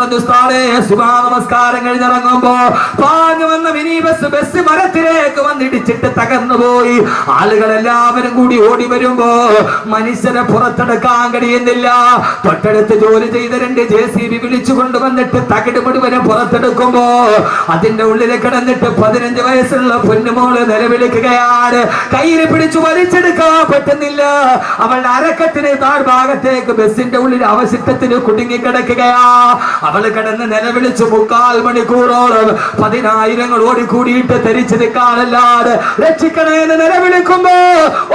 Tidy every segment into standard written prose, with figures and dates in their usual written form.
നമസ്കാരം കഴിഞ്ഞിറങ്ങുമ്പോ പാഞ്ഞു വന്ന മിനി ബസ് മരത്തിലേക്ക് വന്നിടിച്ചിട്ട് തകർന്നു പോയി. ആളുകളെല്ലാവരും കൂടി ഓടി വരുമ്പോ മനുഷ്യരെ പുറത്തെടുക്കാൻ കഴിയുന്നില്ല. തൊട്ടടുത്ത് ജോലി ചെയ്ത 2 JCB വിളിച്ചു കൊണ്ടുവന്നിട്ട് തകിട് മുഴുവനും പുറത്തെടുക്കുമ്പോ അതിന്റെ ഉള്ളിൽ കിടന്നിട്ട് 15 വയസ്സുള്ള പൊന്നുമോള് നിലവിളിക്കുകയാണ്. കയ്യിൽ പിടിച്ചു വലിച്ചെടുക്കാൻ പറ്റുന്നില്ല. അവളുടെ അരക്കത്തിന് താഴ്ഭാഗത്തേക്ക് ബസിന്റെ ഉള്ളിൽ അവശിഷ്ടത്തിന് കുടുങ്ങിക്കിടക്കുകയാ. അവള് കിടന്ന് നിലവിളിച്ചു 3/4 മണിക്കൂറോളം 10,000 ഓടിക്കൂടിയിട്ട് ധരിച്ചു നിൽക്കാനല്ലാതെ രക്ഷിക്കണേന്ന് നിലവിളിക്കുമ്പോ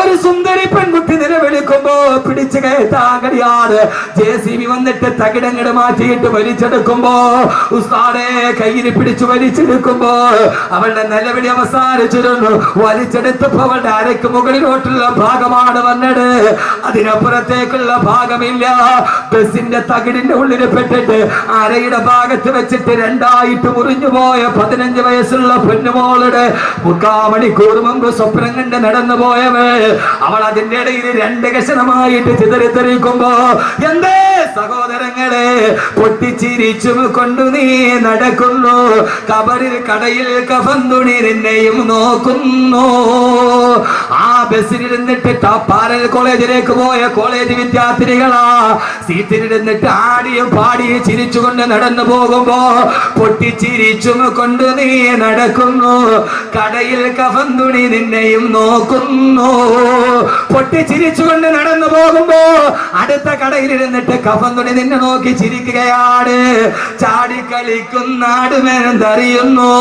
ഒരു സുന്ദരി പെൺകുട്ടി നിലവിളിക്കുമ്പോ പിടിച്ചു കയറ്റാൻ കഴിയാതെ JCB വന്നിട്ട് തകിടങ്ങട് മാറ്റിയിട്ട് വലിച്ചെടുക്കുമ്പോ ഉസ്താദെ കയ്യിൽ പിടിച്ചു വലിച്ചെടുക്കുമ്പോ അവളുടെ നിലവിളി അവസാനിച്ചിരുന്നു. വലിച്ചെടുത്തപ്പോ അവളുടെ അരക്ക് മുകളിലോട്ടുള്ള ഭാഗമാണ് വന്നത്, അതിനപ്പുറത്തേക്കുള്ള ഭാഗമില്ല. ബസിന്റെ തകിടിന്റെ ഉള്ളിൽ പെട്ടിട്ട് അരയുടെ ഭാഗത്ത് വെച്ചിട്ട് 2ആയിട്ട് മുറിഞ്ഞു പോയ 15 വയസ്സുള്ള പൊന്നുമോളുടെ 3/4 മണിക്കൂർ മുമ്പ് സ്വപ്നം കണ്ട് നടന്നു പോയവേ അവൾ അതിന്റെ ഇടയിൽ 2 കഷണമായിട്ട് ചിതറിത്തെറിക്കുമ്പോ എന്തേ സഹോദരങ്ങളെ പൊട്ടിച്ചിരിച്ചും കൊണ്ടു നീ നടക്കുന്നു. കബറിൽ കടയിൽ കഫൻ തുണി നിന്നെയും നോക്കുന്നു. ആ ബസ്സിലിരുന്നിട്ട് പാരൽ കോളേജിലേക്ക് പോയ കോളേജ് വിദ്യാർത്ഥിനികളാ സീറ്റിലിരുന്നിട്ട് ആടിയും പാടിയും ചിരിച്ചുകൊണ്ട് നടന്നു പോകുമ്പോ പൊട്ടിച്ചിരിച്ചും കൊണ്ട് നീ നടക്കുന്നു. കടയിൽ കഫൻ തുണി നിന്നെയും നോക്കുന്നു. പൊട്ടിച്ചിരിച്ചുകൊണ്ട് നടന്നു പോകുമ്പോ അടുത്ത കടയിലിരുന്നിട്ട് കഫൻ തുണി നിന്നെ നോക്കി ചിരിക്കുകയാണ്. ചാടിക്കളിക്കുന്നാടുമെന്തറിയുന്നു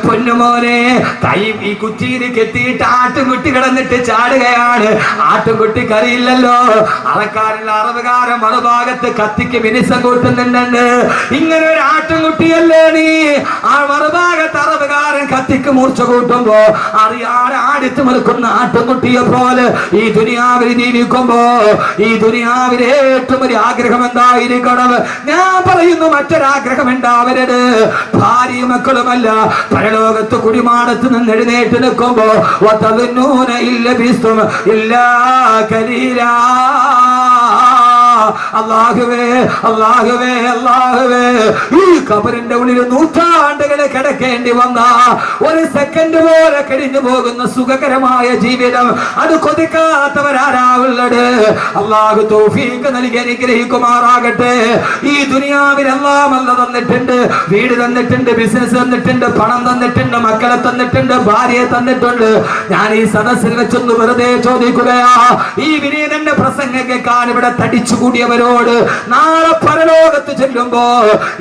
പൊന്നുമോനെ. കൈ ഈ കുറ്റിയിൽ കെട്ടിയിട്ട് ആട്ടുംകുട്ടി കിടന്നിട്ട് ചാടുകയാണ്. ആട്ടുംകുട്ടിക്ക് അറിയില്ലല്ലോ അറക്കാരിൽ അറവുകാരൻ മറുഭാഗത്ത് കത്തിക്ക് മിനിസം കൂട്ടുന്നുണ്ടെന്ന്. ഇങ്ങനെ ഒരു ആട്ടുംകുട്ടിയല്ലേ നീ. ആ മറുഭാഗത്ത് അറവുകാരൻ കത്തിക്ക് മൂർച്ച കൂട്ടുമ്പോ അറിയാതെ ആടിച്ചു നിൽക്കുന്ന ആട്ടുംകുട്ടിയെ പോലെ ഈ ദുനിയാവിൽ ജീവിക്കുമ്പോ ഈ ദുനിയാവിൽ ഏറ്റവും ഒരു ആഗ്രഹം എന്തായിരിക്കണം? ഞാൻ പറയുന്നു മറ്റൊരാഗ്രഹം ഉണ്ടാവരുത്. ഭാര്യയും മക്കളുമല്ല, പരലോകത്ത് കുടിമാടത്ത് നിന്ന് എഴുന്നേറ്റ് നിൽക്കുമ്പോ അല്ലാഹുവേ അല്ലാഹുവേ അല്ലാഹുവേ ഈ ഖബറിന്റെ ഉള്ളിൽ നൂറ്റാണ്ടുകളെ കിടക്കേണ്ടി വന്ന ഒരു സെക്കൻഡ് പോലെ കഴിഞ്ഞു പോകുന്ന സുഖകരമായ ജീവിതം അത് കൊതിക്കാത്തവരാരാവുള്ളത്? അല്ലാഹു തൗഫീഖ് നൽകി അനുഗ്രഹിക്കുമാറാകട്ടെ. ഈ ദുനിയാവിൽ എല്ലാം അല്ല തന്നിട്ടുണ്ട്. വീട് തന്നിട്ടുണ്ട്, ബിസിനസ് തന്നിട്ടുണ്ട്, പണം തന്നിട്ടുണ്ട്, മക്കളെ തന്നിട്ടുണ്ട്, ഭാര്യയെ തന്നിട്ടുണ്ട്. ഞാൻ ഈ സദസ്സിൽ വെച്ചൊന്ന് വെറുതെ ചോദിക്കുകയാ, ഈ വിനീതന്റെ പ്രസംഗം കേൾക്കാൻ ഇവിടെ തടിച്ചു കൂടിയവരോട് നാളെ പരലോകത്ത് ചെല്ലുമ്പോ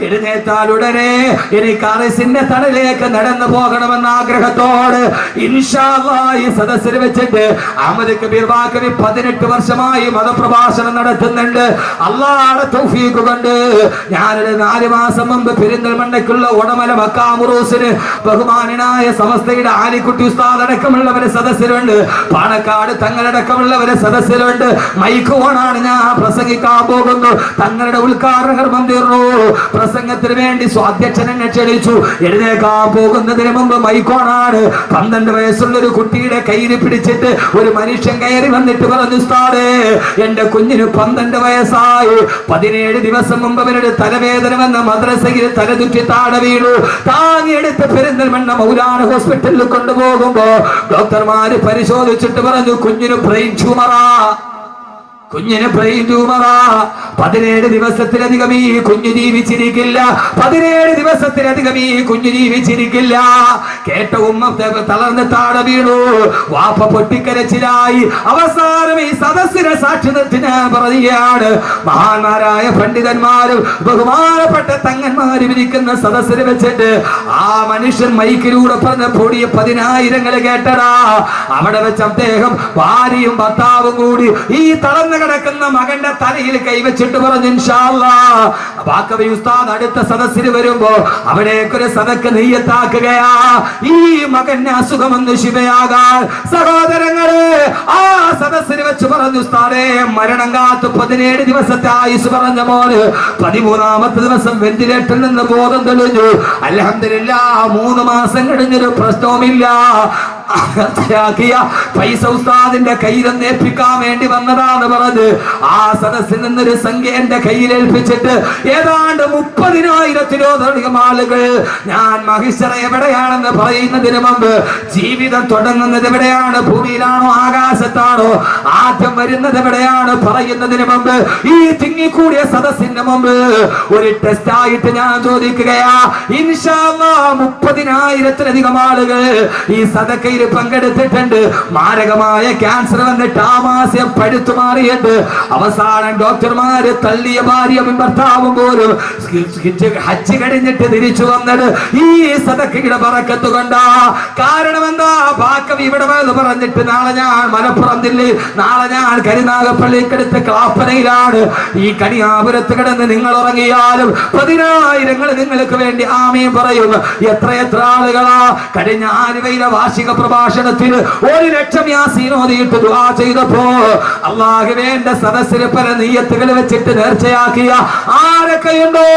എഴുന്നേറ്റാൽ ഉടനെ എനിക്ക് അറിസിന്റെ തണലിലേക്ക് നടന്നു പോകണമെന്ന ആഗ്രഹത്തോട് ഇൻഷാ അല്ലാഹ് ഈ സദസ്സിൽ വെച്ചിട്ട് അഹ്മദ് കബീർ ബാക്കവി 18 വർഷമായി മതപ്രഭാഷണം നടത്തുന്നുണ്ട്. അല്ലാഹുവിന്റെ തൗഫീഖ് കൊണ്ട് ഞാനൊരു 4 മാസം മുമ്പ് പെരിന്തൽമണ്ണയ്ക്കുള്ള ഉടമല മക്കാമുറൂസിന് ബഹുമാനനായ സമസ്തയുടെ ആലിക്കുട്ടി ഉസ്താദ് അടക്കമുള്ളവരെ സദസ്സിലുണ്ട്, പാണക്കാട് തങ്ങളടക്കമുള്ളവരെ സദസ്സിലുണ്ട്. മൈക്ക് ഓണാണ്, ഞാൻ പ്രസംഗിക്കാൻ പോകുന്നു. തങ്ങളുടെ ഉദ്ഘാടന കർമ്മം തീർന്നു. പ്രസംഗത്തിന് വേണ്ടി സ്വാധ്യക്ഷൻ എന്നെ ക്ഷണിച്ചു. എഴുന്നേക്കാൻ പോകുന്നതിന് മുമ്പ് മൈക്കോണാണ്. 12 വയസ്സുള്ള ഒരു കുട്ടിയുടെ കയ്യിൽ പിടിച്ചിട്ട് ഒരു മനുഷ്യൻ കയറി വന്നിട്ട് പറഞ്ഞു, ഉസ്താദേ എന്റെ കുഞ്ഞിന് 12 വയസ്സായി. 17 ദിവസം മുമ്പ് അവരുടെ തലവേദന വന്ന മദ്രസയിൽ തലതുറ്റി താഴെ വീണു. താങ്ങിയെടുത്ത് പെരിന്തൽമണ്ണ മൗലാന ഹോസ്പിറ്റലിൽ കൊണ്ടുപോകുമ്പോ ഡോക്ടർമാര് പരിശോധിച്ചിട്ട് പറഞ്ഞു, കുഞ്ഞിന് ബ്രെയിൻ ട്യൂമറാ. 17 ദിവസത്തിലധികം ഈ കുഞ്ഞു ജീവിച്ചിരിക്കില്ല. 17 ദിവസത്തിലധികം ഈ കുഞ്ഞു ജീവിച്ചിരിക്കില്ല. കേട്ട ഉമ്മ തളർന്ന് താഴെ വീണു. വാപ്പ പൊട്ടിക്കരച്ചിലായി. അവസാനം ഈ സദസ്സിനെ സാക്ഷി നിർത്തി ഞാൻ പറയുകയാണ്, മഹാന്മാരായ പണ്ഡിതന്മാരും ബഹുമാനപ്പെട്ട തങ്ങന്മാരും ഇരിക്കുന്ന സദസ്സിൽ വെച്ചിട്ട് ആ മനുഷ്യൻ മൈക്കിലൂടെ പറഞ്ഞ പൊടിയ 10,000 കേട്ടടാ. അവിടെ വെച്ച് അദ്ദേഹം ഭാര്യയും ഭർത്താവും കൂടി ഈ തളർന്ന കിടക്കുന്ന മകന്റെ തലയിൽ കൈവച്ചിട്ട് പറഞ്ഞു, ഇൻഷാ അല്ലാഹ് ബാക്കവി ഉസ്താദ് അടുത്ത സദസ്സിൽ വരുമ്പോ അവിടേക്കൊരു സദക്ക് നെയ്യത്താക്കുകയാ. ഈ മകന്റെ അസുഖമൊന്ന് ശിവയാകാൻ. സഹോദരങ്ങളെ, ആ സദസ്സിൽ വെച്ച് പറഞ്ഞു, ഉസ്താദേ മരണം കാത്ത് 17 ദിവസത്തെ ആയുസ് പറഞ്ഞ മോന് 13ാമത്തെ ദിവസം വെന്റിലേറ്ററിൽ നിന്ന് ബോധം തെളിഞ്ഞു. അൽഹംദുലില്ലാഹ് 3 മാസം കഴിഞ്ഞൊരു പ്രശ്നവുമില്ല. പൈസ ഉസ്താദിന്റെ കയ്യിലൊന്ന് ഏൽപ്പിക്കാൻ വേണ്ടി വന്നതാന്ന് പറഞ്ഞ് ആ സദസ്സിൽ നിന്നൊരു സംഖ്യ എന്റെ കയ്യിൽ ഏൽപ്പിച്ചിട്ട് ഏതാണ്ട് 30,000-ത്തിലധികം ആളുകൾ ഞാൻ മഹിഷറ എവിടെയാണെന്ന് പറയുന്നതിന് മുമ്പ്, ജീവിതം തുടങ്ങുന്നത് എവിടെയാണ്, ഭൂമിയിലാണോ ആകാശത്താണോ, ആദ്യം വരുന്നത് എവിടെയാണ് പറയുന്നതിന് മുമ്പ് ഈ തിങ്ങിക്കൂടിയ സദസ്സിന്റെ മുമ്പ് ഒരു ടെസ്റ്റ് ആയിട്ട് ഞാൻ ചോദിക്കുകയാ. ഇൻഷാ അല്ലാഹ് 30,000-ത്തിലധികം ആളുകൾ ഈ സദക്കയിൽ പങ്കെടുത്തിട്ടുണ്ട്. മാരകമായ ക്യാൻസർ വന്നിട്ട് ആമാശയം പഴുത്തു മാറിയിട്ട് അവസാനം ഡോക്ടർമാര് തള്ളിയ ഭാര്യയും ഭർത്താവും പോലും ഹജ്ജ് കഴിഞ്ഞിട്ട് തിരിച്ചു വന്നത് ഈ സദക്കയുടെ ബറക്കത്ത് കൊണ്ടാ. കാരണം എന്താ, ബാക്കവി ഇവിടെ വന്ന് പറഞ്ഞിട്ട് നാളെ ഞാൻ മലപ്പുറം ജില്ലയിൽ, നാളെ ഞാൻ കരുനാഗപ്പള്ളിക്കടുത്ത് ക്ലാപ്പനയിലാണ്. ഈ കണിയാപുരത്ത് കിടന്ന് നിങ്ങൾ ഉറങ്ങിയാലും 10,000 നിങ്ങൾക്ക് വേണ്ടി ആമീൻ പറയും. എത്ര ആളുകളാ കഴിഞ്ഞ ആലുവയിലെ വാർഷിക പ്രഭാഷണത്തിൽ 1,00,000 യാസീൻ ഓതിയിട്ട് ദുആ ചെയ്തപ്പോ അല്ലാഹുവിന്റെ സദസ്സിൽ പല നിയ്യത്തുകൾ വെച്ചിട്ട് നേർച്ചയാക്കിയ ആരൊക്കെയുണ്ടോ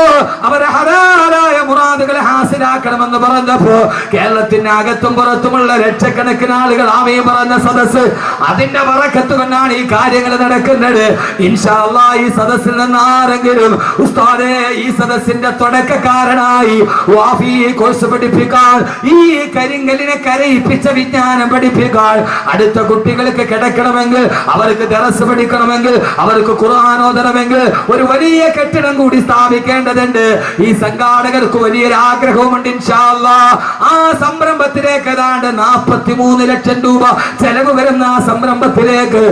അവരെ ഹലാലായ മുറാദുകൾ ഹാസിലാക്കണമെന്ന് പറഞ്ഞപ്പോ കേരളത്തിന്റെ അകത്തും പുറത്തുമുള്ള ലക്ഷക്കണക്കിന് ആളുകൾ ആമീൻ പറഞ്ഞ സദസ്സ്, അതിന്റെ ബറക്കത്ത് കൊണ്ടാണ് ഈ കാര്യങ്ങൾ നടക്കുന്നത്. ഇൻഷാ അല്ലാഹ് ഈ സദസ്സിൽ നിന്ന് ആരെങ്കിലും ഉസ്താദേ ഈ സദസ്സിന്റെ തുടക്കക്കാരനായി വാഫി കോഴ്സ് പഠിപ്പിക്കാൻ, ഈ കരിങ്കലിനെ കരയിപ്പിച്ച വിജ്ഞാനം പഠിപ്പിക്കാൻ, അടുത്ത കുട്ടികൾക്ക് കിടക്കണമെങ്കിൽ, അവർക്ക് ദറസ് പഠിക്കണമെങ്കിൽ, അവർക്ക് ഖുർആൻ ഓതണമെങ്കിൽ ഒരു വലിയ കെട്ടിടം കൂടി സ്ഥാപിക്കേണ്ടതുണ്ട്. ഈ സംഘാടകർക്ക് വലിയൊരു ആഗ്രഹവുമുണ്ട്. ഇൻഷാ അല്ലാഹ് ആ സംരംഭത്തിലേക്ക് ഏതാണ്ട് 43 ലക്ഷം രൂപ ചെലവ് വരുന്ന ആ സംരംഭത്തിലേക്ക്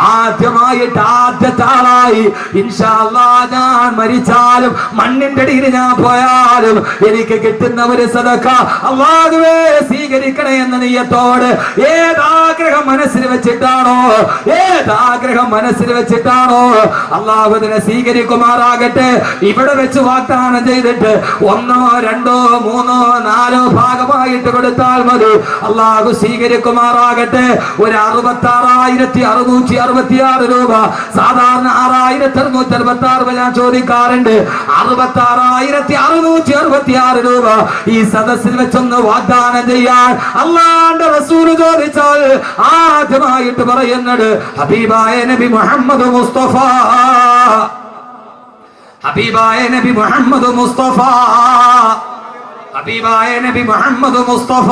ആദ്യത്തെ ആളായി ഇൻഷാ അല്ലാഹ് ഞാൻ മരിച്ചാലും മണ്ണിന്റെ അടിയിൽ ഞാൻ പോയാലും എനിക്ക് കിട്ടുന്ന ഒരു സദഖ അല്ലാഹുവേ സ്വീകരിക്കണേ എന്ന നിയ്യത്തോട് ഏതാഗ്രഹം മനസ്സിൽ വെച്ചിട്ടാണോ അല്ലാഹു അതിനെ സ്വീകരിക്കുമാറാകട്ടെ. ഇവിടെ വെച്ച് വാഗ്ദാനം ചെയ്തിട്ട് 1, 2, 3, 4 ഭാഗമായിട്ട് കൊടുത്താൽ മതി, അല്ലാഹു സ്വീകരിക്കുമാറാകട്ടെ. ഒരു 66,666 രൂപ, സാധാരണ 6,666 ഞാൻ ചോദിക്കാറുണ്ട്. 66,666 രൂപ ഈ സദസ്സിൽ വെച്ചൊന്ന് വാഗ്ദാനം ചെയ്യാൻ അല്ലാഹുവിന്റെ റസൂൽ ചോദിച്ചാൽ ആദ്യമായിട്ട് പറയുന്നത് ഹബീബായ നബി മുഹമ്മദ് മുസ്തഫ, ഹബീബായ നബി മുഹമ്മദ് മുസ്തഫ, ഹബീബായ നബി മുഹമ്മദ് മുസ്തഫ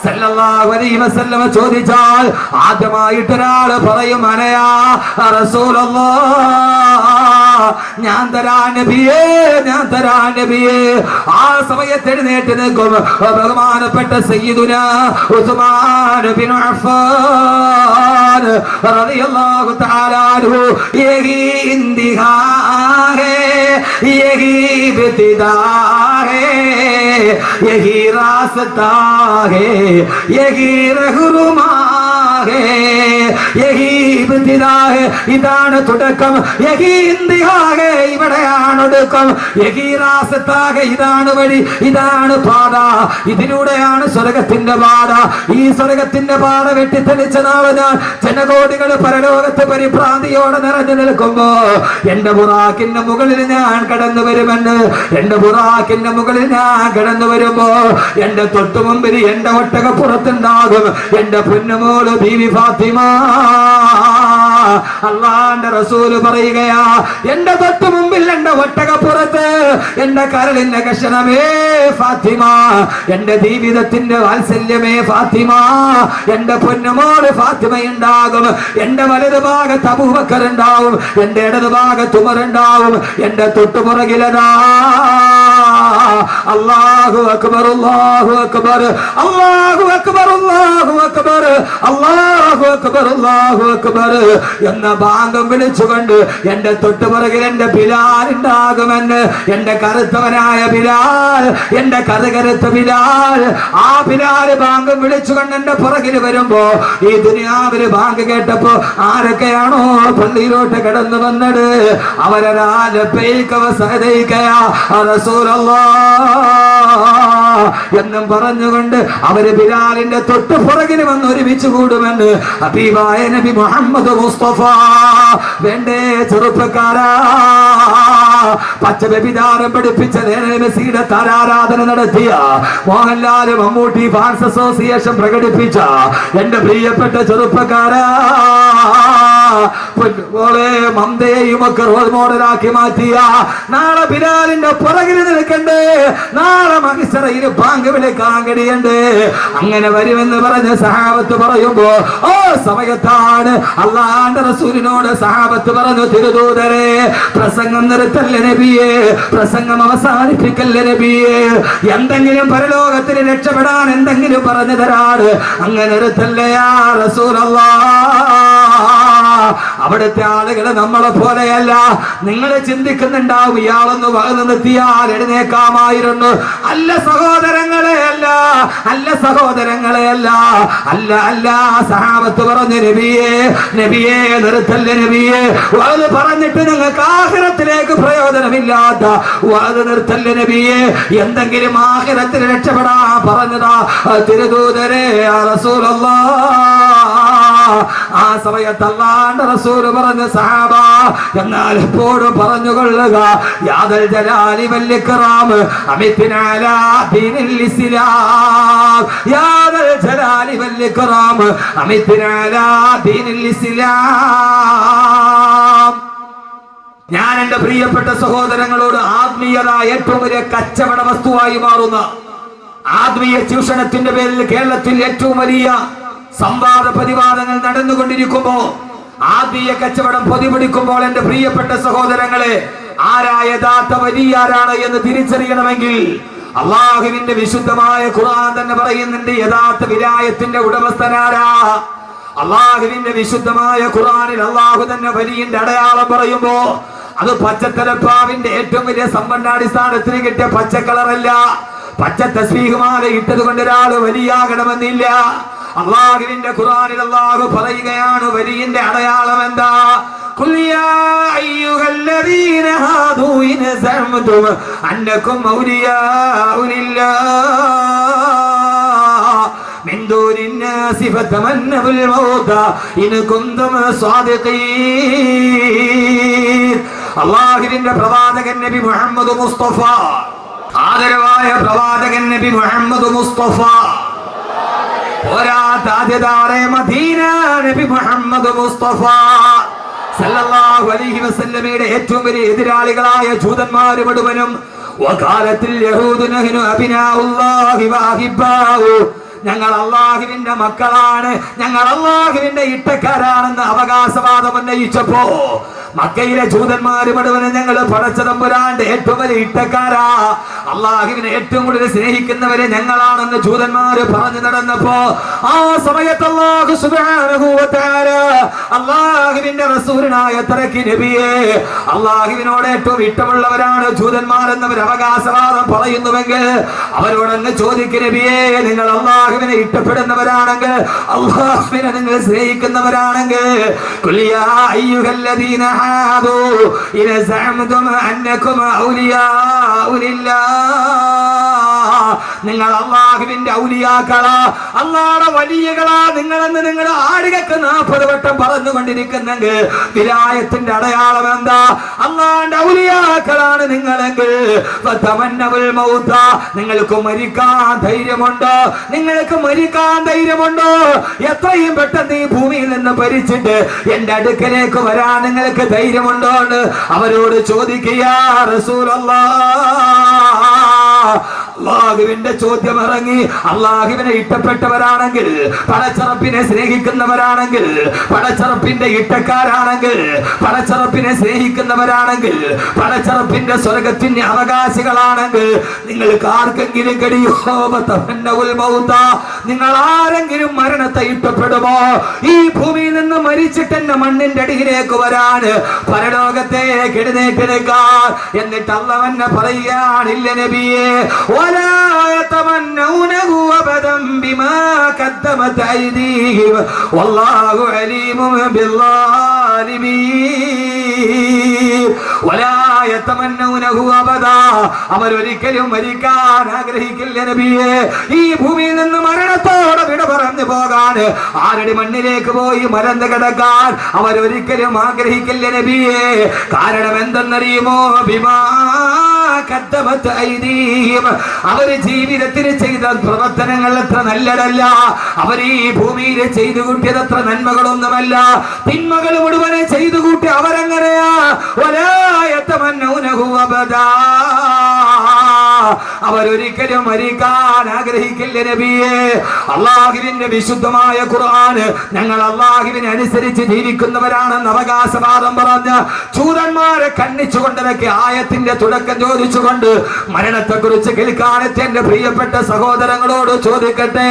സല്ലല്ലാഹു അലൈഹി വസല്ലം ചോദിച്ചാൽ ആദ്യമായിട്ട് ഒരാൾ പറയും അനയാ റസൂലല്ലാഹ്, ഞാൻ തരാ നബിയേ, ഞാൻ തരാ നബിയേ. ആ സമയത്ത് എഴുന്നേറ്റ് നിൽക്കും ബഹുമാനപ്പെട്ട സയ്യിദുനാ ഉസ്മാൻ ബിൻ അഫ്ഫാൻ റളിയല്ലാഹു തആല അൻഹു. യഹി ഇന്തിഹാ ഹേ, യഹി ഇബ്തിദാ ഹേ, യഹി റാസ്താ ഹേ, യഹി റഹ്റുമാ ഹേ, യഹി ഇബ്തിദാ ഹേ, ഇതാണ് തുടക്കം. യഹി ഇന്തിഹാ ഹേ, ഇവിടെയാണ് ഒടുക്കം. യഹി റാസ്താ ഹേ, ഇതാണ് വഴി, ഇതാണ് പാത, ഇതിലൂടെയാണ് സ്വർഗത്തിന്റെ പാത. ഈ സ്വർഗത്തിന്റെ പാത വെട്ടിത്തെളിച്ച നാളെ ഞാൻ ജനകോടികൾ പരലോകത്ത് പരിഭ്രാന്തിയോടെ നിറഞ്ഞു നിൽക്കുമ്പോ എന്റെ ബുറാക്കിന്റെ മുകളിൽ ഞാൻ കടന്നു വരുമെന്ന്, എന്റെ ബുറാക്കിന്റെ മുകളിൽ ഞാൻ കടന്നു വരുമ്പോ എന്റെ തൊട്ടു മുമ്പിൽ എന്റെ ഒട്ടകപ്പുറത്തുണ്ടാകും എന്റെ പൊന്നുമോള് ബീവി ഫാത്തിമ. അല്ലാഹുവിന്റെ റസൂല് പറയുകയാ, എന്റെ തൊട്ടു മുമ്പിൽ എന്റെ ഒട്ടകപ്പുറത്ത് എന്റെ കരളിന്റെ കഷണമേ ഫാത്തിമ, എന്റെ ജീവിതത്തിന്റെ വാത്സല്യമേ ഫാത്തിമ, എന്റെ പൊന്നുമോള് ഫാത്തിമ ഉണ്ടാകും. എന്റെ വലതു ഭാഗത്ത് അബൂബക്കർ ഉണ്ടാവും, എന്റെ ഇടതു ഭാഗത്ത് ഉമർ ഉണ്ടാവും, എന്റെ തൊട്ടുപുറകിലതാ അല്ലാഹു അക്ബർ, അല്ലാഹു അക്ബർ, അല്ലാഹു അക്ബർ, അല്ലാഹു അക്ബർ, അല്ലാഹു അക്ബർ, അല്ലാഹു അക്ബർ എന്ന ബാങ്കം വിളിച്ചുകൊണ്ട് എന്റെ തൊട്ടുപുറകിൽ എന്റെ ബിലാൽ ഉണ്ടാകുമെന്ന്. എന്റെ കറുത്തവനായ ബിലാൽ, എന്റെ കറുകറുത്ത ബിലാൽ, ആ ബിലാൽ ബാങ്കം വിളിച്ചുകൊണ്ട് എന്റെ പുറകിൽ വരുമ്പോ ഈ ദുനിയാവില് ബാങ്ക് കേട്ടപ്പോ ആരൊക്കെയാണോ പള്ളിയിലോട്ട് കിടന്നു വന്നത് അവരാ ലബ്ബൈക വസഅദൈക യാ റസൂലല്ലാഹ് എന്നും പറഞ്ഞുകൊണ്ട് അവര് ബിലാലിന്റെ തൊട്ട് പുറകിന് വന്ന് ഒരുമിച്ച് കൂടുമെന്ന് ഹബീബായ നബി മുഹമ്മദ് മുസ്തഫ. വേണ്ടേ ചെറുപ്പക്കാരാ, പച്ച വ്യഭിചാരം പഠിപ്പിച്ച മെസ്സിയുടെ താരാരാധന നടത്തിയ മോഹൻലാൽ മമ്മൂട്ടി ഫാൻസ് അസോസിയേഷൻ പ്രകടിപ്പിച്ച എന്റെ പ്രിയപ്പെട്ട ചെറുപ്പക്കാരാ, പോലെ മന്ദയുമൊക്കെ റോൾ മോഡലാക്കി മാറ്റിയ നാളെ ബിലാലിന്റെ പുറകിൽ നിൽക്കണ്ടേ, നാളെ മഹിസറയിൽ ബാങ്ക് വിളിക്കാൻ കഴിയണ്ടേ. അങ്ങനെ വരുമെന്ന് പറഞ്ഞ സഹാബത്ത് പറയുമ്പോ ഓ സമയത്താണ് അള്ളാന്റെ റസൂലിനോട് സഹാബത്ത് പറഞ്ഞു, തിരുദൂതരെ പ്രസംഗം നിർത്തല്ല നബിയെ, പ്രസംഗം അവസാനിപ്പിക്കല്ല നബിയെ, എന്തെങ്കിലും പരലോകത്തിന് രക്ഷപ്പെടാൻ എന്തെങ്കിലും പറഞ്ഞു തരാണ്, അങ്ങനെ നിർത്തല്ലേ യാ റസൂലല്ലാഹ്. അവിടുത്തെ ആളുകൾ നമ്മളെ പോലെയല്ല. നിങ്ങൾ ചിന്തിക്കുന്നുണ്ടാവും ഇയാളൊന്ന് വകന്ന് നിർത്തിയാൽ എഴുന്നേക്കാമായിരുന്നു. അല്ല സഹോദരങ്ങളെ, അല്ല അല്ല സഹോദരങ്ങളെ, അല്ല അല്ല അല്ല. സഹാബത്ത് പറഞ്ഞു, നബിയെ നബിയെ നിർത്തല്ല നബിയെ, അത് പറഞ്ഞിട്ട് നിങ്ങൾക്ക് ആഖിറത്തിലേക്ക് പ്രയോജനമില്ലാത്ത അത് നിർത്തല്ല നബിയെ, എന്തെങ്കിലും ആഖിറത്തിൽ രക്ഷപ്പെടാൻ പറഞ്ഞതാ തിരുദൂതരെ യാ റസൂലല്ലാഹ്. ആ സമയത്ത് അല്ലാഹുവിന്റെ റസൂൽ പറഞ്ഞു, സഹാബ എന്നാൽ എപ്പോഴും പറഞ്ഞുകൊള്ളുക, യാദൽ ജലാലി വൽ ഇക്റാം അമിത്നാ അലാ ദീനിൽ ഇസ്ലാം, യാദൽ ജലാലി വൽ ഇക്റാം അമിത്നാ അലാ ദീനിൽ ഇസ്ലാം. ഞാൻ എന്റെ പ്രിയപ്പെട്ട സഹോദരങ്ങളോട്, ആത്മീയത ഏറ്റവും വലിയ കച്ചവട വസ്തുവായി മാറുന്ന ആത്മീയ ചൂഷണത്തിന്റെ പേരിൽ കേരളത്തിൽ ഏറ്റവും വലിയ സംവാദ പ്രതിവാദങ്ങൾ നടന്നുകൊണ്ടിരിക്കുമ്പോ, ആത്മീയ കച്ചവടം പൊതിപിടിക്കുമ്പോൾ എന്റെ പ്രിയപ്പെട്ട സഹോദരങ്ങളെ, ആരായ യഥാർത്ഥ വലിയാരാണ് എന്ന് തിരിച്ചറിയണമെങ്കിൽ അള്ളാഹുവിന്റെ വിശുദ്ധമായ ഖുർആൻ തന്നെ പറയുന്നുണ്ട് യഥാർത്ഥ വിലായത്തിന്റെ ഉടമസ്ഥനാരാ. അള്ളാഹുവിന്റെ വിശുദ്ധമായ ഖുർആനിൽ അള്ളാഹു തന്നെ വലിയന്റെ അടയാളം പറയുമ്പോ അത് പച്ചത്തലപ്പാവിന്റെ ഏറ്റവും വലിയ സമ്പന്നാടിസ്ഥാനത്തിന് കിട്ടിയ പച്ചക്കളറല്ല. പച്ച തസ്ബീഹുമാല ഇട്ടത് കൊണ്ട് ഒരാൾ വലിയാകണമെന്നില്ല. അള്ളാഹുവിന്റെ ഖുർആനിൽ അള്ളാഹു പറയുകയാണ് വലിയന്റെ അടയാളം എന്താ? ഖുൽ യാ അയ്യുഹല്ലദീന ഹാദൂ ഇൻ സഅംതും അന്നകും ഔലിയാഉ ലില്ലാഹ് മിൻ ദൂനിൻ നാസി ഫതമന്നഉൽ മൗത ഇൻ കുന്തും സ്വാദിഖീൻ. അള്ളാഹുവിന്റെ പ്രവാചകൻ നബി മുഹമ്മദ് മുസ്തഫ, ആദരവായ പ്രവാചകൻ നബി മുഹമ്മദ് മുസ്തഫ, താജദാറെ മദീന നബി മുഹമ്മദ് മുസ്തഫ സല്ലല്ലാഹു അലൈഹി വസല്ലമയുടെ ഏറ്റവും വലിയ എതിരാളികളായ ജൂതന്മാർ മുഴുവനും വകാലത്തിൽ യഹൂദു നഹ്നു അബ്നാഉല്ലാഹി വഅഹിബ്ബാഹു, ഞങ്ങൾ അള്ളാഹുവിന്റെ മക്കളാണ്, ഞങ്ങൾ അള്ളാഹുവിന്റെ ഇട്ടക്കാരാണെന്ന് അവകാശവാദം ഉന്നയിച്ചപ്പോ മക്കയിലെ ജൂതന്മാര് മുഴുവനും ഞങ്ങൾ പടച്ചതമ്പുരാന്റെ ഏറ്റവും വലിയ ഇട്ടക്കാരാ, അള്ളാഹുവിനെ ഏറ്റവും കൂടുതൽ സ്നേഹിക്കുന്നവരെ ഞങ്ങളാണെന്ന് ജൂതന്മാര് പറഞ്ഞു നടന്നപ്പോ ആ സമയത്ത് അല്ലാഹു സുബ്ഹാനഹു വ തആല അള്ളാഹുവിന്റെ റസൂലിനായ തറക്കി നബിയെ, അള്ളാഹുവിനോട് ഏറ്റവും ഇഷ്ടമുള്ളവരാണ് ജൂതന്മാരെന്നവർ അവകാശവാദം പറയുന്നുവെങ്കിൽ അവരോടങ്ങ് ചോദിക്കും, നബിയെ നിങ്ങൾ അള്ളാഹുവിനെ ഇഷ്ടപ്പെടുന്നവരാണെങ്കിൽ, അള്ളാഹുവിനെ നിങ്ങൾ സ്നേഹിക്കുന്നവരാണെങ്കിൽ, ഖുൽ യാ അയ്യുഹല്ലദീന ഹാദൂ ഇൻ സഅംതും അന്നകും ഔലിയാഉ ലില്ലാഹ്, നിങ്ങൾ അള്ളാഹുവിന്റെ ഔലിയാക്കളാ, അള്ളാഹുടെ വലിയകളാ നിങ്ങളെന്ന് നിങ്ങൾ ആടുകൾക്ക് 40 വട്ടം പറഞ്ഞുകൊണ്ടിരിക്കുന്നെങ്കിൽ വിലായത്തിന്റെ അടയാളം എന്താ? അള്ളാഹുന്റെ ഔലിയാക്കളാണ് നിങ്ങളെങ്കിൽ ഫതമന്നഉൽ മൗത, നിങ്ങൾക്ക് മരിക്കാൻ ധൈര്യമുണ്ടോ? നിങ്ങൾക്ക് മരിക്കാൻ ധൈര്യമുണ്ടോ? എത്രയും പെട്ടെന്ന് ഈ ഭൂമിയിൽ നിന്ന് ഭരിച്ചിട്ട് എന്റെ അടുക്കലേക്ക് വരാൻ നിങ്ങൾക്ക് ധൈര്യമുണ്ടോ എന്ന് അവരോട് ചോദിക്കുക. റസൂലല്ലാഹ് അള്ളാഹുവിന്റെ ചോദ്യം ഇറങ്ങി. അള്ളാഹുവിനെ ഇഷ്ടപ്പെട്ടവരാണെങ്കിൽ, പടച്ചറപ്പിനെ സ്നേഹിക്കുന്നവരാണെങ്കിൽ, പടച്ചറപ്പിന്റെ ഇട്ടക്കാരാണെങ്കിൽ, പടച്ചറപ്പിനെ സ്നേഹിക്കുന്നവരാണെങ്കിൽ, പടച്ചറപ്പിന്റെ സ്വർഗത്തിന്റെ അവകാശികളാണെങ്കിൽ നിങ്ങൾക്ക് ആർക്കെങ്കിലും കഴിയോ? നിങ്ങൾ ആരെങ്കിലും മരണത്തെ ഇഷ്ടപ്പെടുമോ? ഈ ഭൂമിയിൽ നിന്ന് മരിച്ചിട്ട് എന്നെ മണ്ണിന്റെ അടിയിലേക്ക് വരാൻ, പരലോകത്തേക്ക് എഴുന്നേറ്റ് നിൽക്കാൻ. എന്നിട്ട് അള്ളാഹു പറയുകയാണില്ല നബിയെ, ولا يتمنونه أبدا بما قدمت أيديهم والله عليم بالظالمين. അവരൊരിക്കലും മരിക്കാൻ ആഗ്രഹിക്കില്ല നബിയെ. ഈ ഭൂമിയിൽ നിന്ന് മരണത്തോടെ വിട പറഞ്ഞു പോകാൻ, ആരുടെ മണ്ണിലേക്ക് പോയി മരന്ന് കിടക്കാൻ അവരൊരിക്കലും ആഗ്രഹിക്കില്ല നബിയെ. കാരണം എന്തെന്നറിയുമോ? അവര് ജീവിതത്തിൽ ചെയ്ത പ്രവർത്തനങ്ങൾ അത്ര നല്ലതല്ല. അവർ ഈ ഭൂമിയിൽ ചെയ്തു കൂട്ടിയത് അത്ര നന്മകളൊന്നുമല്ല. തിന്മകൾ മുഴുവനെ ചെയ്തു കൂട്ടി അവരങ്ങനെയാ. അവരൊരിക്കലും മരിക്കാൻ ആഗ്രഹിക്കില്ല നബിയെ. അള്ളാഹുവിന്റെ വിശുദ്ധമായ ഖുർആൻ ഞങ്ങൾ അള്ളാഹുവിനെ അനുസരിച്ച് ജീവിക്കുന്നവരാണെന്ന് അവകാശവാദം പറഞ്ഞ ചൂതന്മാരെ കണ്ണിച്ചുകൊണ്ടിരക്കി ആയത്തിന്റെ തുടക്കം ചോദിച്ചുകൊണ്ട് മരണത്തെ കുറിച്ച് കേൾക്കാൻ എന്റെ പ്രിയപ്പെട്ട സഹോദരങ്ങളോട് ചോദിക്കട്ടെ,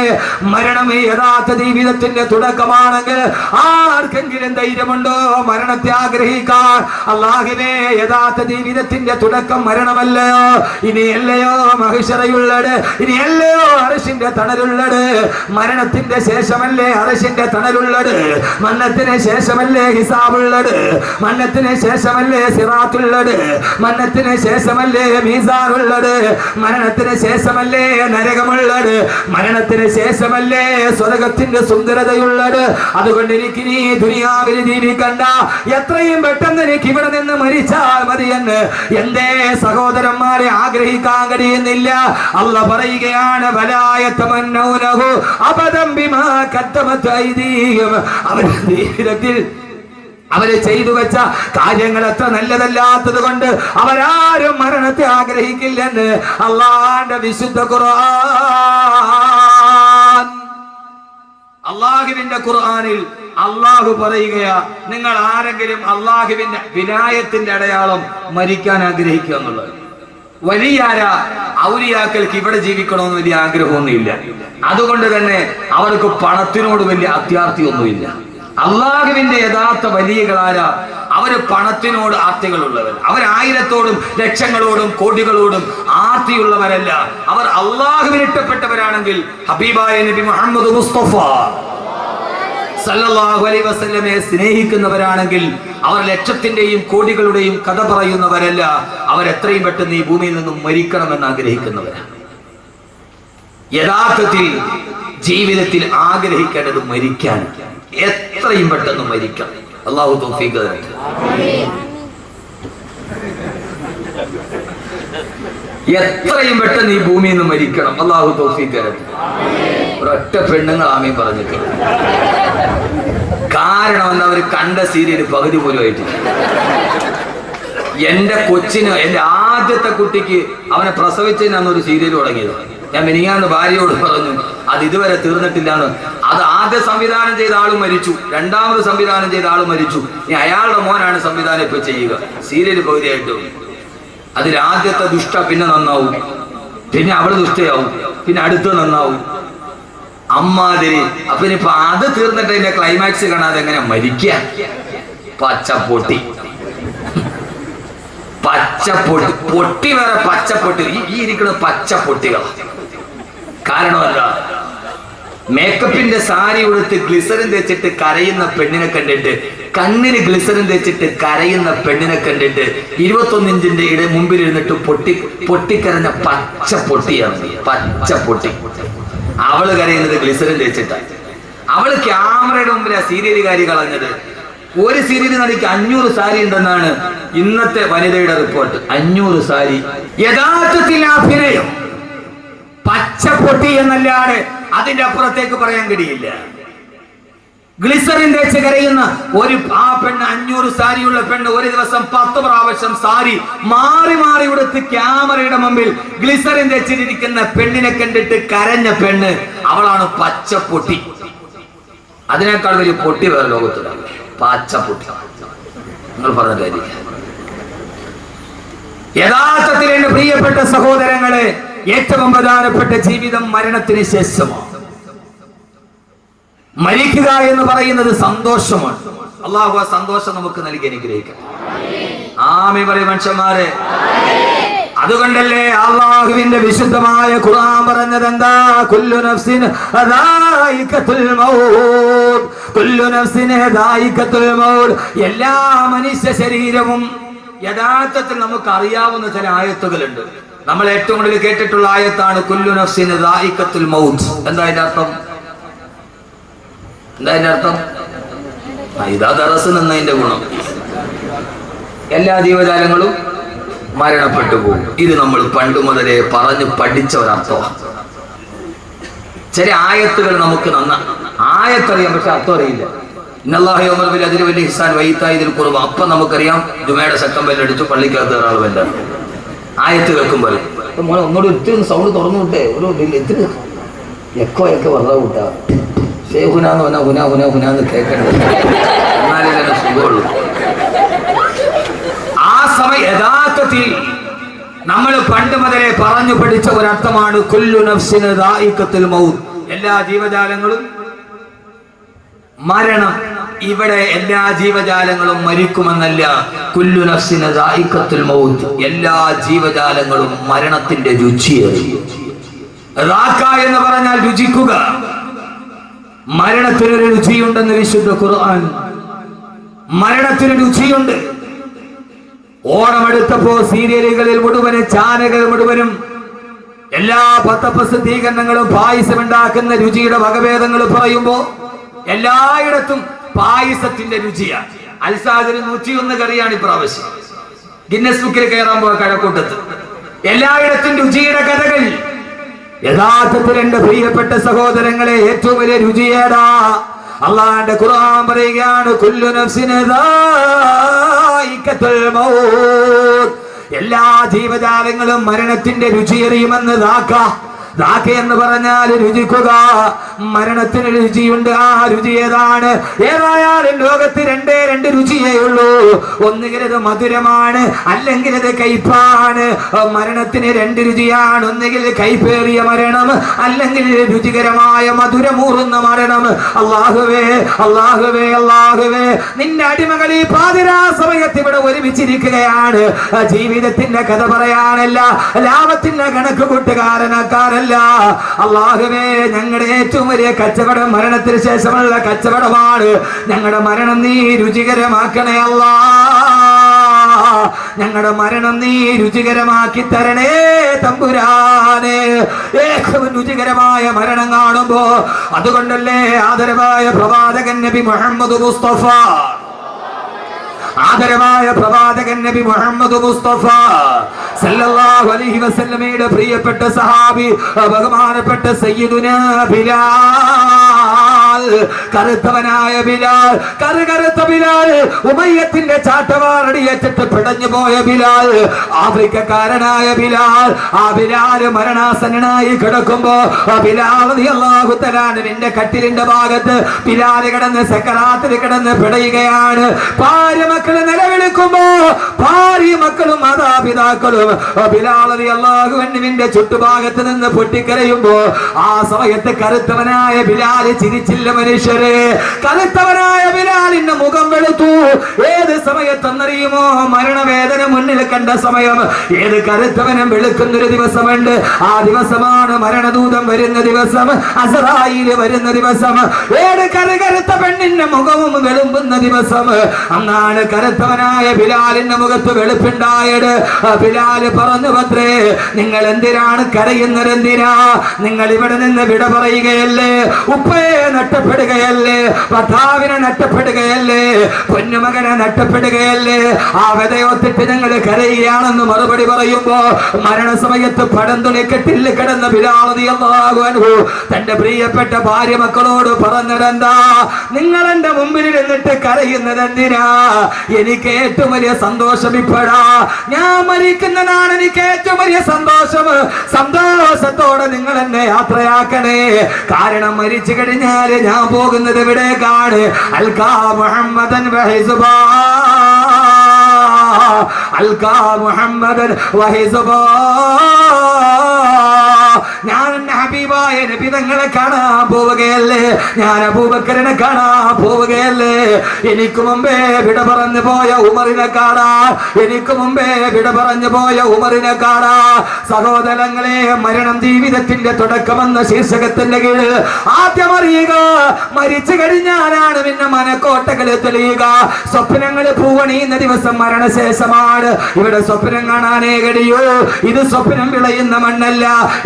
മരണം ഈ യഥാർത്ഥ ജീവിതത്തിന്റെ തുടക്കമാണെങ്കിൽ ആർക്കെങ്കിലും ധൈര്യമുണ്ടോ മരണത്തെ ആഗ്രഹിക്കാൻ? അല്ലാഹുവേ, യഥാർത്ഥ ജീവിതത്തിന്റെ തുടക്കം മരണമല്ലയോ? ഇനിയല്ലയോ മഹിഷറയുള്ളത്? ഇനിയല്ലയോ അർശിന്റെ തണലുള്ളത്? മരണത്തിന്റെ ശേഷമല്ലേ അർശിന്റെ തണലുള്ളത്? മരണത്തിന് ശേഷമല്ലേ ഹിസാബുള്ളത്? മരണത്തിന് ശേഷമല്ലേ സിറാത്തുള്ളത്? മരണത്തിന് ശേഷമല്ലേ മീസാനുള്ളത്? മരണത്തിന് ശേഷമല്ലേ നരകമുള്ളത്? മരണത്തിന് ശേഷമല്ലേ സ്വർഗത്തിന്റെ സുന്ദരതയുള്ളത്? അതുകൊണ്ട് എനിക്ക് നീ ദുനിയാവിൽ ജീവിക്കണ്ട, എത്രയും പെട്ടെന്ന് എനിക്ക് ഇവിടെ നിന്ന് മരിച്ചാൽ മതിയെന്ന് എന്തേ സഹോദരന്മാരെ ആഗ്രഹിക്കാൻ കഴിയുന്നില്ല? അല്ലാഹു പറയുകയാണ്, അവരുടെ ജീവിതത്തിൽ അവര് ചെയ്തു വെച്ച കാര്യങ്ങൾ അത്ര നല്ലതല്ലാത്തത് കൊണ്ട് അവരാരും മരണത്തെ ആഗ്രഹിക്കില്ലെന്ന് അള്ളാഹുവിന്റെ വിശുദ്ധ ഖുർആൻ. അള്ളാഹുവിന്റെ ഖുർആനിൽ അള്ളാഹു പറയുകയാ, നിങ്ങൾ ആരെങ്കിലും അള്ളാഹുവിന്റെ വിനായത്തിന്റെ അടയാളം മരിക്കാൻ ആഗ്രഹിക്കുക എന്നുള്ളത്. വലിയാരാ ഔലിയാക്കൾക്ക് ഇവിടെ ജീവിക്കണമെന്ന് വലിയ ആഗ്രഹമൊന്നുമില്ല. അതുകൊണ്ട് തന്നെ അവർക്ക് പണത്തിനോട് വലിയ അത്യാർത്തിയൊന്നുമില്ല. അള്ളാഹുവിന്റെ യഥാർത്ഥ വലിയകളാരാ? അവര് പണത്തിനോട് ആർത്തികളുള്ളവർ. അവരായിരത്തോടും ലക്ഷങ്ങളോടും കോടികളോടും ആർത്തിയുള്ളവരല്ല. അവർ അള്ളാഹുവിന് ഇഷ്ടപ്പെട്ടവരാണെങ്കിൽ, ഹബീബായ നബി മുഹമ്മദ് മുസ്തഫ സല്ലല്ലാഹു അലൈഹി വസല്ലമയെ സ്നേഹിക്കുന്നവരാണെങ്കിൽ അവർ ലക്ഷത്തിന്റെയും കോടികളുടെയും കഥ പറയുന്നവരല്ല. അവരെത്രയും പെട്ടെന്ന് ഈ ഭൂമിയിൽ നിന്നും മരിക്കണമെന്ന് ആഗ്രഹിക്കുന്നവരാണ്. യഥാർത്ഥത്തിൽ ജീവിതത്തിൽ ആഗ്രഹിക്കേണ്ടത് മരിക്കാൻ, എത്രയും പെട്ടെന്ന് മരിക്കണം. അല്ലാഹു തൗഫീഖ് തരട്ടെ. എത്രയും പെട്ടെന്ന് ഈ ഭൂമിയിൽ നിന്ന് മരിക്കണം. അല്ലാഹു തൗഫീഖ് തരട്ടെ. ഒരൊറ്റ പെണ്ണുങ്ങൾ ആമീൻ പറഞ്ഞിട്ടുണ്ട്. കാരണം എന്താ? അവർ കണ്ട സീരിയൽ പകുതി പോലും ആയിട്ടില്ല. എന്റെ കൊച്ചിന്, എന്റെ ആദ്യത്തെ കുട്ടിക്ക് അവനെ പ്രസവിച്ചതിനാണ് ഒരു സീരിയൽ തുടങ്ങിയത്. ഞാൻ മിനിങ്ങാന്ന് ഭാര്യയോട് പറഞ്ഞു, അത് ഇതുവരെ തീർന്നിട്ടില്ലാന്ന്. അത് ആദ്യ സംവിധാനം ചെയ്ത ആളും മരിച്ചു, രണ്ടാമത് സംവിധാനം ചെയ്ത ആളും മരിച്ചു. ഇനി അയാളുടെ മോനാണ് സംവിധാനം ഇപ്പൊ ചെയ്യുക. സീരിയൽ പകുതിയായിട്ടും അതിൽ ആദ്യത്തെ ദുഷ്ട പിന്നെ നന്നാവും, പിന്നെ അവള് ദുഷ്ടയാവും, പിന്നെ അടുത്ത് നന്നാവും, അമ്മാതിരി. അപ്പൊ ഇനിയിപ്പൊ അത് തീർന്നിട്ട് അതിന്റെ ക്ലൈമാക്സ് കാണാതെ എങ്ങനെ മരിക്ക? പച്ചപ്പൊട്ടി, പച്ചപ്പൊട്ടി, പൊട്ടി വേറെ പച്ചപ്പൊട്ടി. ഈ ഇരിക്കുന്ന പച്ചപ്പൊട്ടികൾ. കാരണമല്ല, മേക്കപ്പിന്റെ സാരി ഉടുത്ത് ഗ്ലിസറിൻ തേച്ചിട്ട് കരയുന്ന പെണ്ണിനെ കണ്ടിട്ട്, കണ്ണിന് ഗ്ലിസറിൻ തേച്ചിട്ട് കരയുന്ന പെണ്ണിനെ കണ്ടിട്ട് 21 ഇഞ്ചിന്റെ മുമ്പിൽ ഇരുന്നിട്ട് പൊട്ടിക്കരഞ്ഞ പച്ചപ്പൊട്ടിയാണ്. പച്ചപ്പൊട്ടി. അവള് കരയുന്നത് ഗ്ലിസറിൻ തേച്ചിട്ടാണ്. അവള് ക്യാമറയുടെ മുമ്പിൽ ആ സീരിയലുകാരി കളഞ്ഞത്. ഒരു സീരിയൽ നടിക്ക് 500 സാരി ഉണ്ടെന്നാണ് ഇന്നത്തെ വനിതയുടെ റിപ്പോർട്ട്. 500 സാരി. യഥാർത്ഥത്തിൽ അഭിനയം പച്ചപ്പൊട്ടി എന്നല്ലാതെ അതിന്റെ അപ്പുറത്തേക്ക് പറയാൻ കഴിയില്ല. ഗ്ലിസറിൻ തേച്ച് കരയുന്ന ആ പെണ്ണ്, 500 സാരിയുള്ള പെണ്ണ്, ഒരു ദിവസം 10 പ്രാവശ്യം സാരി മാറി മാറി ഉടുത്ത് ക്യാമറയുടെ മുമ്പിൽ ഗ്ലിസറിൻ തേച്ചിരിക്കുന്ന പെണ്ണിനെ കണ്ടിട്ട് കരഞ്ഞ പെണ്ണ്, അവളാണ് പച്ചപ്പൊട്ടി. അതിനേക്കാൾ വലിയ പൊട്ടി വേറെ ലോകത്തില്ല. പച്ചപ്പൊട്ടി. നിങ്ങൾ പറഞ്ഞ കാര്യം. യഥാർത്ഥത്തിൽ എന്റെ പ്രിയപ്പെട്ട സഹോദരങ്ങളെ, ഏറ്റവും പ്രധാനപ്പെട്ട ജീവിതം മരണത്തിന് ശേഷമാണ്. മരിക്കുക എന്ന് പറയുന്നത് സന്തോഷമാണ്. അള്ളാഹു ആ സന്തോഷം നമുക്ക് നൽകി അനുഗ്രഹിക്കണം. ആമീൻ പറയും മനുഷ്യന്മാരെ. അതുകൊണ്ടല്ലേ അല്ലാഹുവിന്റെ വിശുദ്ധമായ ഖുർആൻ പറഞ്ഞത് എന്താ? കുല്ലു നഫ്സിൻ ദായിഖത്തുൽ മൗത്ത്, കുല്ലു നഫ്സിൻ ദായിഖത്തുൽ മൗത്ത്. എല്ലാ മനുഷ്യ ശരീരവും യഥാർത്ഥത്തിൽ നമുക്ക് അറിയാവുന്ന ചില ആയത്തുകളുണ്ട്. നമ്മൾ ഏറ്റവും കൂടുതൽ കേട്ടിട്ടുള്ള ആയത്താണ് കുല്ലു നഫ്സിൻ ദായിഖത്തുൽ മൗത്ത്. എന്താ അതിന്റെ അർത്ഥം? ഇതാ ദറസ് എന്നതിന്റെ ഗുണം. എല്ലാ ജീവജാലങ്ങളും മരണപ്പെട്ടു പോകും. ഇത് നമ്മൾ പണ്ട് മുതലേ പറഞ്ഞു പഠിച്ച ഒരർത്ഥമാണ്. ചില ആയത്തുകൾ നമുക്ക് ആയത്തറിയാം, പക്ഷെ അർത്ഥം അറിയില്ല. അതിന് വലിയ ഹിസാൻ വൈത്തായതിൽ കുറവ്. അപ്പം നമുക്കറിയാം ജുമയുടെ ശക്തം ബെല്ലടിച്ചു പള്ളിക്കകത്ത് ഒരാൾ ബെല്ലാണ്. ആയത്ത് കേൾക്കുമ്പോൾ മോനെ ഒന്നുകൂടി ഒത്തിരി സൗണ്ട് തുറന്നു വിട്ടേ, ഒരു ഇത്തിരി എക്കോ വെറുതെ വിട്ടാ ഹുനാന്ന് പറഞ്ഞാൽ ഹുന ഹുന ഹുനാന്ന് കേൾക്കരുത്, എന്നാലേ തന്നെ സുഖമുള്ളൂ. ആ സമയം യഥാർത്ഥത്തിൽ നമ്മൾ പണ്ട് മുതലേ പറഞ്ഞു പഠിച്ച ഒരർത്ഥമാണ് കുല്ലു നഫ്സിൻ ദായിഖത്തുൽ മൗത്ത്. എല്ലാ ജീവജാലങ്ങളും മരണം. ഇവിടെ എല്ലാ ജീവജാലങ്ങളും മരിക്കുമെന്നല്ല, കുല്ലു നഫ്സിൻ ദായിഖത്തുൽ മൗത്ത്. എല്ലാ ജീവജാലങ്ങളും മരണത്തിന്റെ രുചിയേറി. ദാഖ എന്ന് പറഞ്ഞാൽ രുചിക്കുക. മരണത്തിനൊരു രുചിയുണ്ടെന്ന് വിശുദ്ധ ഖുർആൻ. മരണത്തിന് രുചിയുണ്ട്. ഓണമെടുത്തപ്പോ സീരിയലുകളിൽ മുഴുവനും ചാനലുകൾ മുഴുവനും എല്ലാ പത്രപ്രസിദ്ധീകരണങ്ങളും പായസം ഉണ്ടാക്കുന്ന രുചിയുടെ വകഭേദങ്ങൾ പറയുമ്പോ എല്ലായിടത്തും പായസത്തിന്റെ രുചിയാണ്. അൽസാദിന് 101 കറിയാണ് ഇപ്രാവശ്യം ഗിന്നസ് ബുക്കിൽ കയറാൻ പോയ കഴക്കൂട്ടത്ത്. എല്ലായിടത്തും രുചിയുടെ കഥകൾ. യഥാർത്ഥത്തിൽ എന്റെ പ്രിയപ്പെട്ട സഹോദരങ്ങളെ, ഏറ്റവും വലിയ രുചിയേടാ. അള്ളാന്റെ ഖുർആൻ പറയുകയാണ് കുല്ലു നഫ്സിൻ ദായിഖത്തുൽ മൗത്ത്. എല്ലാ ജീവജാലങ്ങളും മരണത്തിന്റെ രുചിയറിയുമെന്ന് ദാഖ എന്ന് പറഞ്ഞാൽ രുചിക്കുക. മരണത്തിന് രുചിയുണ്ട്. ആ രുചി ഏതാണ്? ഏതായാലും ലോകത്ത് രണ്ട് രുചിയേ ഉള്ളൂ. ഒന്നുകിൽ അത് മധുരമാണ്, അല്ലെങ്കിൽ അത് കയ്പാണ്. മരണത്തിന് 2 രുചിയാണ്. ഒന്നുകിൽ കയ്പേറിയ മരണം, അല്ലെങ്കിൽ രുചികരമായ മധുരമൂറുന്ന മരണം. അല്ലാഹുവേ അല്ലാഹുവേ അല്ലാഹുവേ, നിന്റെ അടിമകൾ ഈ പാതിരാ സമയത്ത് ഇവിടെ ഒരുമിച്ചിരിക്കുകയാണ്. ജീവിതത്തിന്റെ കഥ പറയാനല്ല, ലാഭത്തിന്റെ കണക്ക് കൂട്ടുകാരനാക്കാനല്ല. അല്ലാഹുവേ, ഞങ്ങളുടെ ഏറ്റവും വലിയ കച്ചവടം മരണത്തിന് ശേഷമുള്ള കച്ചവടമാണ്. ഞങ്ങളുടെ മരണം നീ രുചികരമാക്കണേ അല്ലാ. ഞങ്ങളുടെ മരണം നീ രുചികരമാക്കി തരണേ തമ്പുരാനെ. ഏറ്റവും രുചികരമായ മരണം കാണുമ്പോ, അതുകൊണ്ടല്ലേ ആദരവായ പ്രവാചകൻ നബി മുഹമ്മദ് മുസ്തഫ, ആദരവായ പ്രവാചകൻ നബി മുഹമ്മദ് മുസ്തഫ സല്ലല്ലാഹു അലൈഹി വസല്ലമയുടെ പ്രിയപ്പെട്ട സഹാബി ബഹുമാനപ്പെട്ട സയ്യിദുനാ ബിലാൽ, കറുത്തവനായ ബിലാൽ, കറുത്ത ബിലാൽ, ഉമയ്യത്തിന്റെ ചാട്ടവാറടിയേറ്റിട്ട് പിടഞ്ഞു പോയ ബിലാൽ, ആഫ്രിക്കക്കാരനായ ബിലാൽ. ആ ബിലാൽ മരണാസന്നനായി കിടക്കുമ്പോ ബിലാൽ റളിയല്ലാഹു തആല അൻഹുവിന്റെ കട്ടിലിന്റെ ഭാഗത്ത് ബിലാൽ കിടന്ന് സക്കറാത്തിൽ കിടന്ന് പിടയുകയാണ്. ഭാര്യ മക്കള് നിലവിളിക്കുമ്പോ ഭാര്യ മക്കളും മാതാപിതാക്കളും ബിലാൽ റളിയല്ലാഹു അൻഹുവിന്റെ ചുറ്റുഭാഗത്ത് നിന്ന് പൊട്ടിക്കരയുമ്പോ ആ സമയത്ത് കറുത്തവനായ ബിലാൽ ചിരിച്ചില്ല. മനുഷ്യരെ, കറുത്തവനായ ബിലാലിന്റെ മുഖം വെളുത്തു. ഏത് സമയത്തെന്നറിയുമോ? മരണവേദന മുന്നിൽ കണ്ട സമയം. ഏത് കറുത്തവനും വെളുക്കുന്നൊരു ദിവസമുണ്ട്. ആ ദിവസമാണ് മരണദൂതം വരുന്ന ദിവസം, അസ്റായീൽ വരുന്ന ദിവസം. ഏത് കറുത്ത പെണ്ണിന്റെ മുഖവും വെളുമ്പുന്ന ദിവസം. അന്നാണ് കറുത്തവനായ ബിലാലിന്റെ മുഖത്ത് വെളുപ്പുണ്ടായത്. ബിലാൽ പറഞ്ഞു, ഭദ്രേ, നിങ്ങൾ എന്തിനാണ് കരയുന്നത്? എന്തിനാ? നിങ്ങൾ ഇവിടെ നിന്ന് വിട പറയുകയല്ലേ? ഉപ്പയെ നഷ്ടപ്പെടുകയല്ലേ? ഭർത്താവിനെ നഷ്ടപ്പെടുകയല്ലേ? പൊന്നുമകനെ നഷ്ടപ്പെടുകയല്ലേ? ആ വിതയൊത്തിട്ട് ഞങ്ങൾ കരയുകയാണെന്ന് മറുപടി പറയുമ്പോ മരണസമയത്ത് പടന്തുണി കെട്ടിൽ കിടന്ന ബിലാൽ റളിയല്ലാഹു അൻഹു തന്റെ പ്രിയപ്പെട്ട ഭാര്യ മക്കളോട് പറഞ്ഞതെന്താ? നിങ്ങൾ എന്റെ മുമ്പിൽ ഇരുന്നിട്ട് കരയുന്നത് എന്തിനാ? എനിക്ക് ഏറ്റവും വലിയ സന്തോഷം ഇപ്പോഴാ. ഞാൻ മരിക്കുന്നതാണ് എനിക്ക് ഏറ്റവും വലിയ സന്തോഷം. സന്തോഷത്തോടെ നിങ്ങൾ എന്നെ യാത്രയാക്കണേ. കാരണം മരിച്ചു കഴിഞ്ഞാല് ഞാൻ പോകുന്നത് എവിടേക്കാണ്? അൽകാ മുഹമ്മദൻ വഹിസുബാ, അൽകാ മുഹമ്മദൻ വഹിസുബാ. ഞാൻ ഹബീബ ഹബീബായ നബി തങ്ങളെ കാണാൻ പോവുകയല്ലേ, ഞാൻ അബൂബക്കറിനെ കാണാൻ പോവുകയല്ലേ. എനിക്ക് മുമ്പേ വിട പറഞ്ഞു പോയ ഉമറിനെ കാണാൻ, എനിക്ക് മുമ്പേ വിട പറഞ്ഞു പോയ ഉമറിനെ കാണാൻ. സഹോദരങ്ങളെ, മരണം ജീവിതത്തിന്റെ തുടക്കമെന്ന ശീർഷകത്തിന്റെ കീഴിൽ ആദ്യം അറിയുക, മരിച്ചു കഴിഞ്ഞാലാണ് പിന്നെ മനക്കോട്ടകൾ തെളിയുക. സ്വപ്നങ്ങൾ പൂവണിയുന്ന ദിവസം മരണശേഷമാണ്. ഇവിടെ സ്വപ്നം കാണാനേ കഴിയൂ. ഇത് സ്വപ്നം വിളയുന്ന മണ്ണല്ല,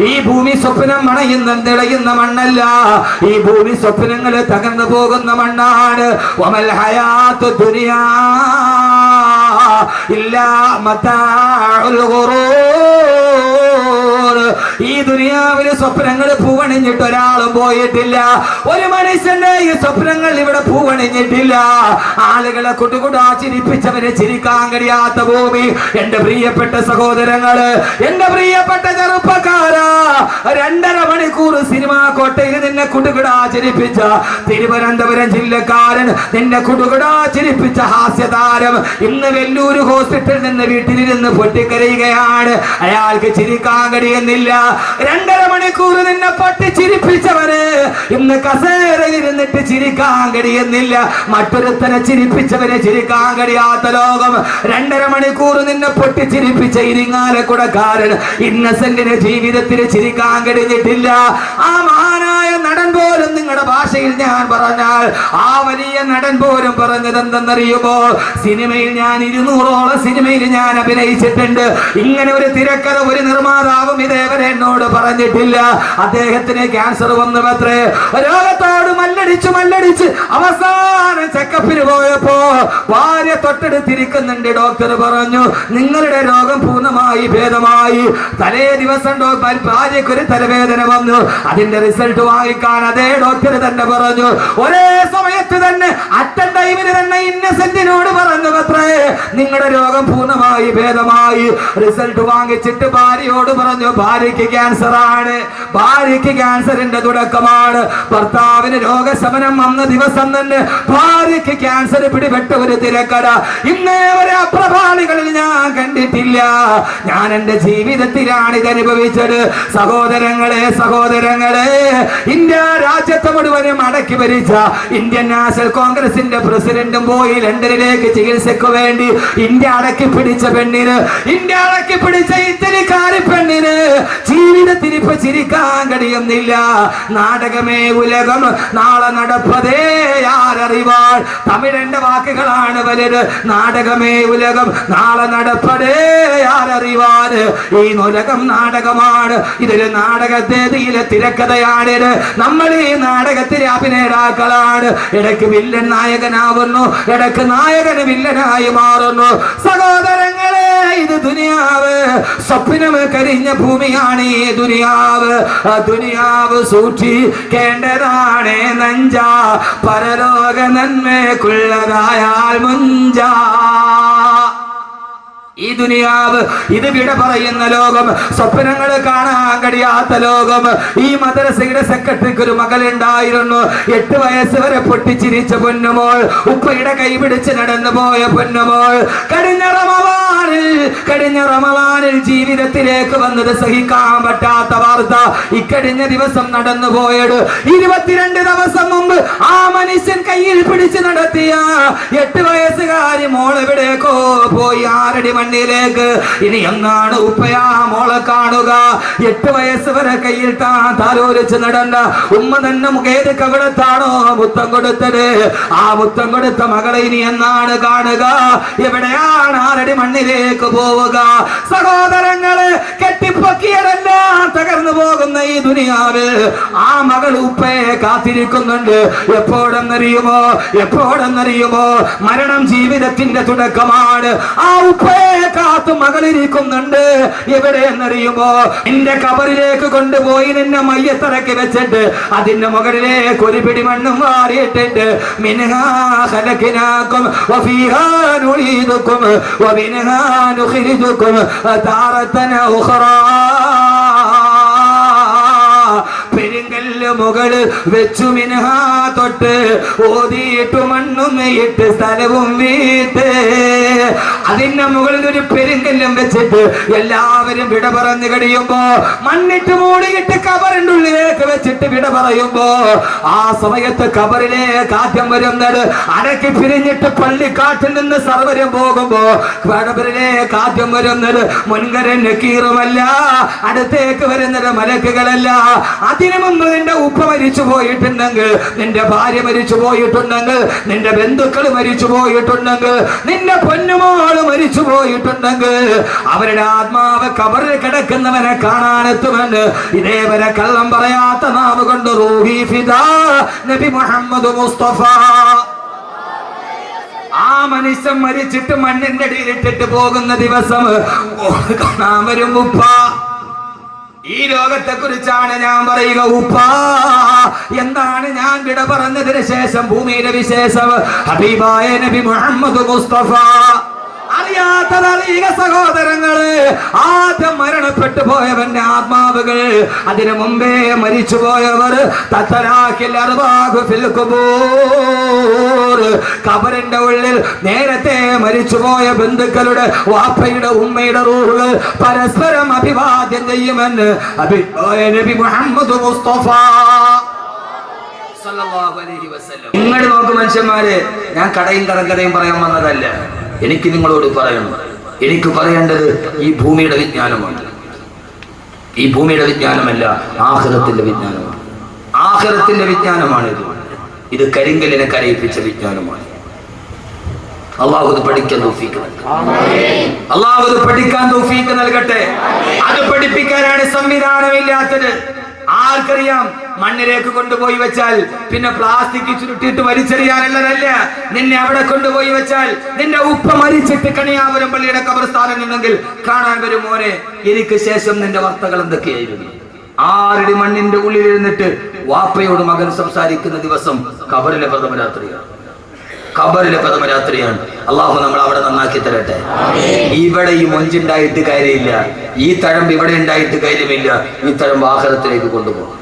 ഈ ഭൂമി സ്വപ്നം മണയുന്ന തിളയുന്ന മണ്ണല്ല. ഈ ഭൂമി സ്വപ്നങ്ങൾ തകർന്നു പോകുന്ന മണ്ണാണ്. വമൽ ഹയാത്തു ദുനിയാ ഇല്ലാ മതാഉൽ ഗുറൂർ. ഈ ദുനിയാവിലെ സ്വപ്നങ്ങൾ പൂവണിഞ്ഞിട്ട് ഒരാളും പോയിട്ടില്ല. ഒരു മനുഷ്യന്റെ ഈ സ്വപ്നങ്ങൾ ഇവിടെ പൂവണിഞ്ഞിട്ടില്ല. ആളുകളെ കുട്ടുകുടാ ചിരിപ്പിച്ചവരെ ചിരിക്കാൻ കഴിയാത്ത ഭൂമി. എന്റെ പ്രിയപ്പെട്ട സഹോദരങ്ങള്, എന്റെ പ്രിയപ്പെട്ട ചെറുപ്പക്കാരാ, 2.5 മണിക്കൂർ സിനിമാ കോട്ടയിൽ നിന്നെ കുടുകുടാ ചിരിപ്പിച്ച തിരുവനന്തപുരം ജില്ലക്കാരൻ, നിന്നെ കുടുകുടാ ചിരിപ്പിച്ച ഹാസ്യതാരം ഇന്ന് വെല്ലൂര് ഹോസ്പിറ്റലിൽ നിന്ന് വീട്ടിലിരുന്ന് പൊട്ടിക്കരയുകയാണ്. അയാൾക്ക് ചിരിക്കാൻ കഴിയുന്നില്ല. 2.5 മണിക്കൂർ നിന്നെ പൊട്ടിച്ചിരിപ്പിച്ചവര് ഇന്ന് കസേരയിലിരുന്നിട്ട് ചിരിക്കാൻ കഴിയുന്നില്ല. മറ്റൊരുത്തനെ ചിരിപ്പിച്ചവരെ ചിരിക്കാൻ കഴിയാത്ത ലോകം. 2.5 മണിക്കൂർ നിന്നെ പൊട്ടിച്ചിരിപ്പിച്ച ഇരിങ്ങാലക്കുടക്കാരൻ ഇന്നസെന്റിന്റെ ജീവിതത്തിൽ ചിരിക്കാൻ കഴിഞ്ഞിട്ടില്ല. ആ മഹാനായ നടൻ പോലും, നിങ്ങളുടെ ഭാഷയിൽ ഞാൻ പറഞ്ഞാൽ ആ വലിയ നടൻ പോലും പറഞ്ഞത് എന്തെന്നറിയുമോ? സിനിമയിൽ ഞാൻ 200ഓളം സിനിമയിൽ ഞാൻ അഭിനയിച്ചിട്ടുണ്ട്. ഇങ്ങനെ ഒരു തിരക്കഥ ഒരു നിർമ്മാതാവും ഇതേവരെ എന്നോട് പറഞ്ഞിട്ടില്ല. അദ്ദേഹത്തിന് ക്യാൻസർ വന്നുവത്രേ. രോഗത്തോട് മല്ലടിച്ച് അവസാനം ചെക്കപ്പിന് പോയപ്പോ ഭാര്യ തൊട്ടടുത്തിരിക്കുന്നുണ്ട്. ഡോക്ടർ പറഞ്ഞു, നിങ്ങളുടെ രോഗം പൂർണ്ണമായി ഭേദമായി. തലേ ദിവസം ഭാര്യയ്ക്ക് ഒരു തലവേദന വന്നു. അതിന്റെ റിസൾട്ട് വാങ്ങിക്കാൻ അതേ ഡോക്ടർ തന്നെ പറഞ്ഞു. ഒരേ സമയത്ത് തന്നെ അറ്റൻ ടൈമിന് തന്നെ ഇന്നസെന്റിനോട് പറഞ്ഞു അത്രേ, നിങ്ങളുടെ രോഗം പൂർണ്ണമായി ഭേദമായി. റിസൾട്ട് വാങ്ങിച്ചിട്ട് ഭാര്യയോട് പറഞ്ഞു, ഭാര്യയ്ക്ക് ക്യാൻസർ ആണ്, ഭാര്യയ്ക്ക് ക്യാൻസറിന്റെ തുടക്കമാണ്. ഭർത്താവിന് രോഗശമനം വന്ന ദിവസം തന്നെ ഭാര്യയ്ക്ക് ക്യാൻസർ പിടിപെട്ട ഒരു തിരക്കട ഇന്നേ വരെ അപ്രഭാളികളിൽ ഞാൻ കണ്ടിട്ടില്ല. ഞാൻ എന്റെ ജീവിതത്തിലാണ് ഇത് അനുഭവിച്ചത്. സഹോദരങ്ങളെ, ഇന്ത്യ രാജ്യത്തെ മുഴുവനും അടക്കി ഭരിച്ച ഇന്ത്യൻ നാഷണൽ കോൺഗ്രസിന്റെ പ്രസിഡന്റും പോയി ലണ്ടനിലേക്ക് ചികിത്സയ്ക്ക് വേണ്ടി. ഇന്ത്യ അടക്കി പിടിച്ച പെണ്ണിന്, ഇന്ത്യ അടക്കി പിടിച്ച ഇറ്റലിക്കാരി പെണ്ണിന് ജീവിതത്തിൽ ഇപ്പൊ ചിരിക്കാൻ കഴിയുന്നില്ല. നാടകമേ ഉലകം, നാളെ നടപ്പതേ ആരറിവാൾ. തമിഴന്റെ വാക്കുകളാണ് വലുത്. നാടകമേ ഉലകം, നാളെ നടപ്പതേ ആരറിവാൾ. ഈ ഉലകം നാടകമാണ്. ഇതൊരു നാടകത്തേതിയിലെ തിരക്കഥയാണിത്. നമ്മൾ ഈ നാടകത്തിലെ അഭിനേതാക്കളാണ്. ഇടയ്ക്ക് വില്ലൻ നായകനാവുന്നു, ഇടയ്ക്ക് നായകന് വില്ലനായി മാറുന്നു. സഹോദരങ്ങളെ, ഇത് ദുനിയാവ്, സ്വപ്നം കരിഞ്ഞ ഭൂമിയാണ് ഈ ദുനിയാവ്. ദുനിയാവ് സൂക്ഷിക്കേണ്ടതാണ് നഞ്ച, പരലോക നന്മയ്ക്കുള്ളതായാൽ മുഞ്ച. ഈ ദുനിയാവ് ഇത് വിട പറയുന്ന ലോകം, സ്വപ്നങ്ങൾ കാണാൻ കഴിയാത്ത ലോകം. ഈ മദ്രസയുടെ സെക്രട്ടറിക്ക് ഒരു മകളുണ്ടായിരുന്നു. 8 വയസ്സ് വരെ പൊട്ടിച്ചിരിച്ച പൊന്നുമോൾ, ഉപ്പയുടെ കൈപിടിച്ച് നടന്നു പോയ പൊന്നുമോൾ കഴിഞ്ഞ റമളാനിൽ ജീവിതത്തിലേക്ക് വന്നത് സഹിക്കാൻ പറ്റാത്ത വാർത്ത. ഇക്കഴിഞ്ഞ ദിവസം നടന്നു പോയത് 22 ദിവസം മുമ്പ് ആ മനുഷ്യൻ കയ്യിൽ പിടിച്ച് നടത്തിയ 8 വയസ്സുകാരി മോൾ എവിടേക്കോ പോയി, 6 അടി മണ്ണിലേക്ക്. ഇനി എന്നാണ് ഉപ്പയാ മോളെ കാണുക? 8 വയസ്സ് വരെ കയ്യിൽ താലോലിച്ച് നടന്ന ഉമ്മ തന്നെ മുഖേത് കവിടത്താണോ മുത്തം കൊടുത്തത്? ആ മുത്തം കൊടുത്ത മകളെ ഇനി എന്നാണ് കാണുക? എവിടെയാണ് 6 അടി മണ്ണിലേക്ക് പോവുക? സഹോദരങ്ങള്, കെട്ടിപ്പൊക്കിയതെല്ലാം തകർന്നു പോകുന്ന ഈ ദുനിയാവിൽ ആ മകൾ ഉപ്പയെ കാത്തിരിക്കുന്നുണ്ട്. എപ്പോഴെന്നറിയുമോ? മരണം ജീവിതത്തിന്റെ തുടക്കമാണ്. ആ ഉപ്പയെ കാത്തു മകളിരിക്കുന്നുണ്ട്. എവിടെയെന്നറിയുമോ? നിന്റെ കബറിലേക്ക് കൊണ്ടുപോയി നിന്നെ മയ്യത്തിറക്കി വെച്ചിട്ട് അതിന്റെ മുകളിലേക്ക് ഒരു പിടി മണ്ണും വാരിയിട്ടിട്ട് മിൻഹാ ഖലഖനാകും വഫീഹാ നുഈദുകും വമിൻഹാ നുഖ്രിജുകും താറതൻ ഉഖറാ. പെരുങ്കല്ല് മുകളിൽ വെച്ചു മിൻഹാ തൊട്ട് ഓതിയിട്ടു മണ്ണും ഇട്ട് സ്ഥലവും വീട്ട്. അതിന്റെ മുകളിൽ ഒരു പെരുങ്കല്ലും വെച്ചിട്ട് എല്ലാവരും വിട പറഞ്ഞു കഴിയുമ്പോ മണ്ണിട്ട് മൂടിയിട്ട് കബറിന്റെ ഉള്ളിലേക്ക് വെച്ചിട്ട് വിട പറയുമ്പോ ആ സമയത്ത് കബറിലേക്ക് ആദ്യം വരുന്നത് അടക്കി പിരിഞ്ഞിട്ട് പള്ളിക്കാട്ടിൽ നിന്ന് സർവരും പോകുമ്പോ കബറിലേക്ക് ആദ്യം വരുന്നത് മുൻകരൻ നക്കീറുമല്ല, അടുത്തേക്ക് വരുന്നത് മലക്കുകളല്ല. അതിനു മുമ്പ് നിന്റെ ഉപ്പ മരിച്ചു പോയിട്ടുണ്ടെങ്കിൽ, നിന്റെ ഭാര്യ മരിച്ചു പോയിട്ടുണ്ടെങ്കിൽ, നിന്റെ ബന്ധുക്കൾ മരിച്ചു പോയിട്ടുണ്ടെങ്കിൽ, നിന്റെ പൊന്നുമോള് മരിച്ചു പോയിട്ടുണ്ടെങ്കിൽ അവരുടെ ആത്മാവ് കബറിൽ കിടക്കുന്നവനെ കാണാനെത്തുമെന്ന് ഇതേവരെ കള്ളം പറയാത്ത നാവ് കൊണ്ട് റൂഹി ഫിദാ നബി മുഹമ്മദ് മുസ്തഫ. ആ മനുഷ്യൻ മരിച്ചിട്ട് മണ്ണിന്റെ അടിയിലിട്ടിട്ട് പോകുന്ന ദിവസം കാണാൻ വരും ഉപ്പ. ഈ ലോകത്തെ കുറിച്ചാണ് ഞാൻ പറയുക. ഉപ്പ എന്താണ് ഞാൻ വിട പറഞ്ഞതിന് ശേഷം ഭൂമിയിലെ വിശേഷം ഹബീബായ നബി മുഹമ്മദ് മുസ്തഫ. അറിയാത്തതറിയുക സഹോദരങ്ങള്, ആദ്യം മരണപ്പെട്ടു പോയവന്റെ ആത്മാവുകൾ, അതിനു മുമ്പേ മരിച്ചു പോയവർ കബറിന്റെ ഉള്ളിൽ നേരത്തെ മരിച്ചുപോയ ബന്ധുക്കളുടെ വാപ്പയുടെ ഉമ്മയുടെ റൂഹുകൾ പരസ്പരം അഭിവാദ്യം ചെയ്യുമെന്ന് നബി മുഹമ്മദ് മുസ്തഫ. നിങ്ങൾ നോക്ക് മനുഷ്യന്മാരെ, ഞാൻ കടയും കടക്കഥയും പറയാൻ വന്നതല്ല. എനിക്ക് നിങ്ങളോട് പറയണം, എനിക്ക് പറയേണ്ടത് ഈ ഭൂമിയുടെ വിജ്ഞാനമാണ്. ഈ ഭൂമിയുടെ വിജ്ഞാനമല്ല, ആഖിറത്തിന്റെ വിജ്ഞാനമാണ്. ആഖിറത്തിന്റെ വിജ്ഞാനമാണ് ഇത് കരിങ്കലിനെ കരയിപ്പിച്ച വിജ്ഞാനമാണ്. അള്ളാഹു ഇത് പഠിക്കാൻ തൗഫീഖ് നൽകട്ടെ. അള്ളാഹു ഇത് പഠിക്കാൻ തൗഫീഖ് നൽകട്ടെ. അത് പഠിപ്പിക്കാനാണ് സംവിധാനമില്ലാത്തത്. ആർക്കറിയാം? മണ്ണിലേക്ക് കൊണ്ടുപോയി വെച്ചാൽ പിന്നെ പ്ലാസ്റ്റിക് ചുരുട്ടിയിട്ട് വലിച്ചെറിയാനുള്ളതല്ല. നിന്നെ അവിടെ കൊണ്ടുപോയി വെച്ചാൽ നിന്റെ ഉപ്പ മരിച്ചിട്ട് കണിയാപുരം പള്ളിയുടെ ഖബർസ്ഥാനം ഉണ്ടെങ്കിൽ കാണാൻ വരും, മോനെ എനിക്ക് ശേഷം നിന്റെ വാർത്തകൾ എന്തൊക്കെയായിരുന്നു. 6 അടി മണ്ണിന്റെ ഉള്ളിലിരുന്നിട്ട് വാപ്പയോട് മകൻ സംസാരിക്കുന്ന ദിവസം ഖബറിലെ പ്രഥമ രാത്രിയാണ്. ഖബറിലെ പ്രഥമ രാത്രിയാണ്. അള്ളാഹു നമ്മൾ അവിടെ നന്നാക്കി തരട്ടെ. ഇവിടെ ഈ മൊഞ്ചുണ്ടായിട്ട് കാര്യമില്ല, ഈ തഴമ്പ് ഇവിടെ ഉണ്ടായിട്ട് കാര്യമില്ല. ഈ തഴമ്പ് ആഖിറത്തിലേക്ക് കൊണ്ടുപോകും.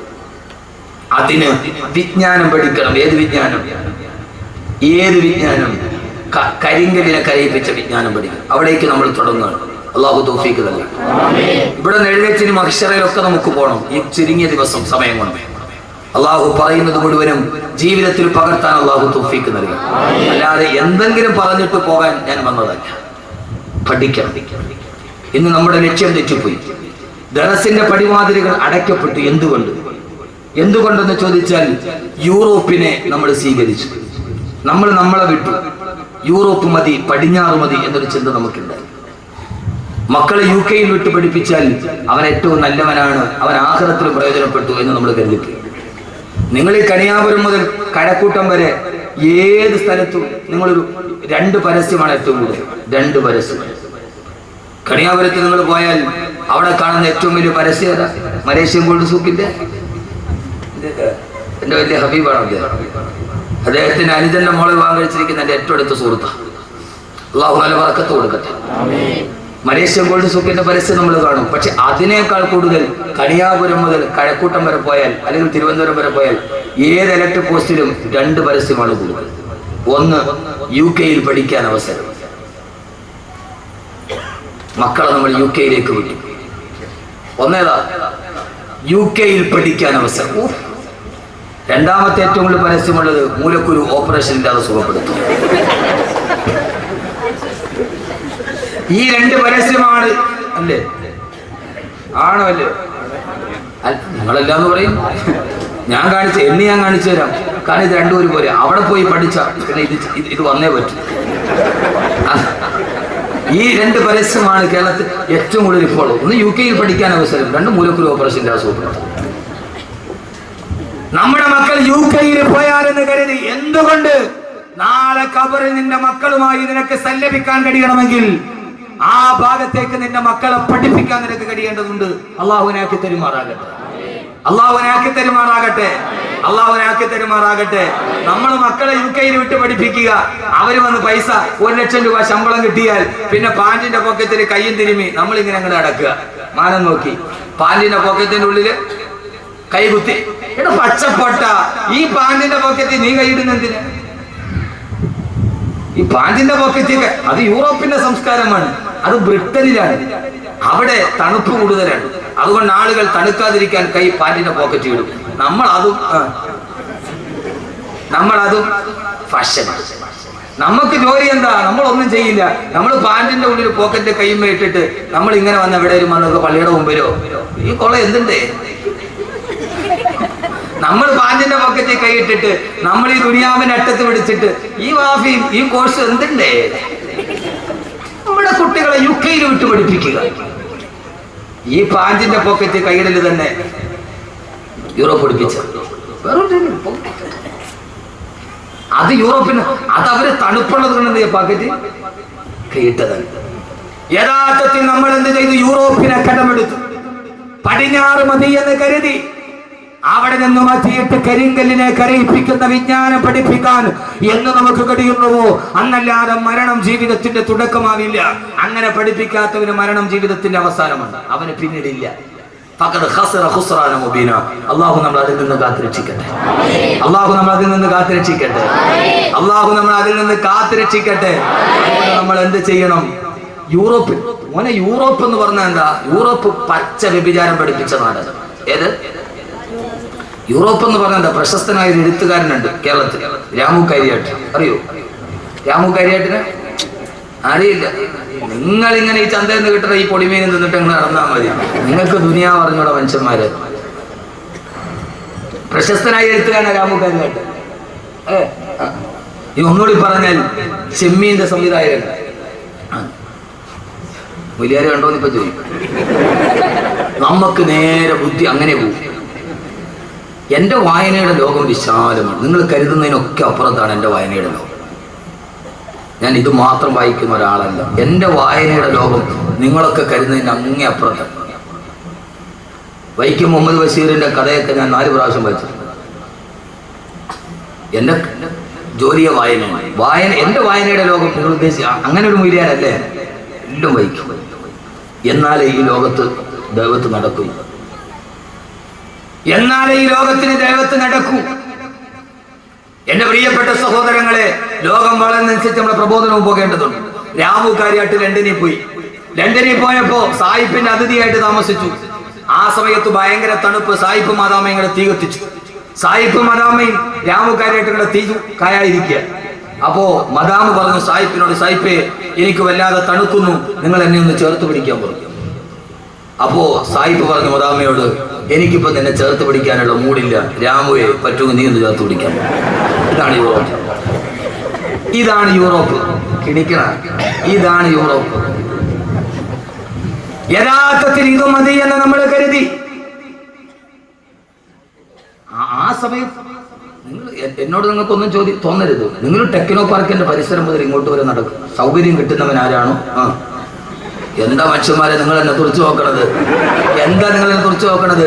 അതിന് വിജ്ഞാനം പഠിക്കണം. ഏത് വിജ്ഞാനം? ഏത് വിജ്ഞാനം? കരിങ്കലിനെ കരയിപ്പിച്ച വിജ്ഞാനം പഠിക്കണം. അവിടേക്ക് നമ്മൾ തുടങ്ങുകയാണ്. അള്ളാഹു തൗഫീഖ് നൽകട്ടെ. ഇവിടെ എഴുന്നേറ്റിനും അക്ഷരയിലൊക്കെ നമുക്ക് പോകണം. ഈ ചുരുങ്ങിയ ദിവസം സമയം കൊണ്ട് അള്ളാഹു പറയുന്നത് മുഴുവനും ജീവിതത്തിൽ പകർത്താൻ അള്ളാഹു തൗഫീഖ് നൽകി. അല്ലാതെ എന്തെങ്കിലും പറഞ്ഞിട്ട് പോകാൻ ഞാൻ വന്നതല്ല. പഠിക്കണം. ഇന്ന് നമ്മുടെ ലക്ഷ്യം തെറ്റിപ്പോയി. ദറസിന്റെ പടിവാതിലുകൾ അടയ്ക്കപ്പെട്ടു. എന്തുകൊണ്ടെന്ന് ചോദിച്ചാൽ യൂറോപ്പിനെ നമ്മൾ സ്വീകരിച്ചു. നമ്മളെ വിട്ടു. യൂറോപ്പ് മതി, പടിഞ്ഞാറ് മതി എന്നൊരു ചിന്ത നമുക്കുണ്ട്. മക്കളെ UK വിട്ട് പഠിപ്പിച്ചാൽ അവൻ ഏറ്റവും നല്ലവനാണ്, അവൻ ആഖിറത്തിൽ പ്രയോജനപ്പെട്ടു എന്ന് നമ്മൾ കരുതി. നിങ്ങൾ ഈ കണിയാപുരം മുതൽ കഴക്കൂട്ടം വരെ ഏത് സ്ഥലത്തും നിങ്ങളൊരു 2 പരസ്യമാണ് ഏറ്റവും കൂടുതൽ. 2 പരസ്യം. കണിയാപുരത്ത് നിങ്ങൾ പോയാൽ അവിടെ കാണുന്ന ഏറ്റവും വലിയ പരസ്യം ഏതാ? മലേഷ്യൻ ഗോൾഡ് സൂക്കിന്റെ എന്റെ വലിയ ഹബീബാണ് അദ്ദേഹം. അദ്ദേഹത്തിന് അനുജന്റെ മോളെ വിവാഹം കഴിച്ചിരിക്കുന്ന എന്റെ ഏറ്റവും അടുത്ത സുഹൃത്താണ്. അള്ളാഹു നല്ല ബർക്കത്ത് കൊടുക്കട്ടെ. മലേഷ്യൻ ഗോൾഡ് സൂക്കിന്റെ പരസ്യം നമ്മൾ കാണും. പക്ഷെ അതിനേക്കാൾ കൂടുതൽ കണിയാപുരം മുതൽ കഴക്കൂട്ടം വരെ പോയാൽ അല്ലെങ്കിൽ തിരുവനന്തപുരം വരെ പോയാൽ ഏത് ഇലക്ട്രിക് പോസ്റ്റിലും 2 പരസ്യമാണ് കൂടുതൽ. ഒന്ന്, UK പഠിക്കാൻ അവസരം. മക്കളെ നമ്മൾ UK വിട്ടു. ഒന്നേതാ? UK പഠിക്കാൻ അവസരം. രണ്ടാമത്തെ ഏറ്റവും കൂടുതൽ പരസ്യമുള്ളത് മൂലക്കുരു ഓപ്പറേഷൻ ഇല്ലാതെ സുഖപ്പെടുത്തും. ഈ 2 പരസ്യമാണ്. അല്ലേ? ആണോ? അല്ലേ? നിങ്ങളെല്ലാന്ന് പറയും. ഞാൻ കാണിച്ചു തരാം. കാരണം ഇത് 2 ഒരുപോലെ. അവിടെ പോയി പഠിച്ച പിന്നെ ഇത് വന്നേ പറ്റും. ഈ 2 പരസ്യമാണ് കേരളത്തിൽ ഏറ്റവും കൂടുതൽ ഇപ്പോൾ. ഒന്ന് UK പഠിക്കാൻ അവസരം, 2 മൂലക്കുരു ഓപ്പറേഷൻ ഇല്ലാതെ സുഖപ്പെടുത്തും. നമ്മുടെ മക്കൾ UK പോയാലെന്ന് കരുതി. എന്തുകൊണ്ട്? നാളെ ഖബറിൽ നിന്റെ മക്കളുമായി നിനക്ക് സല്ലപിക്കാൻ കഴിയണമെങ്കിൽ ആ ഭാഗത്തേക്ക് നിന്റെ മക്കളെ പഠിപ്പിക്കാൻ നിനക്ക് കഴിയേണ്ടതുണ്ട്. അള്ളാഹുവിനാക്കി തരുമാറാകട്ടെ. നമ്മൾ മക്കളെ UK വിട്ട് പഠിപ്പിക്കുക. അവര് വന്ന് പൈസ 1 ലക്ഷം രൂപ ശമ്പളം കിട്ടിയാൽ പിന്നെ പാന്റിന്റെ പോക്കറ്റിൽ കയ്യും തിരുമ്മി നമ്മളിങ്ങനെ അങ്ങോട്ട് അടക്കുക. മാനം നോക്കി പാന്റിന്റെ പോക്കറ്റിന്റെ ഉള്ളില് കൈകുത്തി എടാ പച്ചപ്പൊട്ട, ഈ പാന്റിന്റെ പോക്കറ്റിൽ നീ കൈയിടുന്നെന്തിന്? ഈ പാന്റിന്റെ പോക്കറ്റിൽ, അത് യൂറോപ്പിന്റെ സംസ്കാരമാണ്, അത് ബ്രിട്ടനിലാണ്. അവിടെ തണുപ്പ് കൂടുതലാണ്, അതുകൊണ്ട് ആളുകൾ തണുക്കാതിരിക്കാൻ കൈ പാന്റിന്റെ പോക്കറ്റ് ഇടും. നമ്മളതും ഫാഷൻ. നമുക്ക് ജോലി എന്താ? നമ്മളൊന്നും ചെയ്യില്ല. നമ്മൾ പാന്റിന്റെ ഉള്ളിൽ പോക്കറ്റ് കൈമ്മ ഇട്ടിട്ട് നമ്മൾ ഇങ്ങനെ വന്ന എവിടെയും വന്നൊക്കെ പള്ളിയുടെ മുമ്പിലോ ഈ കൊള്ള എന്തുണ്ടേ? നമ്മൾ പാന്റിന്റെ പോക്കറ്റിൽ കൈയിട്ടിട്ട് നമ്മൾ ഈ ദുനിയാവിനെ അറ്റത്ത് പിടിച്ചിട്ട് ഈ വാഫിയും ഈ കോഴ്സ് എന്തുണ്ടേ? നമ്മുടെ കുട്ടികളെ UK വിട്ട് പഠിപ്പിക്കുക. ഈ പാന്റിന്റെ പോക്കറ്റ് കൈയിടല് തന്നെ യൂറോപ്പ് പഠിപ്പിച്ച അത് യൂറോപ്പിന്, അത് അവര് തണുപ്പുള്ളത് കൊണ്ട് പാക്കറ്റ് കൈയിട്ടതാണ്. യഥാർത്ഥത്തിൽ നമ്മൾ എന്ത് ചെയ്തു? യൂറോപ്പിനെ കടമെടുത്തു. പടിഞ്ഞാറ് മതി എന്ന് കരുതി അവിടെ നിന്ന് മാറ്റിയിട്ട് കരിങ്കല്ലിനെ കരയിപ്പിക്കുന്ന വിജ്ഞാനം പഠിപ്പിക്കാൻ എന്ന് നമുക്ക് കഴിയുന്നുവോ? അന്നല്ലാതെ മരണം ജീവിതത്തിന്റെ തുടക്കമാവില്ല. അങ്ങനെ പഠിപ്പിക്കാത്തവന് മരണം ജീവിതത്തിന്റെ അവസാനമാണ്, അവന് പിന്നീടില്ല. അള്ളാഹു നമ്മൾ അതിൽ നിന്ന് കാത്തുരക്ഷിക്കട്ടെ. അള്ളാഹു നമ്മൾ അതിൽ നിന്ന് കാത്തുരക്ഷിക്കട്ടെ. അള്ളാഹു നമ്മൾ അതിൽ നിന്ന് കാത്തുരക്ഷിക്കട്ടെ. നമ്മൾ എന്ത് ചെയ്യണം? യൂറോപ്പ് മോനെ, യൂറോപ്പ് എന്ന് പറഞ്ഞാൽ എന്താ? യൂറോപ്പ് പച്ച വ്യഭിചാരം പഠിപ്പിച്ച നാട്. ഏത് യൂറോപ്പ് എന്ന് പറഞ്ഞാൽ എന്താ? പ്രശസ്തനായ ഒരു എഴുത്തുകാരനുണ്ട് കേരളത്തിൽ, രാമു കരിയാട്ട്. അറിയോ രാമു കരിയാട്ടിനെ? അറിയില്ല. നിങ്ങൾ ഇങ്ങനെ ഈ ചന്തയിൽ നിന്ന് കിട്ടുന്ന ഈ പൊടിമീനും തിന്നിട്ട് നിങ്ങൾ നടന്നാൽ മതി. നിങ്ങൾക്ക് ദുനിയാവ് അറിഞ്ഞൂടെ മനുഷ്യന്മാര്. പ്രശസ്തനായ എഴുത്തുകാരനാ രാമു കരിയാട്ട്. ഈ ഒന്നുകൂടി പറഞ്ഞാൽ ചെമ്മീന്റെ സംവിധായകൻ. വലിയാര് കണ്ടോന്ന് ഇപ്പൊ ചോദിക്കും. നമുക്ക് നേരെ ബുദ്ധി അങ്ങനെ പോകും. എന്റെ വായനയുടെ ലോകം വിശാലമാണ്. നിങ്ങൾ കരുതുന്നതിനൊക്കെ അപ്പുറത്താണ് എന്റെ വായനയുടെ ലോകം. ഞാൻ ഇത് മാത്രം വായിക്കുന്ന ഒരാളല്ല. എന്റെ വായനയുടെ ലോകം നിങ്ങളൊക്കെ കരുതുന്നതിന് അങ്ങേ അപ്പുറത്താണ്. വൈക്കം മുഹമ്മദ് ബഷീറിന്റെ കഥയൊക്കെ ഞാൻ 4 പ്രാവശ്യം വായിച്ചു. എന്റെ ജോലിയെ വായന എന്റെ വായനയുടെ ലോകം നിങ്ങൾ ഉദ്ദേശിച്ച അങ്ങനെ ഒരു മൂല്യാരല്ലേ? എല്ലാം വായിക്കും. എന്നാലേ ഈ ലോകത്ത് ദൈവത്ത് നടക്കും. എന്നാലേ ഈ ലോകത്തിന് ദൈവത്ത് നടക്കൂ. എന്റെ പ്രിയപ്പെട്ട സഹോദരങ്ങളെ, ലോകം വളർന്നനുസരിച്ച് നമ്മുടെ പ്രബോധനവും പോകേണ്ടതുണ്ട്. രാമു കാര്യാട്ട് ലണ്ടനിൽ പോയി. ലണ്ടനിൽ പോയപ്പോ സായിപ്പിന്റെ അതിഥിയായിട്ട് താമസിച്ചു. ആ സമയത്ത് ഭയങ്കര തണുപ്പ്. സായിപ്പ് മാതാമയും കൂടെ തീ കത്തിച്ചു. സായിപ്പ് മദാമയും രാമു കാര്യാട്ടുകളുടെ തീ കായായിരിക്കുക. അപ്പോ മദാമ പറഞ്ഞു സായിപ്പിനോട്, സായിപ്പേ എനിക്ക് വല്ലാതെ തണുക്കുന്നു, നിങ്ങൾ എന്നെ ഒന്ന് ചേർത്ത് പിടിക്കാൻ പറഞ്ഞു. അപ്പോ സായിപ്പ് പറഞ്ഞു മദാമയോട്, എനിക്കിപ്പോ നിന്നെ ചേർത്ത് പിടിക്കാനുള്ള മൂടില്ല, രാമുവെ പറ്റുമെങ്കിൽ നീ ഒന്ന് ചേർത്ത് പിടിക്കാൻ. ഇതാണ് യൂറോപ്പ്. ഇതാണ് യൂറോപ്പ്. കിണിക്കണ ഇതാണ് യൂറോപ്പ്. യഥാർത്ഥത്തിൽ ഇത് മതി എന്ന് നമ്മൾ കരുതി. ആ സമയത്ത് എന്നോട് നിങ്ങൾക്കൊന്നും തോന്നരുത്. നിങ്ങൾ ടെക്നോ പാർക്കിന്റെ പരിസരം മുതൽ ഇങ്ങോട്ട് വരെ നടക്കും. സൗകര്യം കിട്ടുന്നവൻ ആരാണോ? എന്താ മനുഷ്യന്മാരെ നിങ്ങൾ എന്നെ തുറച്ചു നോക്കണത്? എന്താ നിങ്ങൾ എന്നെ തുറച്ചു നോക്കണത്?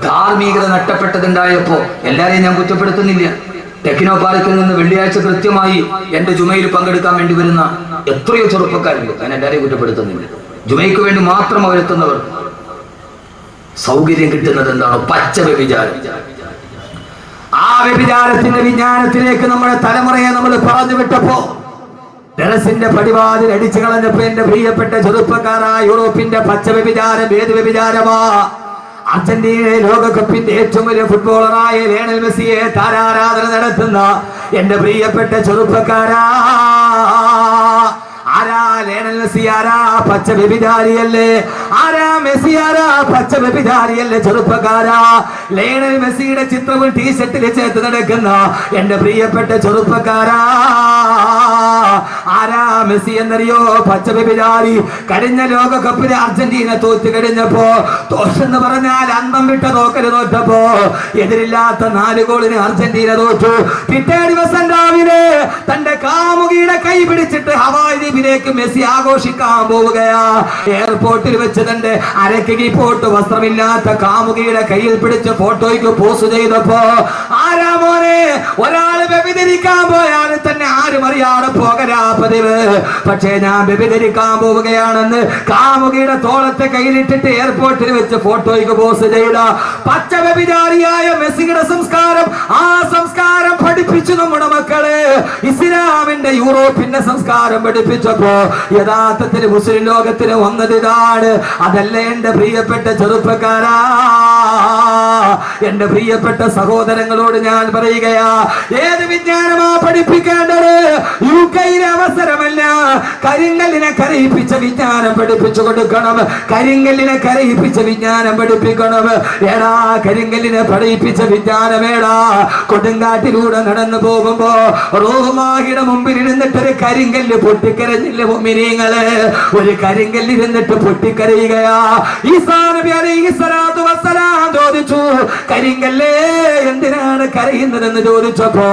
ധാർമ്മികത നഷ്ടപ്പെട്ടതുണ്ടായപ്പോ എല്ലാരെയും ഞാൻ കുറ്റപ്പെടുത്തുന്നില്ല. ടെക്നോ പാർക്കിൽ നിന്ന് വെള്ളിയാഴ്ച കൃത്യമായി എന്റെ ജുമയിൽ പങ്കെടുക്കാൻ വേണ്ടി വരുന്ന എത്രയോ ചെറുപ്പക്കാരുണ്ട്. ഞാൻ എല്ലാരെയും കുറ്റപ്പെടുത്തുന്നില്ല. ജുമയ്ക്ക് വേണ്ടി മാത്രം അവരെത്തുന്നവർ. സൗകര്യം കിട്ടുന്നത് എന്താണോ? പച്ച വ്യഭിചാരം. ആ വ്യഭിചാരത്തിന്റെ വിജ്ഞാനത്തിലേക്ക് നമ്മുടെ തലമുറയെ നമ്മൾ പറഞ്ഞു വിട്ടപ്പോ, ടെറസിന്റെ പടിവാതിൽ അടിച്ചു കളഞ്ഞപ്പോ എന്റെ പ്രിയപ്പെട്ട ചെറുപ്പക്കാരായ യൂറോപ്പിന്റെ പച്ച വ്യഭിചാരം ഏത് വ്യഭിചാരമാ? അർജന്റീനയിലെ ലോകകപ്പിന്റെ ഏറ്റവും വലിയ ഫുട്ബോളറായ ലയണൽ മെസ്സിയെ താരാരാധന നടത്തുന്ന എന്റെ പ്രിയപ്പെട്ട ചെറുപ്പക്കാരാ, ആരാ ലയണൽ മെസ്സി? ആരാ? പച്ച വ്യഭിചാരിയല്ലേ? ആരാ മെസ്സി? ആരാ? പച്ച വ്യഭിചാരിയല്ലേ? ചെറുപ്പക്കാരാ, ലയണൽ മെസ്സിയുടെ ചിത്രവും ടീഷർട്ടിൽ ചേർത്ത് നടക്കുന്ന എന്റെ പ്രിയപ്പെട്ട ചെറുപ്പക്കാരാ, ആരാ മെസ്സി എന്നറിയോ? പച്ച വ്യഭിചാരി. കഴിഞ്ഞ ലോകകപ്പിന് അർജന്റീന തോറ്റ് കഴിഞ്ഞപ്പോ, തോറ്റെന്ന് പറഞ്ഞാൽ അന്തം വിട്ട തോക്കല് തോറ്റപ്പോ, എതിരില്ലാത്ത 4 ഗോളിന് അർജന്റീന തോറ്റു. പിറ്റേ ദിവസം രാവിലെ തന്റെ കാമുകിയുടെ കൈ പിടിച്ചിട്ട് ഹവായ് ദ്വീപിലേക്ക് മെസ്സി ആഘോഷിക്കാൻ പോവുകയാ. എയർപോർട്ടിൽ വെച്ച് തന്റെ അരക്കി പോട്ട് വസ്ത്രമില്ലാത്ത കാമുകിയുടെ കയ്യിൽ പിടിച്ച് ഫോട്ടോയ്ക്ക് പോസ്റ്റ് ചെയ്തപ്പോ ആരാ മോനെ ഒരാള് വ്യഭിചരിക്കാൻ പോയാൽ തന്നെ ആരും അറിയാതെ പോകരാ പതിവ്. പക്ഷേ ഞാൻ വ്യഭിചരിക്കാൻ പോവുകയാണെന്ന് കാമുകിയുടെ തോളത്തെ കയ്യിലിട്ടിട്ട് എയർപോർട്ടിൽ വെച്ച് ഫോട്ടോയ്ക്ക് പോസ്റ്റ് ചെയ്ത പച്ച വ്യഭിചാരിയായ മെസ്സിയുടെ സംസ്കാരം, ആ സംസ്കാരം പഠിപ്പിച്ചു നമ്മുടെ മക്കളെ. ഇസ്ലാമിന്റെ യൂറോപ്പിന്റെ സംസ്കാരം പഠിപ്പിച്ചപ്പോ യഥാർത്ഥത്തിൽ മുസ്ലിം ലോകത്തിന് വന്നത് ഇതാണ്. അതല്ല എന്റെ പ്രിയപ്പെട്ട ചെറുപ്പക്കാരാ, എന്റെ പ്രിയപ്പെട്ട സഹോദരങ്ങളോട് ഞാൻ പറയുകയാ, ഏത് വിജ്ഞാനമാ പഠിപ്പിക്കേണ്ടത്? യുകെയിലെ അവസരമല്ല, കരിങ്കല്ലിനെ കരയിപ്പിച്ച വിജ്ഞാനം പഠിപ്പിച്ചു കൊടുക്കണം. കരിങ്കല്ലിനെ കരയിപ്പിച്ച വിജ്ഞാനം പഠിപ്പിക്കണം. ഏടാ കരിങ്കല്ലിനെ പഠിപ്പിച്ച വിജ്ഞാനമേടാ. കൊടുങ്കാട്ടിലൂടെ നടന്നു പോകുമ്പോ റൂഹുമാഹിയുടെ മുമ്പിൽ ഇരുന്നിട്ടൊരു കരിങ്കല്ല് പൊട്ടിക്കരഞ്ഞില്ല മുഅ്മിനീങ്ങളെ? ഒരു കരിങ്കല്ല് ഇരുന്നിട്ട് പൊട്ടിക്കരയുകയാ. ഈസാ നബി അലൈഹി സ്വലാത്തു വസ്സലാം ചോദിച്ചു, കരിങ്കല്ലേ എന്തിനാണ് കരയുന്നതെന്ന് ചോദിച്ചപ്പോ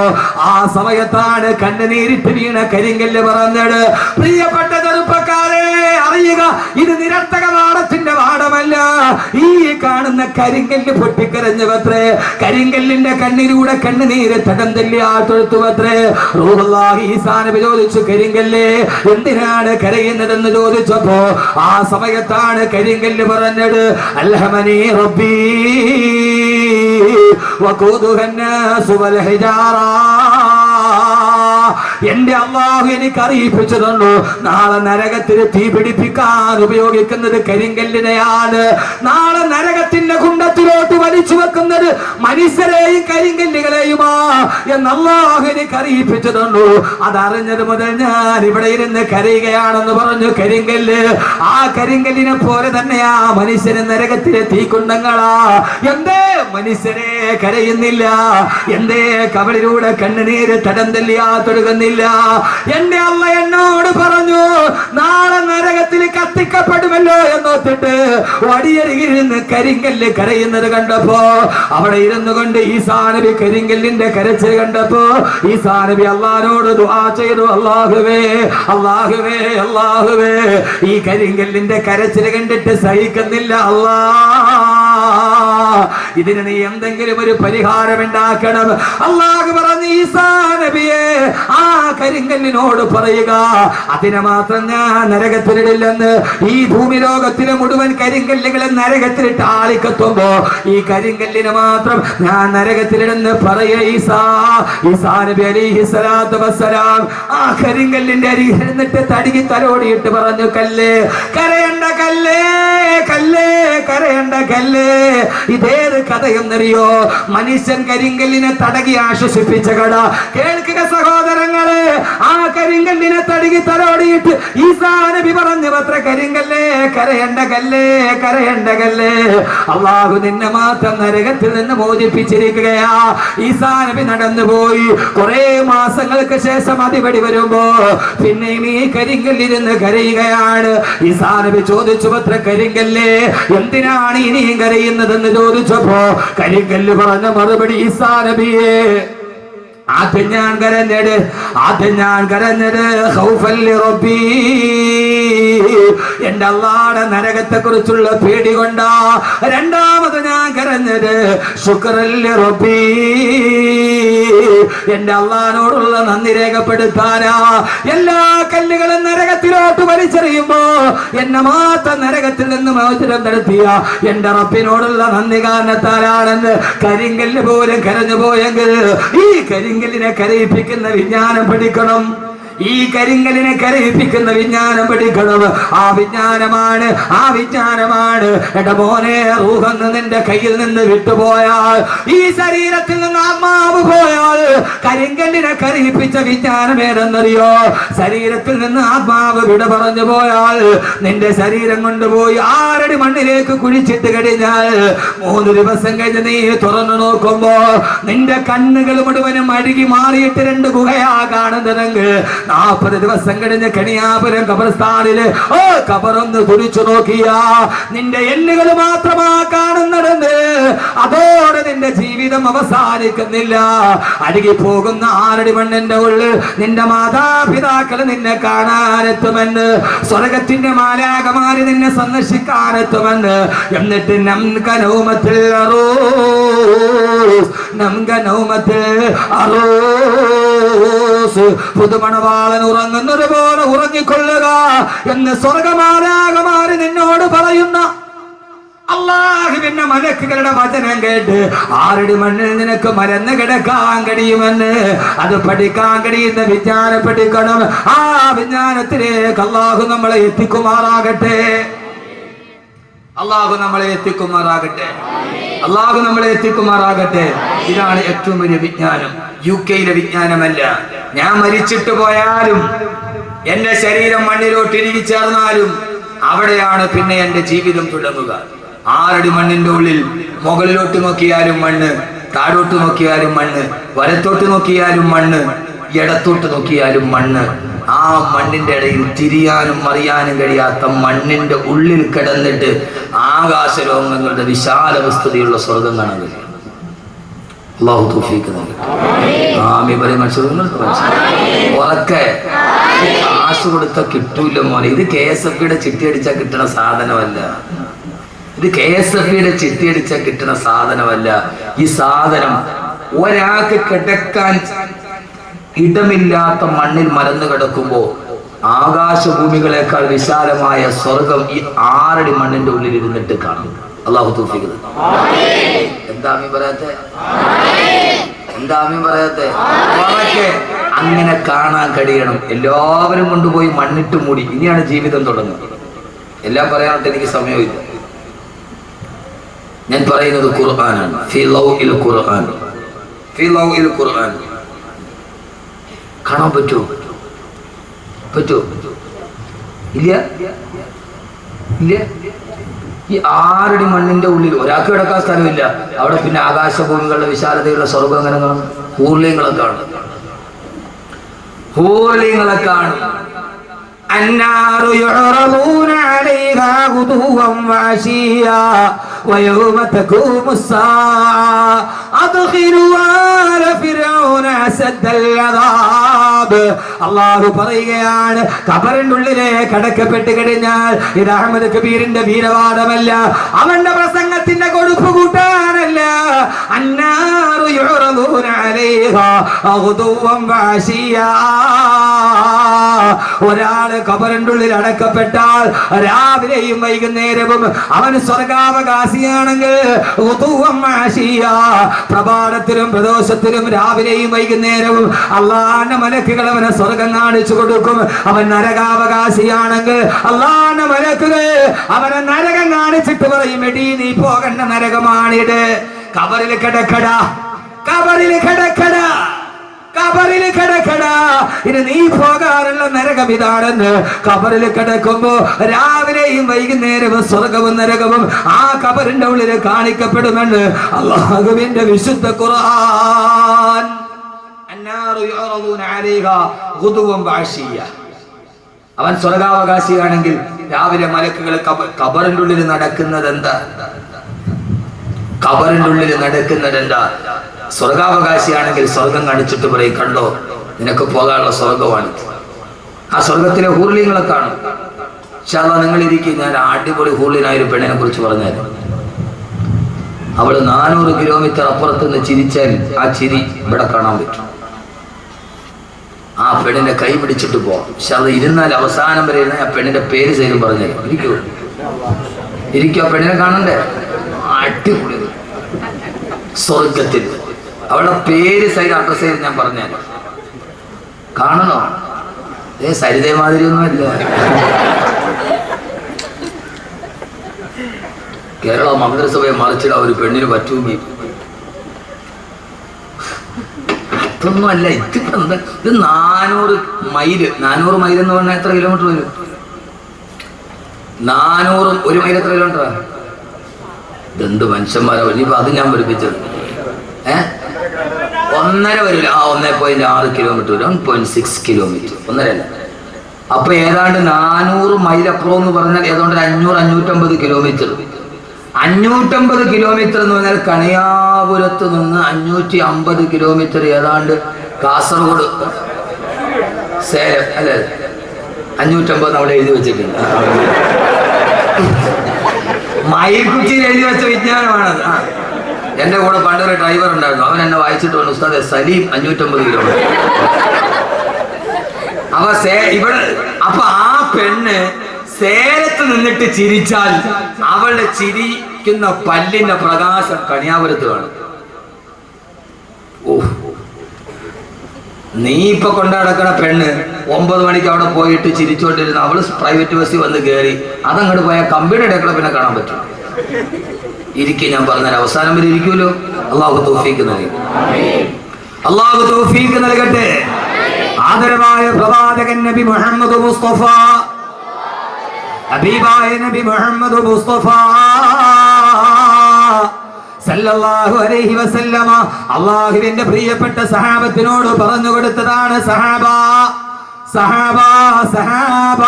ആ സമയത്താണ് കണ്ണുനീരിട്ട് വീണ കരിങ്കല്ല് പറഞ്ഞത്, പ്രിയപ്പെട്ട ചെറുപ്പക്കാരെ അറിയുക, ഇത് നിരർത്ഥക പാഠത്തിന്റെ പാഠമല്ല. ഈ കാണുന്ന കരിങ്കല്ല് പൊട്ടിക്കരഞ്ഞവത്രേ. കരിങ്കല്ലിന്റെ കണ്ണിലൂടെ കണ്ണുനീര് തടം തല്ലിയാത്തൊഴുത്തുവത്രേ. റൂഹുല്ലാഹി ഈസാ നബി ചോദിച്ചു, കരിങ്കല്ലേ എന്തിനാണ് കരയുന്നതെന്ന് ചോദിച്ചപ്പോ ആ സമയത്താണ് കരിങ്കല്ല് പറഞ്ഞത്, അൽഹമനി റബ്ബി വഖൂദുഹന്നാസു വൽ ഹിജാറ. എന്റെ അല്ലാഹു എനിക്ക് അറിയിപ്പിച്ചു തന്നു, നാളെ നരകത്തിൽ തീ പിടിപ്പിക്കാൻ ഉപയോഗിക്കുന്നത് കരിങ്കല്ലിനെയാണ്. നാളെ നരകത്തിന്റെ കുണ്ടത്തിലോട്ട് വലിച്ചു വെക്കുന്നത് മനുഷ്യരെയും കരിങ്കല്ലുകളെയുമാ എന്ന് അല്ലാഹു എനിക്ക് അറിയിപ്പിച്ചു തന്നു. അതറിഞ്ഞത് മുതൽ ഞാൻ ഇവിടെ ഇരുന്ന് കരയുകയാണെന്ന് പറഞ്ഞു കരിങ്കല്ല്. ആ കരിങ്കല്ലിനെ പോലെ തന്നെയാ മനുഷ്യന് നരകത്തിലെ തീക്കുണ്ടങ്ങളാ. എന്തേ മനുഷ്യരെ കരയുന്നില്ല? എന്തേ കവളിലൂടെ കണ്ണുനീര് തടം തല്ലിയാത്തൊഴുകുന്നില്ല? എന്റെ അമ്മ എന്നോട് പറഞ്ഞു, നാളെ നരകത്തിൽ കത്തിക്കപ്പെടുമല്ലോ എന്നോത്തിട്ട് വടിയരികിരുന്ന് കരിങ്കല്ല് കരയുന്നത് കണ്ടപ്പോ അവിടെ ഇരുന്നു കൊണ്ട് ഈസാ നബി കരിങ്കല്ലിന്റെ കരച്ചിൽ കണ്ടപ്പോ ഈസാ നബി അല്ലാഹുവോട് ദുആ ചെയ്തു, അല്ലാഹുവേ അല്ലാഹുവേ അല്ലാഹുവേ, ഈ കരിങ്കല്ലിന്റെ കരച്ചിൽ കണ്ടിട്ട് സഹിക്കുന്നില്ല അല്ലാ, ഇതിന് നീ എന്തെങ്കിലും ഒരു പരിഹാരം ഉണ്ടാക്കണം. അല്ലാഹു പറഞ്ഞു, ഈസാ നബിയെ ആ കരിങ്കല്ലിനോട് പറയുക, അതിനെ മാത്രം ഞാൻ നരകത്തിലിടില്ലെന്ന്. ഈ ഭൂമി ലോകത്തിലെ മുഴുവൻ കരിങ്കല്ലുകളെ നരകത്തിലിട്ട് ആളിക്കത്തുമ്പോ ഈ കരിങ്കല്ലിനെ മാത്രം ഞാൻ നരകത്തിലിടുന്ന് പറയ ഈസാ. ഈസാ നബി അലൈഹി സ്വലാത്തു വസ്സലാം ആ കരിങ്കല്ലിന്റെ അരികിൽ ഇരുന്നിട്ട് തടികി തലോടിയിട്ട് പറഞ്ഞു, കല്ലേ കരയണ്ട, കല്ലേ കല്ലേ കരയണ്ട കല്ലേ. ഇതേത് കഥയെന്നറിയോ? മനുഷ്യൻ കരിങ്കല്ലിനെ തടകി ആശ്വസിപ്പിച്ച കഥ. കേൾക്കുക സഹോദരങ്ങളെ, ആ കരിങ്കല്ലിനെ തടകി തലോടിയിട്ട് ഈസാ നബി പറഞ്ഞു അത്ര, കരിങ്കല്ലേ കരയണ്ട കല്ലേ കരയണ്ട കല്ലേ, അല്ലാഹു നിന്നെ മാത്രം നരകത്തിൽ നിന്ന് മോചിപ്പിച്ചിരിക്കുകയാ. ഈസാ നബി നടന്നുപോയി. കുറെ മാസങ്ങൾക്ക് ശേഷം അതിപടി വരുമ്പോ പിന്നെയും ഈ കരിങ്കല്ലിരുന്ന് കരയുകയാണ്. ഈസാ നബി ചോദിച്ചു അത്ര, കരിങ്കല്ലേ എന്തിനാണ് ഇനിയും കരയുന്നതെന്ന് ചോദിച്ചപ്പോ കരിങ്കല്ല് പറഞ്ഞ മറുപടി, ഈസാ നബിയെ ആദ്യം ഞാൻ കരഞ്ഞത് ഖൗഫൻ ലിറബ്ബി, എന്റെ അല്ലാഹുവിന്റെ നരകത്തെ കുറിച്ചുള്ള പേടി കൊണ്ടാ. രണ്ടാമത് ഞാൻ കരഞ്ഞത് ശുക്റൻ ലിറബ്ബി, എന്റെ അല്ലാഹുവിനോടുള്ള നന്ദി രേഖപ്പെടുത്താനാ. എല്ലാ കല്ലുകളും നരകത്തിലോട്ട് വലിച്ചെറിയുമ്പോ എന്നെ മാത്രം നരകത്തിൽ നിന്ന് മോചനം നടത്തിയ എന്റെ റബ്ബിനോടുള്ള നന്ദി കാരണത്താലാണെന്ന് കരിങ്കല്ല് പോലും കരഞ്ഞു പോയെങ്കിൽ ഈ കരിങ്കല്ലിനെ കരയിപ്പിക്കുന്ന വിജ്ഞാനം പഠിക്കണം. ഈ കരിങ്കലിനെ കരയിപ്പിക്കുന്ന വിജ്ഞാനം പഠിക്കണം. ആ വിജ്ഞാനമാണ് എന്റെ മോനെ, റൂഹെന്ന് നിന്റെ കയ്യിൽ നിന്ന് വിട്ടുപോയാൽ, ഈ ശരീരത്തിൽ നിന്ന് ആത്മാവ് പോയാൽ, കരിങ്കല്ലിനെ കരയിപ്പിച്ച വിജ്ഞാനം ഏതെന്നറിയോ? ശരീരത്തിൽ നിന്ന് ആത്മാവ് വിട പറഞ്ഞു പോയാൽ നിന്റെ ശരീരം കൊണ്ടുപോയി 6 അടി മണ്ണിലേക്ക് കുഴിച്ചിട്ട് കഴിഞ്ഞാൽ 3 ദിവസം കഴിഞ്ഞ് നീ തുറന്നു നോക്കുമ്പോ നിന്റെ കണ്ണുകൾ മുഴുവനും അഴുകി മാറിയിട്ട് 2 ഗുഹയാ കാണുന്നതെങ്കിൽ 40 ദിവസം കഴിഞ്ഞ് കണിയാപുരം ഖബർസ്ഥാനില് ഖബറൊന്ന് കുറിച്ചു നോക്കിയാ നിന്റെ എല്ലുകൾ മാത്രമാ കാണുന്നതെന്ന്, അതോടെ നിന്റെ ജീവിതം ജീവിതം അവസാനിക്കുന്നില്ല. അഴുകി പോകുന്ന 6 അടി മണ്ണിന്റെ ഉള്ളിൽ നിന്റെ മാതാപിതാക്കൾ നിന്നെ കാണാനെത്തുമെന്ന്, സ്വർഗത്തിന്റെ മാലാകമാര് നിന്നെ സന്ദർശിക്കാനെത്തുമെന്ന്. എന്നിട്ട് പുതുമണവാളൻ ഉറങ്ങുന്നത് പോലെ ഉറങ്ങിക്കൊള്ളുക എന്ന് സ്വർഗമാലാകമാര് നിന്നോട് പറയുന്ന അല്ലാഹുവിന്റെ മലക്കുകളുടെ വചനം കേട്ട് 6 അടി മണ്ണിൽ നിനക്ക് മരന്ന് കിടക്കാൻ കഴിയുമെന്ന്, അത് പഠിക്കാൻ കഴിയുന്ന വിജ്ഞാനം പഠിക്കണം. ആ വിജ്ഞാനത്തിലേക്ക് അല്ലാഹു നമ്മളെ എത്തിക്കുമാറാകട്ടെ. അല്ലാഹു നമ്മളെ എത്തിക്കുമാറാകട്ടെ. അല്ലാഹു നമ്മളെ എത്തിക്കുമാറാകട്ടെ. ഇതാണ് ഏറ്റവും വലിയ വിജ്ഞാനം. UK-യിലെ വിജ്ഞാനമല്ല. ഞാൻ മരിച്ചിട്ട് പോയാലും എന്റെ ശരീരം മണ്ണിലോട്ട് ഇഴുകി ചേർന്നാലും അവിടെയാണ് പിന്നെ എന്റെ ജീവിതം തുടങ്ങുക. 6 അടി മണ്ണിന്റെ ഉള്ളിൽ മുകളിലോട്ട് നോക്കിയാലും മണ്ണ്, താഴോട്ട് നോക്കിയാലും മണ്ണ്, വലത്തോട്ട് നോക്കിയാലും മണ്ണ്, ഇടത്തോട്ട് നോക്കിയാലും മണ്ണ്. ആ മണ്ണിന്റെ ഇടയിൽ തിരിയാനും മറിയാനും കഴിയാത്ത മണ്ണിന്റെ ഉള്ളിൽ കിടന്നിട്ട് ആകാശലോകങ്ങളുടെ വിശാല വിസ്തൃതിയുള്ള സ്വർഗം കാണാൻ കഴിയും. അല്ലാഹു തൗഫീഖ് നൽകട്ടെ. ആമീൻ പറയും. ഉറക്കെ കാശ് കൊടുത്ത കിട്ടൂല മോനെ. ഇത് KSFBയുടെ ചിട്ടി അടിച്ചാൽ കിട്ടുന്ന സാധനമല്ല. ഇത് KSFBയുടെ ചിട്ടി അടിച്ചാൽ കിട്ടുന്ന സാധനമല്ല. ഈ സാധനം ഒരാൾക്ക് കിടക്കാൻ ഇടമില്ലാത്ത മണ്ണിൽ മലന്ന് കിടക്കുമ്പോ ആകാശഭൂമികളെക്കാൾ വിശാലമായ സ്വർഗം ഈ 6 അടി മണ്ണിന്റെ ഉള്ളിൽ ഇരുന്നിട്ട് കാണും. അല്ലാഹു തൗഫീഖ്. എന്താ ആമീൻ പറയാത്തെ? എന്താ ആമീൻ പറയാത്തെ? അങ്ങനെ കാണാൻ കഴിയണം. എല്ലാവരും കൊണ്ടുപോയി മണ്ണിട്ട് മൂടി. ഇനിയാണ് ജീവിതം തുടങ്ങുന്നത്. എല്ലാം പറയാനായിട്ട് എനിക്ക് സമയമില്ല. ഞാൻ പറയുന്നത് ഖുർആനാണ്. ഫീ ലൗഇൽ ഖുർആൻ, ഫീ ലൗഇൽ ഖുർആൻ. കാണാൻ പറ്റുമോ? ഇല്ല ഇല്ല. ഈ 6 അടി മണ്ണിന്റെ ഉള്ളിൽ ഒരാൾക്ക് കിടക്കാൻ സ്ഥലമില്ല. അവിടെ പിന്നെ ആകാശഭൂമികളുടെ വിശാലതയുള്ള സ്വർഗം അങ്ങനെ കാണും. ഹൂർലിങ്ങളെ കാണും. النار يعرضون عليها غدوا وعشيا ويوم تقوم الساعة أدخلوا آل فرعون أشد العذاب. അല്ലാഹു പറയുകയാണ്, ഖബറിന്റെ ഉള്ളിലേക്ക് അടക്കപ്പെട്ട് കഴിഞ്ഞാൽ ഇത് അഹ്മദ് കബീറിന്റെ വീരവാദമല്ല, അവന്റെ പ്രസംഗത്തിന്റെ കൊടുപ്പ് കൂട്ടാനല്ല. അന്നാറു യുറദൂന അലൈഹാ ഗുദുവൻ വഅശിയാ. ഒരാള് ഖബറിന്റെ ഉള്ളിൽ അടക്കപ്പെട്ടാൽ രാവിലെയും വൈകുന്നേരവും അവൻ സ്വർഗാവകാശിയാണെങ്കിൽ പ്രഭാതത്തിലും പ്രദോഷത്തിലും രാവിലെയും വൈകുന്നേരവും അള്ളാന്റെ മലക്കുകൾ അവനെ സ്വർഗം കാണിച്ചു കൊടുക്കും. അവൻ നരകാവകാശിയാണെങ്കിൽ അള്ളാന്റെ മലക്കുകൾ അവനെ നരകം കാണിച്ചിട്ട് പറയും, എടീ നീ പോകേണ്ട നരകമാണിത്. ഖബറിൽ കിടക്കടാ, ഖബറിൽ കിടക്കടാ, ഖബറിൽ കിടക്കടാ, ഇനി നീ പോകാനുള്ള നരകം ഇതാണെന്ന്. ഖബറിൽ കിടക്കുമ്പോ രാവിലെയും വൈകുന്നേരവും സ്വർഗവും നരകവും ആ ഖബറിന്റെ ഉള്ളിൽ കാണിക്കപ്പെടുമെന്ന് അല്ലാഹുവിന്റെ വിശുദ്ധ ഖുർആൻ. അവൻ സ്വർഗാവകാശിയാണെങ്കിൽ രാവിലെ മലക്കുകൾ ഖബറിന്റെ ഉള്ളിൽ നടക്കുന്നത് എന്താ? ഖബറിന്റെ ഉള്ളിൽ നടക്കുന്നത് എന്താ? സ്വർഗാവകാശിയാണെങ്കിൽ സ്വർഗം കാണിച്ചിട്ട് പറയും, കണ്ടോ നിനക്ക് പോകാനുള്ള സ്വർഗമാണ്. ആ സ്വർഗത്തിലെ ഹൂർലിങ്ങളെ കാണും. ഇൻഷാല്ലാഹ് നിങ്ങൾ ഇരിക്കും. ഞാൻ അടിപൊളി ഹൂർലിനായ ഒരു പെണ്ണിനെ കുറിച്ച് പറഞ്ഞാൽ, അവള് 400 കിലോമീറ്റർ അപ്പുറത്ത് നിന്ന് ചിരിച്ചാൽ ആ ചിരി ഇവിടെ കാണാൻ പറ്റും. ആ പെണ്ണിന്റെ കൈ പിടിച്ചിട്ട് പോവാം. ഇൻഷാല്ലാഹ് ഇരുന്നാൽ അവസാനം വരെ ഇരുന്ന ആ പെണ്ണിന്റെ പേര് സൈലും പറഞ്ഞാൽ ഇരിക്കൂ, ഇരിക്കും. ആ പെണ്ണിനെ കാണണ്ടേ? അടിപൊളി സ്വർഗത്തിൽ. അവളുടെ പേര് സൈഡ് അഡ്രസ് ചെയ്ത് ഞാൻ പറഞ്ഞാൽ കാണണോ? സരിതേ മാതിരി ഒന്നുമല്ല. കേരള മന്ത്രിസഭയെ മറിച്ചിട ഒരു പെണ്ണിന് പറ്റൂങ്ങി. അതൊന്നും അല്ല. ഇത് 400 മൈല്. 400 മൈൽ എന്ന് പറഞ്ഞാൽ എത്ര കിലോമീറ്റർ വരും? 400 1 മൈൽ എത്ര കിലോമീറ്ററാണ്? ഇതെന്ത് മനുഷ്യന്മാരാ. ഇനിയിപ്പോ അത് ഞാൻ പഠിപ്പിച്ചത് 1.5 വരില്ല. 1.6 കിലോമീറ്റർ, 1.6 കിലോമീറ്റർ, 1.5. അപ്പൊ ഏതാണ്ട് 400 മൈൽ അപ്പുറം എന്ന് പറഞ്ഞാൽ ഏതാണ്ട് 500-550 കിലോമീറ്റർ. 550 കിലോമീറ്റർ എന്ന് പറഞ്ഞാൽ കണിയാപുരത്ത് നിന്ന് 550 കിലോമീറ്റർ ഏതാണ്ട് കാസർഗോഡ് സേലം അല്ലെ 550 അവിടെ എഴുതി വെച്ചിട്ടുണ്ട്. മയിൽക്കുറ്റിയിൽ എഴുതി വെച്ച വിജ്ഞാനമാണത്. എന്റെ കൂടെ പണ്ടൊരു ഡ്രൈവർ ഉണ്ടായിരുന്നു. അവൻ എന്നെ വായിച്ചിട്ട് പറഞ്ഞു, ഉസ്താദെ സലീം 550 കിലോമീറ്റർ. അപ്പൊ ആ പെണ്ണ് സേലത്ത് നിന്നിട്ട് ചിരിച്ചാൽ അവളുടെ ചിരിക്കുന്ന പല്ലിന്റെ പ്രകാശം കണിയാപുരത്ത് കാണും. ഓ, നീ ഇപ്പൊ കൊണ്ടടക്കണ പെണ്ണ് 9 മണിക്ക് അവിടെ പോയിട്ട് ചിരിച്ചോണ്ടിരുന്ന അവള് പ്രൈവറ്റ് ബസ്സിൽ വന്ന് കയറി അതങ്ങോട്ട് പോയാൽ കമ്പിയുടെ ഇടയ്ക്കള പിന്നെ കാണാൻ പറ്റും. ഇരിക്കും, ഞാൻ പറഞ്ഞാൽ അവസാനം വരെ ഇരിക്കുമല്ലോ. അള്ളാഹു തൗഫീഖ് നൽകി, അള്ളാഹു തൗഫീഖ് നൽകട്ടെ. ആദരവായ പ്രവാചകൻ നബി മുഹമ്മദ് മുസ്തഫ, ഹബീബായ നബി മുഹമ്മദ് മുസ്തഫ സല്ലല്ലാഹു അലൈഹി വസല്ലമ അല്ലാഹുവിന്റെ പ്രിയപ്പെട്ട സഹാബത്തിനോട് പറഞ്ഞു കൊടുത്തതാണ്, സഹാബ സഹാബ സഹാബ,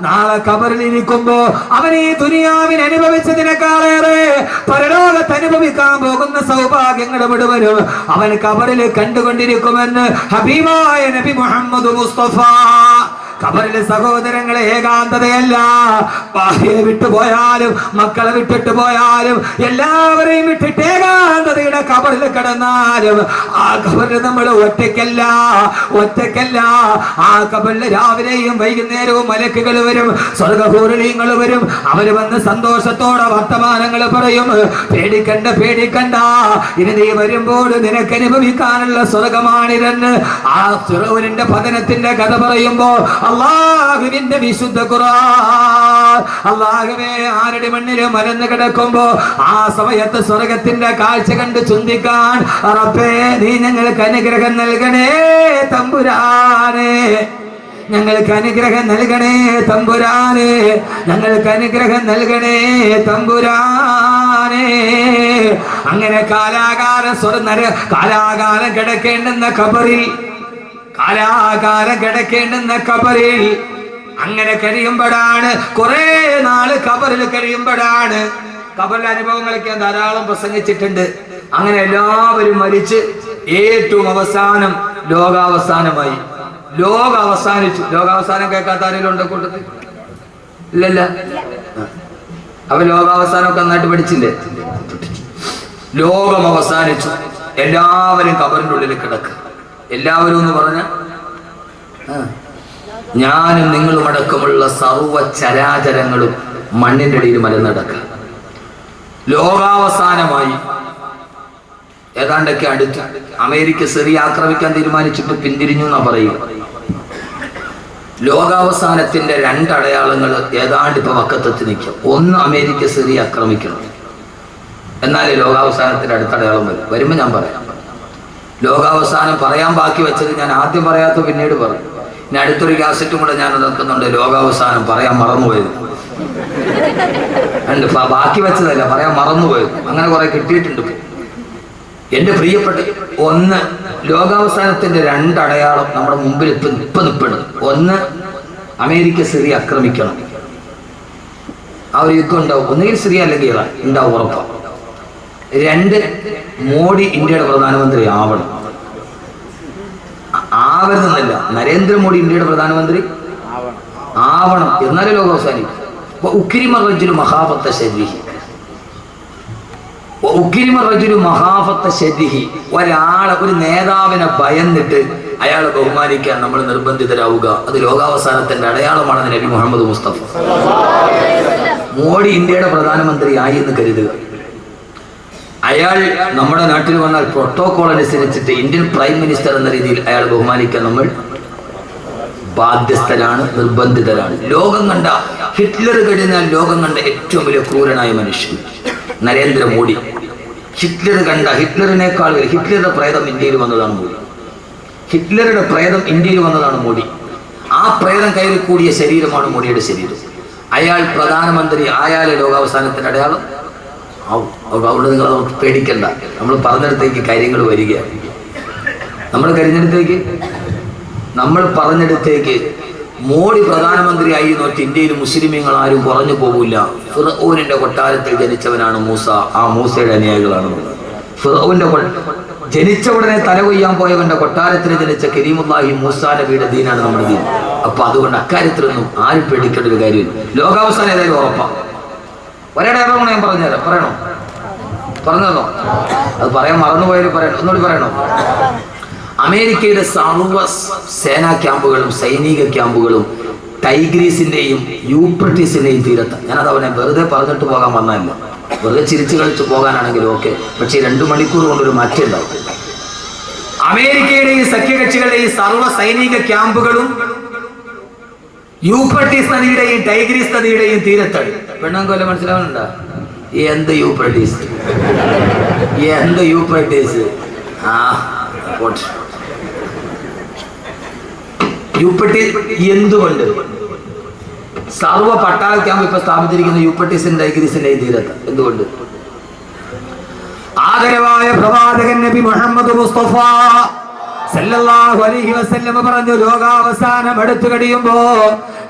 നാളെ ഖബറിൽ ഇരിക്കുമ്പോ അവൻ ഈ ദുനിയാവിൽ അനുഭവിച്ചതിനേക്കാളേറെ പരലോകത്ത് അനുഭവിക്കാൻ പോകുന്ന സൗഭാഗ്യങ്ങൾ മുഴുവനും അവൻ ഖബറിൽ കണ്ടുകൊണ്ടിരിക്കുമെന്ന് ഹബീബായ നബി മുഹമ്മദ് മുസ്തഫ. ഖബറിലെ സഹോദരങ്ങളെ ഏകാന്തതയല്ല, ഭാര്യയെ വിട്ടുപോയാലും മക്കളെ വിട്ടിട്ട് പോയാലും എല്ലാവരെയും വിട്ടിട്ട് ഏകാന്തതയുടെ ഖബറിൽ കിടന്നാലും ആ ഖബറിൽ നമ്മൾ ഒറ്റയ്ക്കല്ല. ആ ഖബറിൽ രാവിലെയും വൈകുന്നേരവും മലക്കുകൾ വരും, സ്വർഗ്ഗഹൂറിലീങ്ങൾ വരും. അവര് വന്ന് സന്തോഷത്തോടെ വർത്തമാനങ്ങൾ പറയും. പേടിക്കണ്ട, ഇനി നീ വരുമ്പോൾ നിനക്ക് അനുഭവിക്കാനുള്ള സ്വർഗമാണിതെന്ന് ആ ഫിറൗനിന്റെ പതനത്തിന്റെ കഥ പറയുമ്പോ അല്ലാഹുവിന്റെ വിശുദ്ധ ഖുർആൻ, അല്ലാഹുവേ ആരുടെ മണ്ണിൽ മരന്ന് കിടക്കുമ്പോ ആ സമയത്ത് സ്വർഗത്തിന്റെ കാഴ്ച കണ്ട് ചുംബിക്കാൻ റബ്ബേ നീ ഞങ്ങൾക്ക് അനുഗ്രഹം നൽകണേ തമ്പുരാനെ, ഞങ്ങൾക്ക് അനുഗ്രഹം നൽകണേ തമ്പുരാനെ, ഞങ്ങൾക്ക് അനുഗ്രഹം നൽകണേ തമ്പുരാനെ. അങ്ങനെ കാലാകാലം കിടക്കേണ്ടുന്ന ഖബറിൽ, കാലാകാലം കിടക്കേണ്ടുന്ന ഖബറിൽ അങ്ങനെ കഴിയുമ്പോഴാണ്, കുറെ നാള് ഖബറിൽ കഴിയുമ്പോഴാണ്. ഖബറിലെ അനുഭവങ്ങളൊക്കെ ധാരാളം പ്രസംഗിച്ചിട്ടുണ്ട്. അങ്ങനെ എല്ലാവരും മരിച്ച് ഏറ്റവും അവസാനം ലോകാവസാനമായി. ലോകം അവസാനിച്ചു. ലോകാവസാനം കേൾക്കാത്ത ആരെങ്കിലും ഉണ്ടോ കൂട്ടത്തിൽ? ഇല്ലല്ല. അപ്പൊ ലോകാവസാനമൊക്കെ നന്നായിട്ട് പഠിച്ചില്ലേ? ലോകം അവസാനിച്ചു. എല്ലാവരും ഖബറിന്റെ ഉള്ളിൽ കിടക്കുക. എല്ലാവരും എന്ന് പറഞ്ഞ ഞാനും നിങ്ങളും അടക്കമുള്ള സർവ്വ ചരാചരങ്ങളും മണ്ണിന്റെ അടിയിൽ മലന്നടക്കുക. ലോകാവസാനമായി. ഏതാണ്ടൊക്കെ അടുത്ത് അമേരിക്ക സിറിയ ആക്രമിക്കാൻ തീരുമാനിച്ചിട്ട് പിന്തിരിഞ്ഞു എന്നാ പറയുക. ലോകാവസാനത്തിന്റെ 2 അടയാളങ്ങൾ ഏതാണ്ട് ഇപ്പൊ വക്കത്തെത്തി നിൽക്കും. ഒന്ന്, അമേരിക്ക സിറിയ ആക്രമിക്കണം. എന്നാലേ ലോകാവസാനത്തിന്റെ അടുത്ത അടയാളം വരുമ്പോ ഞാൻ പറയാം. ലോകാവസാനം പറയാൻ ബാക്കി വെച്ചത് ഞാൻ ആദ്യം പറയാത്ത പിന്നീട് പറയും. ഇനി അടുത്തൊരു കാസറ്റും കൂടെ ഞാൻ നടക്കുന്നുണ്ട്, ലോകാവസാനം പറയാൻ മറന്നുപോയത്. ബാക്കി വെച്ചതല്ല, പറയാൻ മറന്നുപോയത്. അങ്ങനെ കുറെ കിട്ടിയിട്ടുണ്ട്. എന്റെ പ്രിയപ്പെട്ട, ഒന്ന്, ലോകാവസാനത്തിന്റെ 2 അടയാളം നമ്മുടെ മുമ്പിൽ ഇപ്പൊ നിൽപ്പുണ്ട്. ഒന്ന്, അമേരിക്ക സിറിയ ആക്രമിക്കണം. ആ ഒരു യുദ്ധം ഉണ്ടാവും. ഒന്നുകിൽ സിറിയ അല്ലെങ്കിൽ ഇറാൻ ഉണ്ടാവും, ഉറപ്പാണ്. 2, മോഡി ഇന്ത്യയുടെ പ്രധാനമന്ത്രി ആവണം. ആവരുന്നല്ല, നരേന്ദ്രമോദി ഇന്ത്യയുടെ പ്രധാനമന്ത്രി ആവണം. എന്നാലും ലോകം അവസാനിക്കും. ഒരാളെ, ഒരു നേതാവിനെ ഭയന്നിട്ട് അയാളെ ബഹുമാനിക്കാൻ നമ്മൾ നിർബന്ധിതരാവുക, അത് ലോകാവസാനത്തിന്റെ അടയാളമാണെന്ന് നബി മുഹമ്മദ് മുസ്തഫ. മോഡി ഇന്ത്യയുടെ പ്രധാനമന്ത്രി ആയി എന്ന് കരുതുക. അയാൾ നമ്മുടെ നാട്ടിൽ വന്നാൽ പ്രോട്ടോകോൾ അനുസരിച്ചിട്ട് ഇന്ത്യൻ പ്രൈം മിനിസ്റ്റർ എന്ന രീതിയിൽ അയാൾ ബഹുമാനിക്കാൻ നമ്മൾ ബാധ്യസ്ഥരാണ്, നിർബന്ധിതരാണ്. ലോകം കണ്ട, ഹിറ്റ്ലർ കഴിഞ്ഞാൽ ലോകം കണ്ട ഏറ്റവും വലിയ ക്രൂരനായ മനുഷ്യൻ നരേന്ദ്രമോദി. ഹിറ്റ്ലറിനേക്കാൾ ഹിറ്റ്ലറുടെ പ്രേതം ഇന്ത്യയിൽ വന്നതാണ് മോദി. ഹിറ്റ്ലറുടെ പ്രേതം ഇന്ത്യയിൽ വന്നതാണ് മോദി. ആ പ്രേതം കയറി കൂടിയ ശരീരമാണ് മോദിയുടെ ശരീരം. അയാൾ പ്രധാനമന്ത്രി ആയാലെ ലോകാവസാനത്തിന്റെ അടയാളം ആവും. അവിടെ നിങ്ങൾ പേടിക്കണ്ട, നമ്മൾ പറഞ്ഞിടത്തേക്ക് കാര്യങ്ങൾ വരികയാണ്. നമ്മൾ പറഞ്ഞിടത്തേക്ക് മോഡി പ്രധാനമന്ത്രിയായി നോറ്റ് ഇന്ത്യയിൽ മുസ്ലിമീങ്ങൾ ആരും കുറഞ്ഞു പോകില്ല. ഫിർഔനിന്റെ കൊട്ടാരത്തിൽ ജനിച്ചവനാണ് മൂസ. ആ മൂസയുടെ അനുയായികളാണ്. ഫിർഔന്റെ ജനിച്ച ഉടനെ തല കൊയ്യാൻ പോയവന്റെ കൊട്ടാരത്തിൽ ജനിച്ച കരീമുല്ലാഹി മൂസാ നബിയുടെ ദീനാണ് നമ്മുടെ ദീൻ. അപ്പൊ അതുകൊണ്ട് അക്കാര്യത്തിലൊന്നും ആരും പേടിക്കേണ്ട ഒരു കാര്യമില്ല. ലോകാവസാനം ഏതായാലും ഉറപ്പാണ്. ഒരേടെ ഞാൻ പറഞ്ഞുതരാം. പറയണോ? പറഞ്ഞോ? അത് പറയാൻ മറന്നുപോയാലും പറയണം. ഒന്നുകൂടി പറയണോ? അമേരിക്കയുടെ സർവ്വ സേനാ ക്യാമ്പുകളും സൈനിക ക്യാമ്പുകളും ടൈഗ്രീസിന്റെയും യൂഫ്രട്ടീസിന്റെയും തീരത്ത്. ഞാനത് അവനെ വെറുതെ പറഞ്ഞിട്ട് പോകാൻ വന്നതല്ല, വെറുതെ ചിരിച്ചു കളിച്ച് പോകാനാണെങ്കിലും ഓക്കെ. പക്ഷേ 2 മണിക്കൂർ കൊണ്ടൊരു മാറ്റം ഉണ്ടാവും. അമേരിക്കയുടെയും സഖ്യകക്ഷികളുടെയും സർവ്വ സൈനിക ക്യാമ്പുകളും യൂഫ്രട്ടീസ് നദിയുടെയും ടൈഗ്രീസ് നദിയുടെയും തീരത്താണ്. പെണ്ണാങ്കോല മനസ്സിലാവുന്നുണ്ടോ? എന്ത് യൂഫ്രട്ടീസ്, എന്ത് യൂഫ്രട്ടീസ്? എന്തുകൊണ്ട് സർവ്വ പട്ടാള ക്യാമ്പ് ഇപ്പൊ സ്ഥാപിച്ചിരിക്കുന്ന യൂഫ്രട്ടീസിന്റെ ടൈഗ്രീസിന്റെ തീരത്ത്? എന്തുകൊണ്ട്? ആദരവായ പ്രവാചകൻ നബി മുഹമ്മദ് മുസ്തഫ സല്ലല്ലാഹു അലൈഹി വസല്ലം പറഞ്ഞു, ലോകാവസാനം അടുത്തു കഴിയുമ്പോ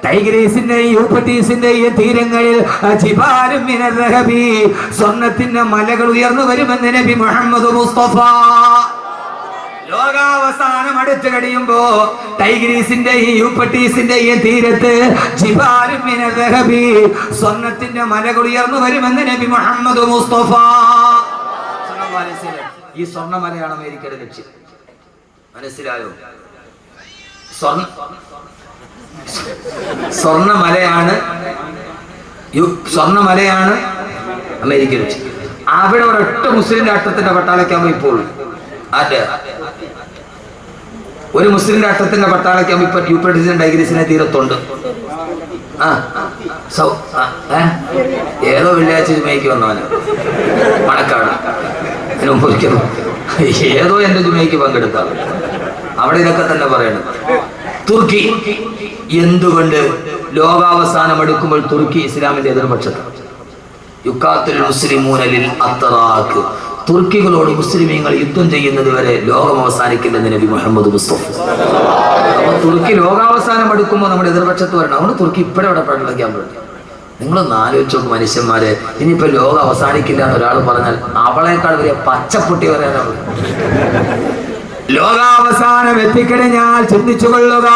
ടൈഗ്രീസിന്റെയും യൂഫ്രട്ടീസിന്റെയും തീരങ്ങളിൽ ജിബാലും മിനർ റഹബി, സ്വർണത്തിന്റെ മലകൾ ഉയർന്നു വരുമെന്ന് നബി മുഹമ്മദ് മുസ്തഫ. ലോകാവസാനം അടുത്തു കഴിയുമ്പോ ടൈഗ്രീസിന്റെയും യൂഫ്രട്ടീസിന്റെയും തീരത്ത് ജിബാലും മിനർ റഹബി, സ്വർണത്തിന്റെ മലകൾ ഉയർന്നു വരുമെന്ന് നബി മുഹമ്മദ് മുസ്തഫ. ഈ സ്വർണ്ണമലയാണ് അമേരിക്കയുടെ ലക്ഷ്യം. മനസ്സിലായോ? സ്വർണ്ണമലയാണ് അമേരിക്ക ലക്ഷ്യം. അവിടെ ഒരൊറ്റ മുസ്ലിം രാഷ്ട്രത്തിന്റെ പട്ടാളക്കാകുമ്പോ ഇപ്പോൾ ഒരു മുസ്ലിം രാഷ്ട്രത്തിന്റെ പട്ടാളക്കാകുമ്പോ ഇപ്പൊ യൂഫ്രട്ടീസിന്റെ ടൈഗ്രീസിന്റെ തീരത്തുണ്ട്. ഏതോ വെള്ളിയാഴ്ച ജുമയ്ക്ക് വന്നവന് മണക്കാട് ഒരിക്കലും ഏതോ എന്റെ ജുമയ്ക്ക് പങ്കെടുക്കാം. അവിടെ ഇതൊക്കെ തന്നെ പറയണം. തുർക്കി എന്തുകൊണ്ട് ലോകാവസാനം എടുക്കുമ്പോൾ തുർക്കി ഇസ്ലാമിന്റെ എതിർപക്ഷത്ത്? യുക്കാത്തുൽ മുസ്ലിമൂന ലിൽ അത്റാഖ്, തുർക്കികളോട് മുസ്ലിമീങ്ങൾ യുദ്ധം ചെയ്യുന്നത് വരെ ലോകം അവസാനിക്കില്ലെന്ന് നബി മുഹമ്മദ് മുസ്തഫ. അപ്പൊ തുർക്കി ലോകാവസാനം എടുക്കുമ്പോൾ നമ്മുടെ എതിർപക്ഷത്ത് വരണം. അതുകൊണ്ട് തുർക്കി ഇപ്പോഴും അവിടെ പടലക്കാൻ പറ്റും. നിങ്ങളൊന്ന് ആലോചിച്ചു മനുഷ്യന്മാരെ, ഇനിയിപ്പോ ലോകം അവസാനിക്കില്ല എന്ന് ഒരാൾ പറഞ്ഞാൽ അവളേക്കാൾ വലിയ പച്ചപ്പൊട്ടി പറയാനാണ്. ലോകാവസാനം എത്തിക്കഴിഞ്ഞാൽ ചിന്തിച്ചു കൊള്ളുക.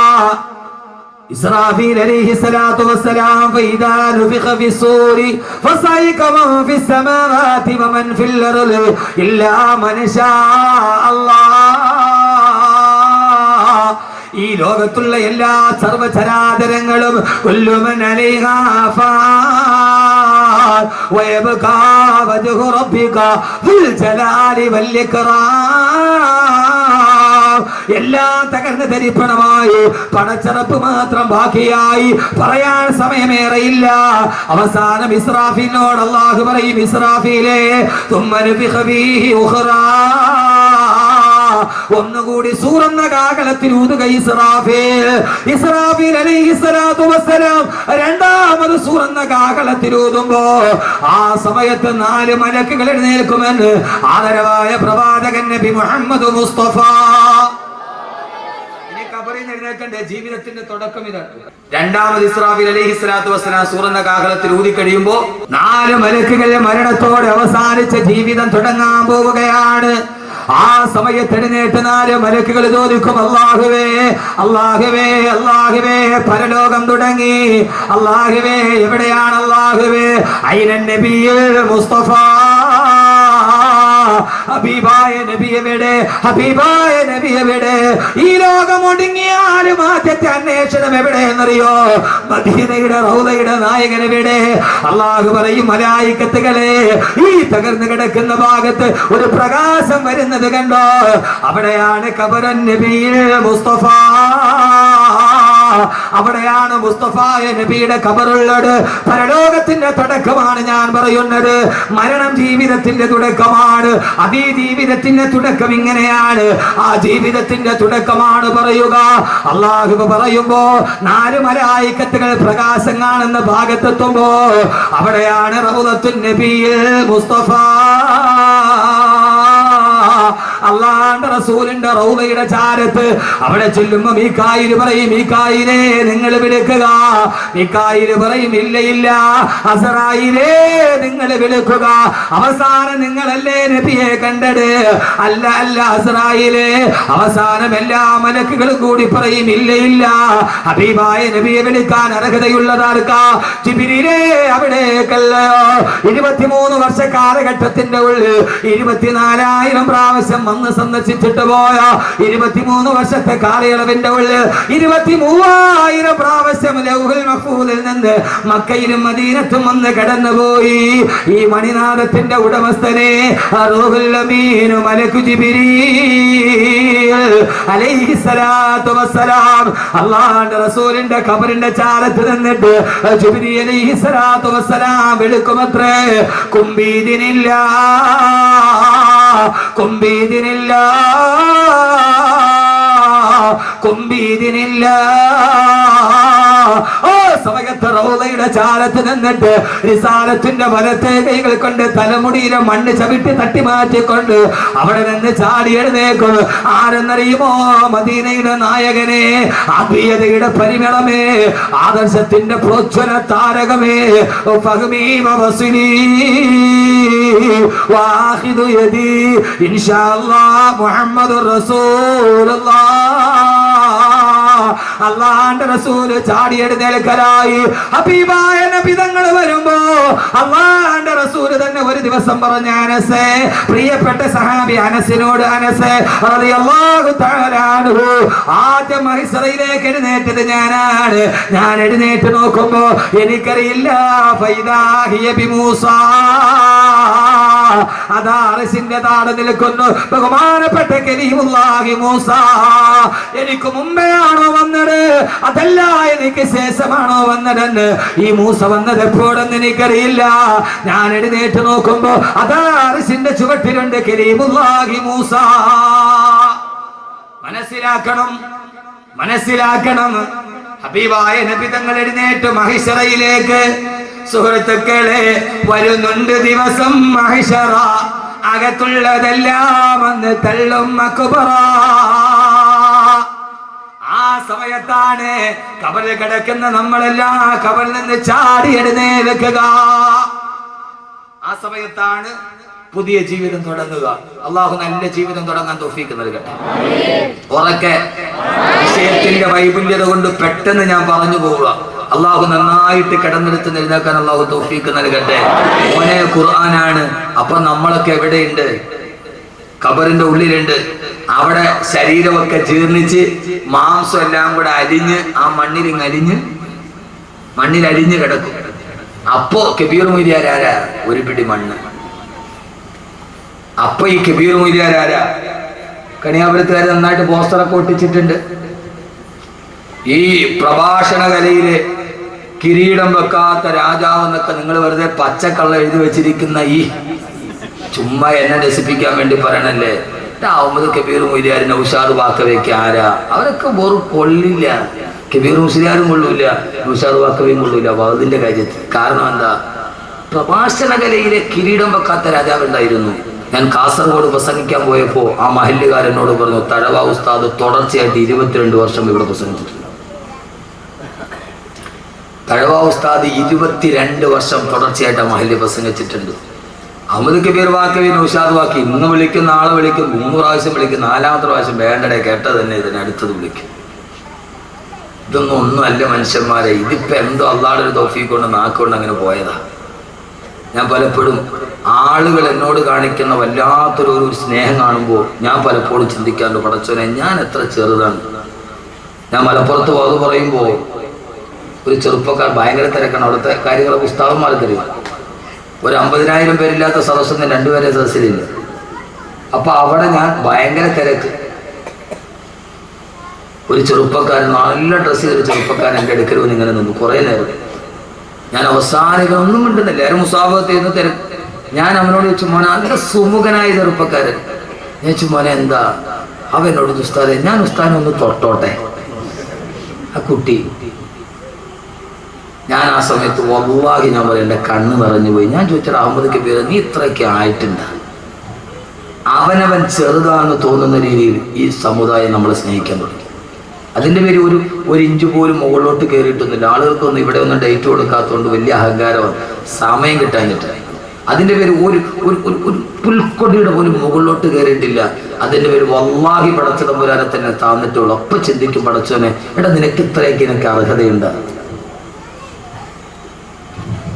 ഇസ്രാഫീൽ അലൈഹിസ്സലാത്തു വസ്സലാം ഫൈദാ നുഫിഖ ഫിസ്സൂരി ഫസൈക മൻ ഫിസ്സമാവാതി വമൻ ഫിൽ അർളി ഇല്ലാ മൻ ശാ അല്ലാഹ്. ഈ ലോകത്തുള്ള എല്ലാ സർവ്വചരാചരങ്ങളും കുല്ലുമൻ അലൈഹാ ഫാൻ വയബ്കാ വജ്ഹു റബ്ബിക ദുൽ ജലാലി വൽ ഇക്റാം. എല്ലാം തകർന്ന് തരിപ്പണമായി പടച്ചറപ്പ് മാത്രം ബാക്കിയായി. പറയാൻ സമയമേറെയില്ല. അവസാനം ഇസ്രാഫീലിനോട് അല്ലാഹു പറയും, ഇസ്രാഫീലേ തുമ്മ നുഫിഖ ഫീഹി ഉഖറാ, ഒന്നുകൂടി സൂറന്ന കാഹളത്തിൽ ഊതുക ഇസ്രാഫീൽ. ഇസ്രാഫീൽ അലൈഹിസ്സലാത്തു വസ്സലാം രണ്ടാമത് സൂറന്ന കാഹളത്തിൽ ഊതുമ്പോ ആ സമയത്ത് 4 മലക്കുകൾ എഴുന്നേൽക്കുമെന്ന് ആദരവായ പ്രവാചകൻ നബി മുഹമ്മദ് മുസ്തഫ. ജീവിതത്തിന്റെ തുടക്കം ഇതാണ്. രണ്ടാമത് ഇസ്രാഫീൽ അലൈഹിസ്സലാത്തു വസ്സലാം സൂറന്ന കാഹളത്തിൽ ഊതി കഴിയുമ്പോ 4 മലക്കുകളുടെ മരണത്തോടെ അവസാനിച്ച ജീവിതം തുടങ്ങാൻ പോവുകയാണ്. ആ സമയത്ത് എഴുന്നേറ്റ് 4 മലക്കുകൾ ചോദിക്കും, അല്ലാഹുവേ അല്ലാഹുവേ അല്ലാഹുവേ, പരലോകം തുടങ്ങി. അല്ലാഹുവേ എവിടെയാണ്? അല്ലാഹുവേ ഐനൻ നബിയുൽ മുസ്തഫ, ഹബീബായ നബി എവിടെ? ഹബീബായ നബി എവിടെ? ഈ ലോകം ഒടുങ്ങിയാലും ആദ്യത്തെ അന്വേഷണം എവിടെയെന്നറിയോ? മദീനയുടെ റൗളയുടെ നായകൻ എവിടെ? അല്ലാഹു പറയും, മലായികത്തുകളെ ഈ തകർന്നു കിടക്കുന്ന ഭാഗത്ത് ഒരു പ്രകാശം വരുന്നത് കണ്ടോ? അവിടെയാണ് ഖബറുൻ നബിയിൽ മുസ്തഫ. അവിടെയാണ് മുസ്തഫായ നബിയുടെ ഖബറുള്ളത്. പരലോകത്തിന്റെ തുടക്കമാണ് ഞാൻ പറയുന്നത്. മരണം ജീവിതത്തിന്റെ തുടക്കമാണ്. അതീ ജീവിതത്തിന്റെ തുടക്കം ഇങ്ങനെയാണ്. ആ ജീവിതത്തിന്റെ തുടക്കമാണ് പറയുക. അല്ലാഹു പറയുമ്പോ 4 മലായികത്തുകൾ പ്രകാശം കാണുന്ന ഭാഗത്തെത്തുമ്പോ അവിടെയാണ് റൗളത്തുൻ നബിയിൽ മുസ്തഫ. അല്ലാഹുവിന്റെ റസൂലിന്റെ റൗളയുടെ ചാരത്ത് അവിടെ ചെല്ലുമ്പോ മീകായിൽ പറയും, മീകായിലേ നിങ്ങൾ വിളിക്കുക. മീകായിൽ പറയും, ഇല്ല ഇല്ല അസ്രായീലേ നിങ്ങൾ വിളിക്കുക. അവസാനം നിങ്ങളല്ലേ നബിയെ കണ്ടത്? അല്ല അല്ല അസ്രായീലേ. അവസാനം എല്ലാ മലക്കുകളും കൂടി പറയും, ഇല്ല ഇല്ല ഹബീബായ നബിയെ വിളിക്കാൻ അർഹതയുള്ളതാർക്കാ? ജിബ്രീലേ അവിടേക്കല്ലയോ. 23 വർഷ കാലഘട്ടത്തിന്റെ ഉള്ളിൽ 24,000 പ്രാവശ്യം വന്ന് സന്ദർശിച്ചിട്ട് പോയ 23 വർഷത്തെ കാലയളവിന്റെ ഉള്ളിൽ 23,000 പ്രാവശ്യം ലൗഹുൽ മഹ്ഫൂദിൽ നിന്ന് മക്കയിലും മദീനത്തും വന്ന് കടന്നുപോയി. ഈ മണിനാഥത്തിന്റെ ഉടമസ്ഥനെ റൂഹുൽ അമീൻ മലക്കു ജിബ്രീൽ അലൈഹിസ്സലാത്തു വസ്സലാം അല്ലാഹുവിന്റെ റസൂലിന്റെ ഖബറിന്റെ ചാരത്ത് നിന്നിട്ട് ജിബ്രീൽ അലൈഹിസ്സലാത്തു വസ്സലാം വിളിക്കുമത്രേ, കുംബീദിനില്ല കുംബീദിനില്ല കുംബീദിനില്ല. ഓ സമയത്ത് റൗളയുടെ ചാരത്ത് നിന്നിട്ട് റിസാലത്തിന്റെ വലത്തെ കൈകൾ കൊണ്ട് തലമുടിയിലെ മണ്ണ് ചവിട്ടി തട്ടി മാറ്റിക്കൊണ്ട് അവിടെ നിന്ന് ചാടി എഴുന്നേക്കും. ആരെന്നറിയുമോ? മദീനയുടെ നായകനെ, ആത്മീയതയുടെ പരിമളമേ, ആദർശത്തിന്റെ പ്രോജ്വല താരകമേ, ഫഹ്മീ വസ്ലീ വാഹിദു യദി ഇൻഷാ അല്ലാഹ് മുഹമ്മദുർ റസൂലുള്ളാഹ്. അല്ലാഹുവിന്റെ റസൂല് ചാടി എഴുന്നേൽക്കലായി. ഹബീബായ നബി തങ്ങൾ വരുമ്പോ അല്ലാഹുവിന്റെ റസൂല് തന്നെ ഒരു ദിവസം പറഞ്ഞ, അനസേ, പ്രിയപ്പെട്ട സഹാബി അനസിനോട്, അനസേ റളിയല്ലാഹു തആല അൻഹു, ആദ്യം മഹ്ശറിലേക്ക് എഴുന്നേറ്റത് ഞാനാണ്. ഞാൻ എഴുന്നേറ്റ് നോക്കുമ്പോ എനിക്കറിയില്ല, ഫൈദാ ഹിയ ബിമൂസാ, അതാ അർശിന്റെ താഴെ നിൽക്കുന്നു ബഹുമാനപ്പെട്ട കലീമുല്ലാഹി മൂസ. എനിക്ക് മുമ്പെയാണോ വന്നത്, അതല്ല എനിക്ക് ശേഷമാണോ വന്നതെന്ന് ഈ മൂസ വന്നത് എപ്പോഴെന്ന് എനിക്കറിയില്ല. ഞാൻ എഴുന്നേറ്റ് നോക്കുമ്പോ അതാ അർശിന്റെ ചുവട്ടിലുണ്ട് കലീമുല്ലാഹി മൂസ. മനസ്സിലാക്കണം, മനസ്സിലാക്കണം. ഹബീബായ നബി തങ്ങൾ എഴുന്നേറ്റ് മഹിശറയിലേക്ക്. സുഹൃത്തുക്കളെ, വരുന്നുണ്ട് ദിവസം മഹിശറ, അകത്തുള്ളതെല്ലാം അന്ന് തള്ളും അക്ബറ. ആ സമയത്താണ് ഖബറിൽ കിടക്കുന്ന നമ്മളെല്ലാം ഖബറിൽ നിന്ന് ചാടി എഴുന്നേൽക്കുക. ആ സമയത്താണ് പുതിയ ജീവിതം തുടങ്ങുക. അള്ളാഹു നല്ല ജീവിതം തുടങ്ങാൻ തൗഫീക്ക് നൽകട്ടെ. ഉറക്കെ വിഷയത്തിന്റെ വൈപുല്യത കൊണ്ട് പെട്ടെന്ന് ഞാൻ പറഞ്ഞു പോവുക. അള്ളാഹു നന്നായിട്ട് കിടന്നെടുത്ത് എഴുന്നേൽക്കാൻ അള്ളാഹു തൗഫീക്ക് നൽകട്ടെ. മോനെ ഖുർആനാണ്. അപ്പൊ നമ്മളൊക്കെ എവിടെയുണ്ട്? ഖബറിന്റെ ഉള്ളിലുണ്ട്. അവിടെ ശരീരമൊക്കെ ജീർണിച്ച് മാംസം എല്ലാം കൂടെ അരിഞ്ഞ് ആ മണ്ണിൽ അരിഞ്ഞ് കിടക്കും. അപ്പോ കബീർ മൊയ്ലിയാർ ആരാ? ഒരു പിടി മണ്ണ്. അപ്പൊ ഈ കബീർ മൊയ്ലിയാർ ആരാ? കണിയാപുരത്തുകാർ നന്നായിട്ട് പോസ്റ്ററൊക്കെ ഒട്ടിച്ചിട്ടുണ്ട്. ഈ പ്രഭാഷണ കലയിലെ കിരീടം വെക്കാത്ത രാജാവ് എന്നൊക്കെ നിങ്ങൾ വെറുതെ പച്ചക്കള്ള എഴുതി വെച്ചിരിക്കുന്ന ഈ ചുമ്മാ എന്നെ രസിപ്പിക്കാൻ വേണ്ടി പറയണല്ലേ. അഹമ്മദ് കബീർ മൊയ്ലിയാർ, നൗഷാദ് വാക്കവയ്ക്ക് ആരാ? അവരൊക്കെ വെറും കൊള്ളില്ല. കബീർ മുസ്ലിയാരും കൊള്ളൂല, നൗഷാദ് വാക്കവയും കൊള്ളൂല വഅദിന്റെ കാര്യത്തിൽ. കാരണം എന്താ? പ്രഭാഷണ കലയിലെ കിരീടം വെക്കാത്ത രാജാവ് ഉണ്ടായിരുന്നു. ഞാൻ കാസർഗോഡ് പ്രസംഗിക്കാൻ പോയപ്പോ ആ മഹല്ലുകാരനോട് പറഞ്ഞു, തഴവ ഉസ്താദ് തുടർച്ചയായിട്ട് 22 വർഷം ഇവിടെ പ്രസംഗിച്ചിട്ടുണ്ട്. തഴവ ഉസ്താദ് 22 വർഷം തുടർച്ചയായിട്ട് ആ മഹല്ല് പ്രസംഗിച്ചിട്ടുണ്ട്. അഹമ്മദ് കബീർ വാക്കവി, നൗഷാദ് വാക്കി ഇന്ന് വിളിക്കും, നാളെ വിളിക്കും, 3 പ്രാവശ്യം വിളിക്കും, 4ാമത്തെ പ്രാവശ്യം വേണ്ടടെ കേട്ടത് തന്നെ ഇതിനടുത്തത് വിളിക്കും. ഇതൊന്നും ഒന്നുമല്ല മനുഷ്യന്മാരെ. ഇതിപ്പോ എന്തോ അള്ളാഹുവിന്റെ ഒരു തൗഫീഖ് കൊണ്ട് നാക്കുകൊണ്ട് അങ്ങനെ പോയതാ. ഞാൻ പലപ്പോഴും ആളുകൾ എന്നോട് കാണിക്കുന്ന വല്ലാത്തൊരു സ്നേഹം കാണുമ്പോൾ ഞാൻ പലപ്പോഴും ചിന്തിക്കാറുണ്ട്, പടച്ചോനെ ഞാൻ എത്ര ചെറുതാണ്. ഞാൻ മലപ്പുറത്ത് വാത് പറയുമ്പോൾ ഒരു ചെറുപ്പക്കാർ ഭയങ്കര തിരക്കാണ്. അവിടുത്തെ കാര്യങ്ങളൊക്കെ ഉസ്താദന്മാർ തരും. ഒരു 50,000 പേരില്ലാത്ത സദസ്സൊന്നും 2 പേരെ സദസ്സിലില്ല. അപ്പൊ അവിടെ ഞാൻ ഭയങ്കര തിരക്ക്. ഒരു ചെറുപ്പക്കാരൻ, നല്ല ഡ്രസ്സ് ചെയ്തൊരു ചെറുപ്പക്കാരൻ എൻ്റെ അടുക്കൽ വന്ന് ഇങ്ങനെ നിന്നു കുറേ നേരം. ഞാൻ അവസാനം ഒന്നും മിണ്ടുന്നില്ല. എല്ലാവരും മുസാഫത്ത് ചെയ്യുന്ന തിരക്ക്. ഞാൻ അവനോട് ചോദിച്ചു, മോനെ നല്ല സുമുഖനായ ചെറുപ്പക്കാരൻ. ഞാൻ ചോദിച്ചു, മോനെ എന്താ? അവനോട് ഉസ്താദെ ഞാൻ ഉസ്താദിനെ ഒന്ന് തൊട്ടോട്ടെ. ആ കുട്ടി, ഞാൻ ആ സമയത്ത് വല്ലാഹി ഞാൻ പറയും എൻ്റെ കണ്ണ് നിറഞ്ഞു പോയി. ഞാൻ ചോദിച്ചത്, അഹമ്മദ് കബീർ നീ ഇത്രയൊക്കെ ആയിട്ടുണ്ട്? അവനവൻ ചെറുതാണെന്ന് തോന്നുന്ന രീതിയിൽ ഈ സമുദായം നമ്മളെ സ്നേഹിക്കാൻ തുടങ്ങി. അതിൻ്റെ പേര് ഒരു ഇഞ്ച് പോലും മുകളിലോട്ട് കയറിയിട്ടൊന്നുമില്ല. ആളുകൾക്കൊന്നും ഇവിടെ ഒന്നും ഡേറ്റ് കൊടുക്കാത്തതുകൊണ്ട് വലിയ അഹങ്കാരമാണ്, സമയം കിട്ടാഞ്ഞിട്ട്. അതിൻ്റെ പേര് ഒരു പുൽക്കൊടിയുടെ പോലും മുകളിലോട്ട് കയറിയിട്ടില്ല. അതിൻ്റെ പേര് വല്ലാഹി പടച്ച തമ്പുരാനെ തന്നെ താന്നിട്ടുള്ളൂ. അപ്പം ചിന്തിക്കും, പടച്ചോനെ എടാ നിനക്ക് ഇത്രയൊക്കെ എനിക്ക് അർഹതയുണ്ട്.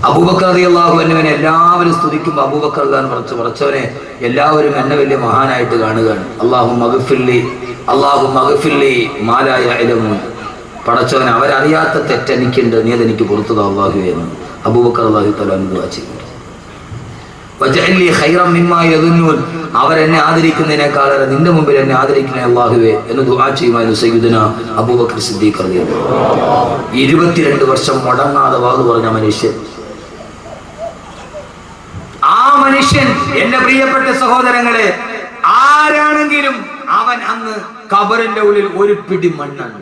അബൂബക്കർ റളിയല്ലാഹു അൻഹുവിനെ എല്ലാവരും സ്തുതിക്കുമ്പോൾ അബൂബക്കർ ഖാൻ പടച്ചവനെ എല്ലാവരും എന്നെ വലിയ മഹാനായിട്ട് കാണുകയാണ്. അല്ലാഹു മഗ്ഫിർലി മാ ലാ യഅലമൂൻ. പടച്ചവനെ അവരറിയാത്ത തെറ്റെനിക്കുണ്ട്, നീ അതെനിക്ക് പുറത്തു താ അല്ലാഹുവേ എന്ന് അബൂബക്കർ റളിയല്ലാഹു തആല ദുആ ചെയ്തു. വജഅലി ഖൈറൻ മിമ്മാ യദുന്നൂൻ. അവരെന്നെ ആദരിക്കുന്നതിനേക്കാളേറെ നിന്റെ മുമ്പിൽ എന്നെ ആദരിക്കണേ അല്ലാഹുവേ എന്ന് ദുആ ചെയ്യുമായിരുന്നു സയ്യിദുനാ അബൂബക്കർ സിദ്ദീഖ് റളിയല്ലാഹു അൻഹു. 22 വർഷം മുടങ്ങാതെ വാദ് പറഞ്ഞ മനുഷ്യൻ. ആ മനുഷ്യൻ എന്റെ പ്രിയപ്പെട്ട സഹോദരങ്ങളെ, ആരാണെങ്കിലും അവൻ അന്ന് ഖബറിന്റെ ഉള്ളിൽ ഒരു പിടി മണ്ണാണ്.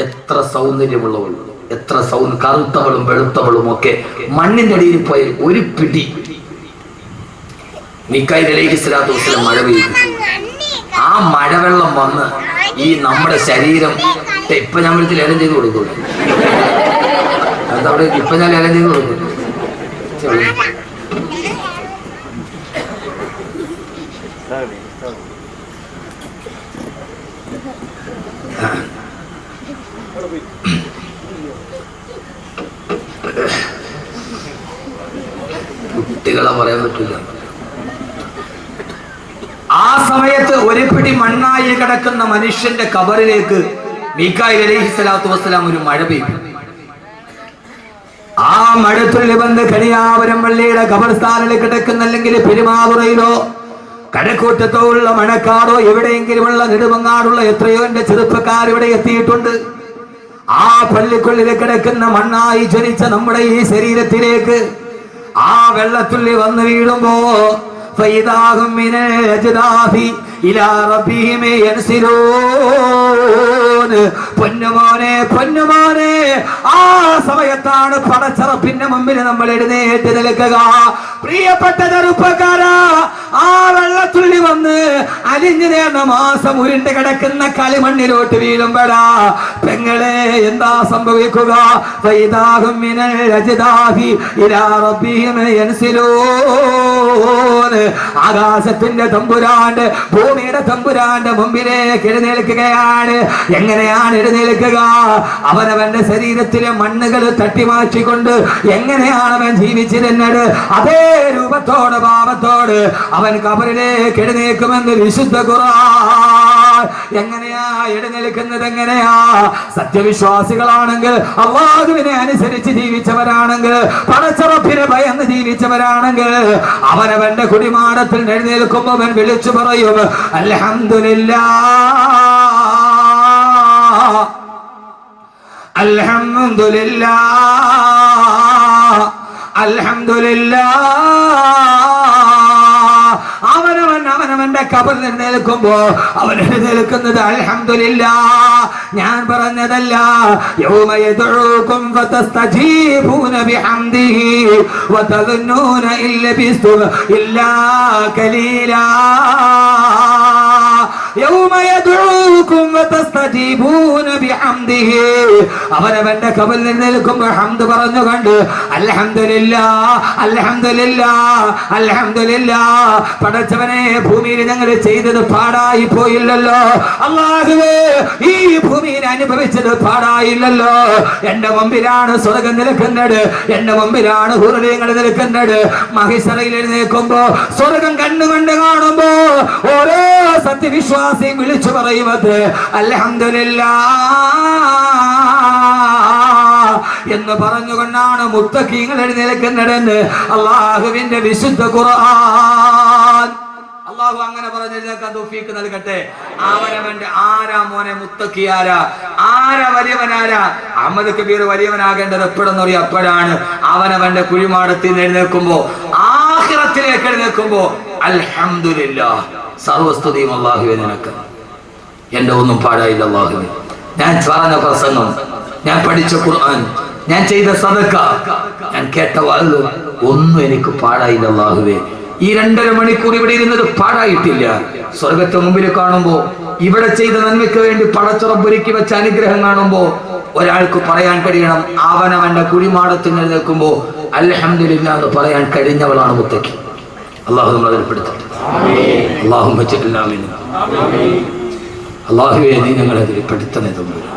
എത്ര സൗന്ദര്യമുള്ളവൾ, എത്ര കറുത്തവളും വെളുത്തവളും ഒക്കെ മണ്ണിന്റെ അടിയിൽ പോയ ഒരു പിടി. മിക്കായിൽ അലൈഹിസ്സലാത്തു വസ്സലാം മഴ പെയ്തു. ആ മഴവെള്ളം വന്ന് ഈ നമ്മുടെ ശരീരം ഇപ്പൊ ഞാൻ വിളിച്ച് ലേലം ചെയ്ത് കൊടുക്കൂല. അതവിടെ ഇപ്പൊ ഞാൻ ലേലം ചെയ്ത് കൊടുക്കും. കുട്ടികളെ പറയാൻ പറ്റില്ല. ആ സമയത്ത് ഒരു പിടി മണ്ണായി കിടക്കുന്ന മനുഷ്യന്റെ ഖബറിലേക്ക് മീകായിൽ അലൈഹിസ്സലാത്തു വസ്സലാം ഒരു മഴ പെയ്തു. ആ മഴത്തുള്ളി വന്ന് കണിയാപുരം പള്ളിയുടെ ഖബർസ്ഥാനിൽ കിടക്കുന്ന, അല്ലെങ്കിൽ പെരുമാതുറയിലോ കഴക്കൂട്ടത്തോ ഉള്ള മണക്കാടോ എവിടെയെങ്കിലുമുള്ള നെടുമങ്ങാടുള്ള എത്രയോ എന്റെ ചെറുപ്പക്കാർ ഇവിടെ എത്തിയിട്ടുണ്ട്. ആ പള്ളിക്കുള്ളിൽ കിടക്കുന്ന മണ്ണായി ജനിച്ച നമ്മുടെ ഈ ശരീരത്തിലേക്ക് ആ വെള്ളത്തുള്ളി വന്ന് വീഴുമ്പോ ഫൈദാഹും മിനൽ അജ്ദാഫി ഇലാ റബ്ബിഹിം യൻസിലൂൻ. പൊന്നുമോനെ, ആ സമയത്താണ് പടച്ചറപ്പിന്റെ മുമ്പിൽ നമ്മൾ എഴുന്നേറ്റ് നിൽക്കുക. പ്രിയപ്പെട്ട ചെറുപ്പക്കാരാ, ആ വെള്ളത്തുള്ളി വന്ന് അലിഞ്ഞു നേർന്ന മാസം ഉരുണ്ട് കിടക്കുന്ന കളിമണ്ണിലോട്ട് വീഴുമ്പോഴാ പെങ്ങളെ എന്താ സംഭവിക്കുക? ഫൈദാഹും മിനൽ അജ്ദാഫി ഇലാ റബ്ബിഹിം യൻസിലൂൻ. ആകാശത്തിന്റെ തമ്പുരാന്റെ, ഭൂമിയുടെ തമ്പുരാന്റെ മുമ്പിലേക്ക് എഴുന്നേൽക്കുകയാണ്. എങ്ങനെയാണ് എഴുന്നേൽക്കുക? അവനവന്റെ ശരീരത്തിലെ മണ്ണുകൾ തട്ടിമാറ്റിക്കൊണ്ട് എങ്ങനെയാണ് അവൻ ജീവിച്ചിരുന്നത്, അതേ രൂപത്തോട് ഭാവത്തോട് അവൻ ഖബറിലേക്ക് എഴുന്നേൽക്കുമെന്ന് വിശുദ്ധ ഖുർആൻ. എങ്ങനെയാ എഴുന്നേൽക്കുന്നത്? എങ്ങനെയാ? സത്യവിശ്വാസികളാണെങ്കിൽ, അല്ലാഹുവിനെ അനുസരിച്ച് ജീവിച്ചവരാണെങ്കിൽ, പടച്ചറപ്പിനെ ഭയന്ന് ജീവിച്ചവരാണെങ്കിൽ അവനവന്റെ കുടിമാടത്തിൽ എഴുന്നേൽക്കുമ്പോൾ അവൻ വിളിച്ചു പറയും, അൽഹംദുലില്ലാഹ്, അൽഹംദുലില്ലാഹ്, അൽഹംദുലില്ലാഹ്. അവനവന്റെ ഖബറിൽ എഴുന്നേൽക്കുമ്പോ അവൻ എഴുന്നേൽക്കുന്നത് അൽഹംദുലില്ലാഹ്. ഞാൻ പറഞ്ഞതല്ല, യൗമ യദ്ഉകും ഫതസ്തജീബൂന ബിഹംദിഹി വതദുന്നൂന ഇല്ലബിസ്തും ഇല്ലാ ഖലീലാ. യൗമ യദ്ഉകും വതസ്തജീബൂന ബിഹംദിഹി. അവനവന്റെ ഖബറിൽ എഴുന്നേൽക്കുമ്പോൾ ഹംദ് പറഞ്ഞുകൊണ്ട് അൽഹംദുലില്ലാഹ്, അൽഹംദുലില്ലാഹ്, അൽഹംദുലില്ലാഹ്. പടച്ചവനെ, ഭൂമിയിൽ ഞങ്ങൾ ചെയ്തത് പാടായി പോയില്ലല്ലോ അല്ലാഹുവേ, ഈ ഭൂമിയിൽ അനുഭവിച്ചത് പാടായില്ലല്ലോ. എന്റെ മുമ്പിലാണ് സ്വർഗം നിൽക്കുന്നത്, എന്റെ മുമ്പിലാണ് ഹുറൂലുകൾ നിൽക്കുന്നത്. മഹിശറയിൽ എഴുന്നേൽക്കുമ്പോ സ്വർഗം കണ്ണുകൊണ്ട് കാണുമ്പോ ഓരോ സത്യവിശ്വാസിയും വിളിച്ചു പറയുന്നത് അൽഹംദുലില്ലാഹ് എന്ന് പറഞ്ഞുകൊണ്ടാണ് മുത്തഖീങ്ങൾ എഴുന്നേൽക്കുന്നതെന്ന് അല്ലാഹുവിന്റെ വിശുദ്ധ ഖുർആൻ. അല്ലാഹു അങ്ങനെ പറഞ്ഞെഴുന്നേൽക്കാൻ തൗഫീഖ് നൽകട്ടെ. അവനവന്റെ ആരാ മോനെ മുത്തഖി, ആരാ വലിയവനാരാ? അഹമ്മദ് കബീർ വലിയവനാകേണ്ടത് എപ്പോഴെന്ന് അറിയാം, അപ്പോഴാണ് അവനവന്റെ കുഴിമാടത്തിൽ നിന്ന് എഴുന്നേൽക്കുമ്പോ, ആഖിറത്തിലേക്ക് എഴുന്നേൽക്കുമ്പോ അൽഹംദുലില്ലാഹ്, സർവസ്തുതിയും അല്ലാഹുവേ നിനക്ക്. എന്റെ ഒന്നും പാടായില്ല അല്ലാഹുവേ. ഞാൻ പറഞ്ഞ പ്രസംഗം, ഞാൻ പഠിച്ച ഖുർആൻ, ഞാൻ ചെയ്ത സദഖ, ഞാൻ കേട്ട വാഴ് ഒന്നും എനിക്ക് പാടായില്ല അല്ലാഹുവേ. ഈ 2.5 മണിക്കൂർ ഇവിടെ ഇരുന്നത് പാഴായിട്ടില്ല. സ്വർഗത്തെ മുമ്പിൽ കാണുമ്പോ ഇവിടെ ചെയ്ത നന്മയ്ക്ക് വേണ്ടി പടച്ചുറപ്പൊരുക്കി വെച്ച അനുഗ്രഹം കാണുമ്പോ ഒരാൾക്ക് പറയാൻ കഴിയണം, അവനവന്റെ കുഴിമാടത്തിന് എഴുന്നേൽക്കുമ്പോ അൽഹംദുലില്ലാഹ് എന്ന് പറയാൻ കഴിഞ്ഞവളാണ് മുത്തക്കി. അള്ളാഹു നമ്മളെ പെടുത്തട്ടെ. അള്ളാഹുവേ, നീ ഞങ്ങളെ അതിൽ പെടുത്തണേ തമ്പുരാൻ.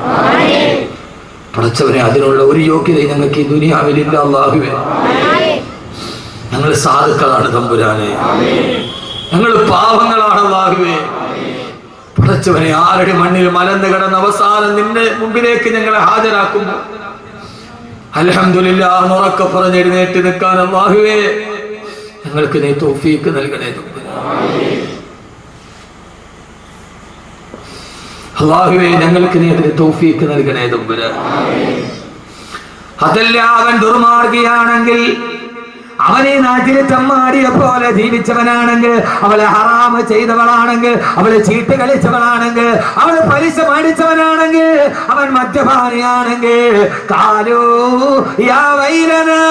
പടച്ചവനെ, അതിനുള്ള ഒരു യോഗ്യതയും ഞങ്ങൾക്ക് ഈ ദുനിയാവിലില്ല. അള്ളാഹുവേ, ഞങ്ങൾ സാധുക്കളാണ് തമ്പുരാനെ, ഞങ്ങൾ പാവങ്ങളാണ്. അള്ളാഹുവേ, പടച്ചവനെ, ആരുടെ മണ്ണിൽ മലന്ന് കിടന്ന അവസാനം നിന്റെ മുമ്പിലേക്ക് ഞങ്ങളെ ഹാജരാക്കുമ്പോ അൽഹംദുലില്ലാഹ് ഉറക്കെ പറഞ്ഞെഴുന്നേറ്റ് നിൽക്കാൻ അള്ളാഹുവേ ഞങ്ങൾക്ക് നീ തൗഫീഖ് നൽകണേ തമ്പുരാനെ. അള്ളാഹുവേ, ഞങ്ങൾക്ക് നീ അതിന് തൗഫീഖ് നൽകണേ തമ്പുരാനെ. അതല്ല, അവൻ ദുർമാർഗിയാണെങ്കിൽ, അവനെ നാട്ടിലെ ചമ്മാടിയെ പോലെ ജീവിച്ചവനാണെങ്കിൽ, അവളെ ഹറാമ് ചെയ്തവളാണെങ്കിൽ, അവളെ ചീട്ട് കളിച്ചവളാണെങ്കിൽ, അവളെ പലിശ മേടിച്ചവനാണെങ്കിൽ, അവൻ മദ്യപാനിയാണെങ്കിൽ, കാലോ യാ വൈലനാ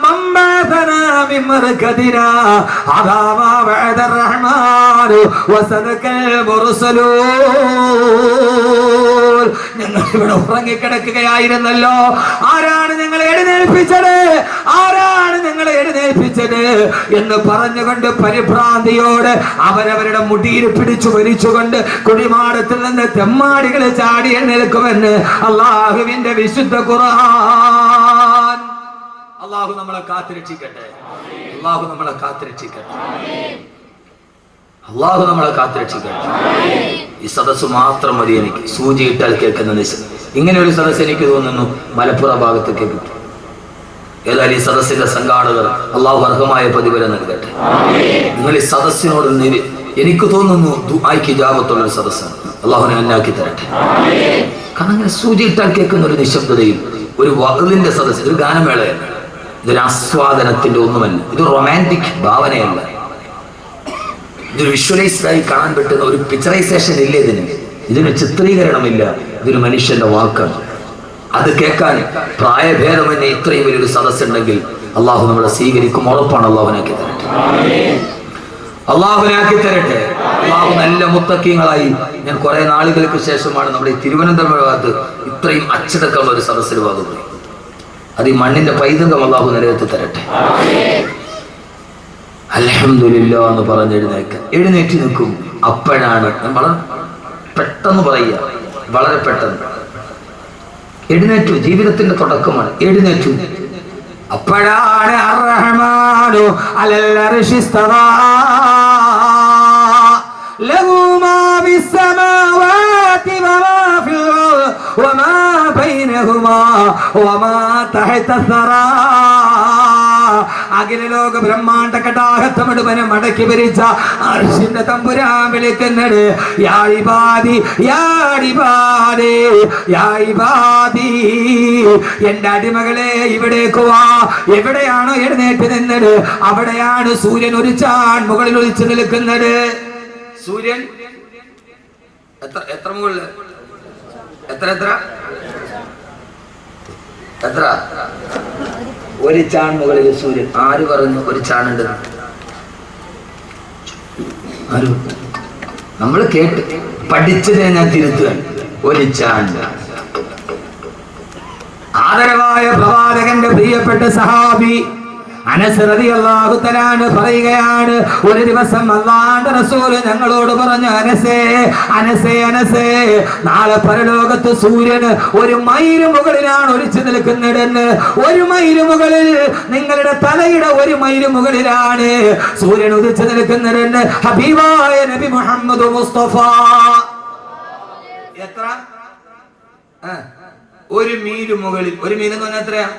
മംബഅസനാ മിൻ മർകദിനാ അദാ മാ വഅദ റഹ്മാനു വസദകൽ മുർസലൂൻ. ഞങ്ങൾ ഇവിടെ ഉറങ്ങിക്കിടക്കുകയായിരുന്നല്ലോ, ആരാണ് ഞങ്ങളെ എഴുന്നേൽപ്പിച്ചത്, ആരാണ് ഞങ്ങളെ എഴുന്നേൽപ്പിച്ചത് എന്ന് പറഞ്ഞുകൊണ്ട് പരിഭ്രാന്തിയോട് അവരവരുടെ മുടിയിൽ പിടിച്ചു വലിച്ചുകൊണ്ട് കുടിമാടത്തിൽ നിന്ന് തെമ്മാടികളെ ചാടി എഴുന്നേൽക്കുമെന്ന് അള്ളാഹുവിന്റെ വിശുദ്ധ ഖുർആൻ. അള്ളാഹു നമ്മളെ കാത്തുരക്ഷിക്കട്ടെ. അള്ളാഹു നമ്മളെ കാത്തുരക്ഷിക്കട്ടെ. അള്ളാഹു നമ്മളെ കാത്തുരക്ഷിക്കട്ടെ. ഈ സദസ്സ് മാത്രം മതി എനിക്ക്. സൂചിയിട്ടാൽ കേൾക്കുന്ന നിശം ഇങ്ങനെ ഒരു സദസ്സ് എനിക്ക് തോന്നുന്നു മലപ്പുറം ഭാഗത്തൊക്കെ കിട്ടും. ഏതായാലും ഈ സദസ്സിന്റെ സംഘാടകർ അള്ളാഹു അർഹമായ പ്രതിഫലം നൽകട്ടെ. നിങ്ങൾ ഈ സദസ്സിനോട് എനിക്ക് തോന്നുന്നു ദുആയ്ക്ക് ഇജാബത്തുള്ളൊരു സദസ്സാണ്. അള്ളാഹുനെ അന്നാക്കി തരട്ടെ. കാരണം അങ്ങനെ സൂചിയിട്ടാൽ കേൾക്കുന്ന ഒരു നിശബ്ദതയും ഒരു വഅദിന്റെ സദസ്സ്, ഇതൊരു ഗാനമേളയല്ല, ഇതൊരു ആസ്വാദനത്തിന്റെ ഒന്നുമല്ല, ഇതൊരു റൊമാൻറ്റിക് ഭാവനയല്ല, ഇതൊരു വിഷ്വലൈസ്ഡായി കാണാൻ പറ്റുന്ന ഒരു പിക്ചറൈസേഷൻ ഇല്ല. ഇതിന് ചിത്രീകരണമില്ല. ഇതൊരു മനുഷ്യന്റെ വാക്കാണ്. അത് കേൾക്കാൻ പ്രായഭേദമെന്നെ ഇത്രയും വലിയൊരു സദസ്സുണ്ടെങ്കിൽ അള്ളാഹു നമ്മളെ സ്വീകരിക്കും, ഉറപ്പാണ്. അള്ളാഹുനാക്കി തരട്ടെ. അള്ളാഹുനാക്കി തരട്ടെ. അള്ളാഹു നല്ല മുത്തക്കീങ്ങളായി. ഞാൻ കുറെ നാളുകൾക്ക് ശേഷമാണ് നമ്മുടെ ഈ തിരുവനന്തപുരം ഭാഗത്ത് ഇത്രയും അച്ചടക്കമുള്ള ഒരു സദസ്സിൽ ഭാഗത്ത്. അത് ഈ മണ്ണിന്റെ പൈതൃകം അള്ളാഹു നിലനിർത്തി തരട്ടെ. അൽഹംദുലില്ലാഹ് എന്ന് പറഞ്ഞ് എഴുന്നേറ്റ് നിൽക്കും. അപ്പോഴാണ് വളരെ പെട്ടെന്ന് പറയുക, വളരെ പെട്ടെന്ന് എഴുന്നേറ്റു. ജീവിതത്തിന്റെ തുടക്കമാണ്. എഴുന്നേറ്റു. അപ്പോഴാണ് അർറഹ്മാനു അലൽ അർശി ഇസ്തവാ ലഹു മാ ഫിസ് സമാവാതി വമാ ഫിൽ അർദ് വമാ ബൈനഹുമാ വമാ തഹത സറാ. അഖിലലോക ബ്രഹ്മാണ്ഡ കടാഹത്തമിടുവനെ മടക്കി ഭരിച്ച അർശിന്റെ തമ്പുരാൻ വിളിക്കുന്നത്, യാ ഇബാദി യാ ഇബാദി യാ ഇബാദി, എന്റെ അടിമകളെ ഇവിടേക്ക് വാ. എവിടെയാണോ എഴുന്നേറ്റ് നിന്നത് അവിടെയാണ് സൂര്യൻ ഒരു ചാൺ മുകളിൽ ഒളിച്ചു നിൽക്കുന്നത്. സൂര്യൻ എത്ര മുകളിൽ? എത്ര എത്ര എത്ര? ഒരു ചാൺ മുകളിൽ സൂര്യൻ. ആര് പറഞ്ഞു ഒരു ചാണുണ്ട്? ആര്? നമ്മൾ കേട്ട് പഠിച്ചതിനെ ഞാൻ തിരുത്തുകയാണ്. ഒരു ചാൺ. ആദരവായ പ്രവാചകന്റെ പ്രിയപ്പെട്ട സഹാബി അനസ് റളിയല്ലാഹു തആല പറയുകയാണ്, ഒരു ദിവസം അല്ലാഹുവിന്റെ റസൂൽ ഞങ്ങളോട് പറഞ്ഞു, അനസേ അനസേ അനസേ, നാളെ പരലോകത്ത് സൂര്യന് 1 മൈൽ മുകളിലാണ് ഒളിച്ചു നിൽക്കുന്നതെന്ന്. 1 മൈൽ മുകളിൽ, നിങ്ങളുടെ തലയുടെ 1 മൈൽ മുകളിലാണ് സൂര്യൻ ഉദിച്ചു നിൽക്കുന്നതെന്ന് ഹബീബായ നബി മുഹമ്മദ് മുസ്തഫ. എത്ര? 1 മീൽ മുകളിൽ. 1 മീൽ എന്ന് പറഞ്ഞാൽ എത്രയാ?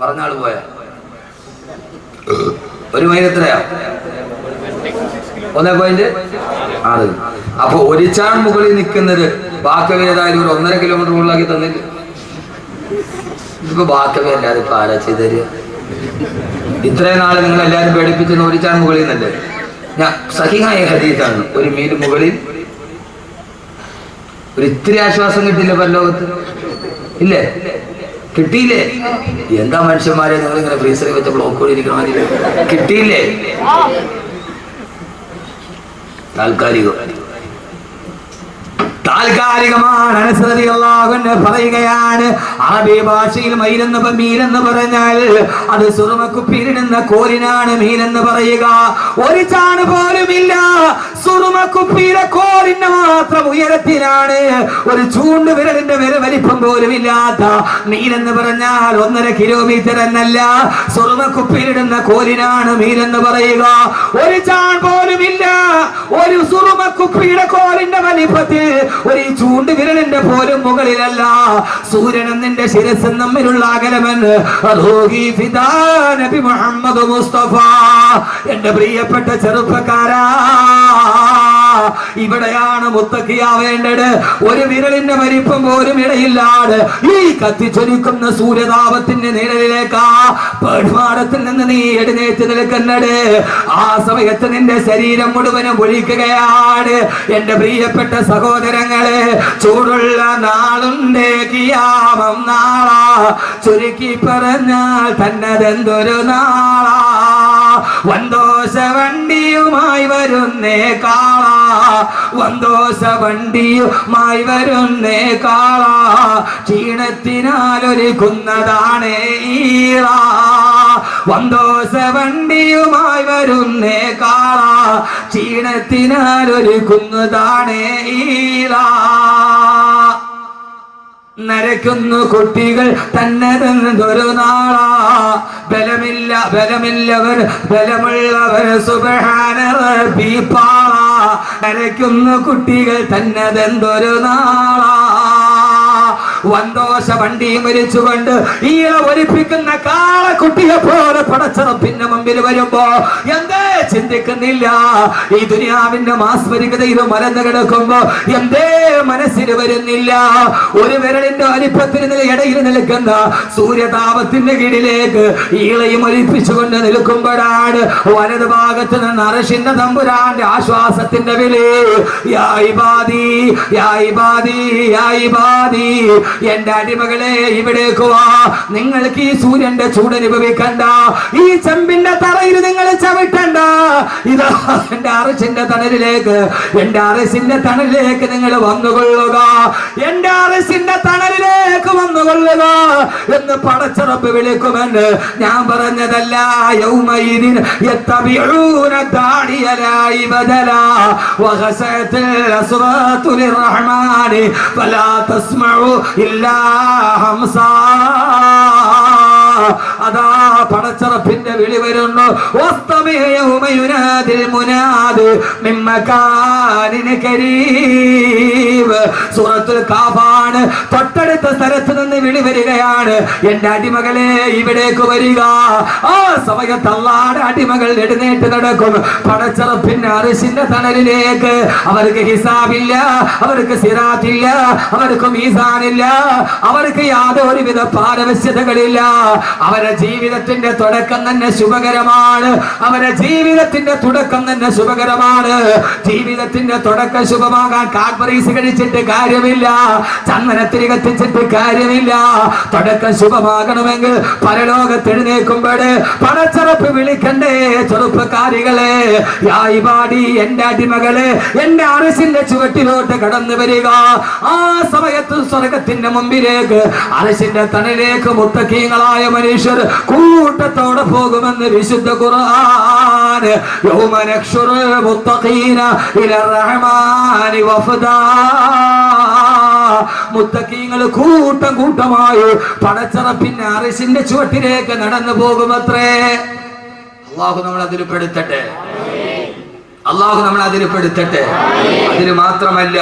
പറഞ്ഞാൾ പോയാ 1 മൈൽ എത്രയാ? 1.6. അപ്പൊ ഒരു ചാൺ മുകളിൽ നിൽക്കുന്നത് ബാക്കവി ഏതായാലും ഒരു 1.5 കിലോമീറ്റർ മുകളിലാക്കി തന്നില്ല. ഇതിപ്പോ ബാക്കവി അല്ലാതെ ഇപ്പൊ ആരാ ചെയ്ത് തരിക? ഇത്രയും നാളെ നിങ്ങൾ എല്ലാവരും പേടിപ്പിച്ചിരുന്ന ഒരു ചാൺ മുകളിൽ നിന്നല്ലേ? ഞാൻ സഹിഹായ ഹദീസാണ്. 1 മീൽ മുകളിൽ ഒരു ഇത്തിരി ആശ്വാസം കിട്ടില്ല പരലോകത്ത്, ഇല്ലേ? കിട്ടിയില്ലേ? എന്താ മനുഷ്യന്മാരെ നിങ്ങൾ ഇങ്ങനെ ഫ്രീസറിൽ വെച്ച ബ്ലോക്ക് ഇരിക്കണ കിട്ടിയില്ലേ? താൽക്കാലികമാണ്. അനുസൃതിയല്ലാഹുവിനെ പറയുകയാണ്. അറബി ഭാഷയിൽ മീനെന്ന് പറഞ്ഞാൽ അത് സുറുമക്കുപ്പിയിലിടുന്ന കോലിനാണ് മീനെന്ന് പറയുക. ഒരു ചാണ് പോലുമില്ല, സുറുമക്കുപ്പിയിലെ കോലിന് മാത്രം ഉയരത്തിലാണ്. ഒരു ചൂണ്ട് വിരലിന്റെ വലിപ്പം പോലും ഇല്ലാത്ത മീനെന്ന് പറഞ്ഞാൽ 1.5 കിലോമീറ്റർ എന്നല്ല, സുറുമക്കുപ്പിയിലിടുന്ന കോലിനാണ് മീനെന്ന് പറയുക. ഒരു ചാൺ പോലുമില്ല, ഒരു സുറുമക്കുപ്പിയുടെ കോലിന്റെ വലിപ്പത്തിൽ ഒരു ചൂണ്ട് വിരലിന്റെ പോലും മുകളിലല്ല. സൂര്യനും നിന്റെ ശിരസും തമ്മിലുള്ള അകലമെന്ന് നബി മുഹമ്മദ് മുസ്തഫ. എന്റെ പ്രിയപ്പെട്ട ചെറുപ്പക്കാരാ, ഇവിടെയാണ് മുത്തക്കിയാവേണ്ടത്. ഒരു വിരലിന്റെ വലിപ്പം പോലും ഇടയില്ലാതെ ഈ കത്തിച്ചൊലിക്കുന്ന സൂര്യതാപത്തിന്റെ നിഴലിലേക്കാ പേഴ്മാടത്തിൽ നിന്ന് നീ എഴുന്നേറ്റ് നിൽക്കുന്നത്. ആ സമയത്ത് നിന്റെ ശരീരം മുഴുവനും ഒഴിക്കുകയാണ്. എന്റെ പ്രിയപ്പെട്ട സഹോദരങ്ങളെ, ചൂടുള്ള നാളുണ്ടേ കിയാമം നാളാ, ചുരുക്കി പറഞ്ഞാൽ തന്നതെന്തൊരു നാളാ. വന്തോഷ വണ്ടിയുമായി വരുന്നേ കാള, വന്തോഷ വണ്ടിയുമായി വരുന്നേ കാള, ക്ഷീണത്തിനാലൊരുക്കുന്നതാണ് ഈള. വന്തോഷ വണ്ടിയുമായി വരുന്നേ കാള, ക്ഷീണത്തിനാലൊരുക്കുന്നതാണ് ഈള. നരയ്ക്കുന്നു കുട്ടികൾ തന്നതെന്തൊരു നാളാ, ബലമില്ലവർ ബലമുള്ളവർ സുബ്ഹാന റബ്ബി പാള. നരയ്ക്കുന്നു കുട്ടികൾ തന്നതെന്തൊരു നാളാ. വന്തോഷ വണ്ടി മരിച്ചുകൊണ്ട് ഈള ഒലിപ്പിക്കുന്ന കാളക്കുട്ടിയെ പോലെ പടച്ചറപ്പിന്റെ മുമ്പിൽ വരുമ്പോ എന്തേ ചിന്തിക്കുന്നില്ല? ഈ ദുനിയാവിന്റെ മാസ്മരികതയിൽ മലന്ന് കിടക്കുമ്പോ എന്തേ മനസ്സിൽ വരുന്നില്ല? ഒരു വിരലിന്റെ വലിപ്പത്തിന് ഇടയിൽ നിൽക്കുന്ന സൂര്യതാപത്തിന്റെ കീഴിലേക്ക് ഈളയും ഒലിപ്പിച്ചുകൊണ്ട് നിൽക്കുമ്പോഴാണ് വലത് ഭാഗത്ത് നിന്ന് അർശിന്റെ തമ്പുരാന്റെ ആശ്വാസത്തിന്റെ വിളി. യാ ഇബാദി യാ ഇബാദി യാ ഇബാദി, എന്റെ അടിമകളെ ഇവിടേക്ക് വാ. നിങ്ങൾക്ക് ഈ സൂര്യന്റെ ചൂടനുഭവിക്കണ്ട, ഈ ചെമ്പിന്റെ തറയിൽ നിങ്ങൾ ചവിട്ടണ്ട. ഇതാ എന്റെ അറസിന്റെ തണലിലേക്ക്, എന്റെ അറസിന്റെ തണലിലേക്ക് നിങ്ങൾ വന്നുകൊള്ളുക, എന്റെ അറസിന്റെ തണലിലേക്ക് വന്നുകൊള്ളുക എന്ന് പടച്ചറപ്പ് വിളിക്കുമെന്ന് ഞാൻ പറഞ്ഞതല്ല. യൗമൈദിൻ യത്തബിഊന ദാഇയ ലാ ഇബദല വഖസഅത്തിൽ അസ്വാതു ലിർറഹ്മാനി ഫലാ തസ്മഉ ഇല്ലാ ഹംസാ. അതാ പടച്ചറപ്പിന്റെ വിളി വരുന്നു. സൂറത്തുൽ കാഫാണ്. തൊട്ടടുത്ത സ്ഥലത്ത് നിന്ന് വിളി വരികയാണ്. എന്റെ അടിമകളെ ഇവിടേക്ക് വരിക. ആ സമയത്ത് അല്ലാഹുവിന്റെ അടിമകൾ എഴുന്നേറ്റ് നടക്കും പടച്ചറപ്പിന്റെ അർശിന്റെ തണലിലേക്ക്. അവർക്ക് ഹിസാബില്ല, അവർക്ക് സിറാത്തില്ല, അവർക്ക് മീസാനില്ല, അവർക്ക് യാതൊരുവിധ പാരവശ്യതകളില്ല. അവരുടെ ജീവിതത്തിന്റെ തുടക്കം തന്നെ ശുഭകരമാണ്. അവരുടെ ജീവിതത്തിന്റെ തുടക്കം തന്നെ ശുഭകരമാണ്. ജീവിതത്തിന്റെ തുടക്കം ശുഭമാകാൻ കാഡ്ബറീസ് കഴിച്ചിട്ട് കാര്യമില്ല, ചന്ദനത്തിരി കത്തിച്ചിട്ട് കാര്യമില്ല. തുടക്കം ശുഭമാകണമെങ്കിൽ പരലോകത്ത് എഴുന്നേൽക്കുമ്പോൾ പടച്ചറപ്പ് വിളിക്കണ്ടേ ചെറുപ്പക്കാരികളെ? യാ ഇബാദി, എന്റെ അടിമകളെ, എന്റെ അർശിന്റെ ചുവട്ടിലോട്ട് കടന്നു വരിക. ആ സമയത്ത് സ്വർഗത്തിന്റെ മുമ്പിലേക്ക്, അർശിന്റെ തണലിലേക്ക് മുത്തഖീങ്ങളായ മനുഷ്യർ കൂട്ടത്തോടെ പോകുമെന്ന് വിശുദ്ധ ഖുർആൻ. യൗമ നഹ്ശുറുൽ മുത്തഖീന ഇലർ റഹ്മാനി വഫദാ. മുത്തഖീങ്ങൾ കൂട്ടം കൂട്ടമായി പടച്ചറപ്പിന്റെ അർശിന്റെ ചുവട്ടിലേക്ക് നടന്നു പോകുമത്രേ. അല്ലാഹു നമ്മളെ അതിൽ പെടുത്തട്ടെ, അല്ലാഹു നമ്മളെ അതിൽ പെടുത്തട്ടെ. അതിന് മാത്രമല്ല,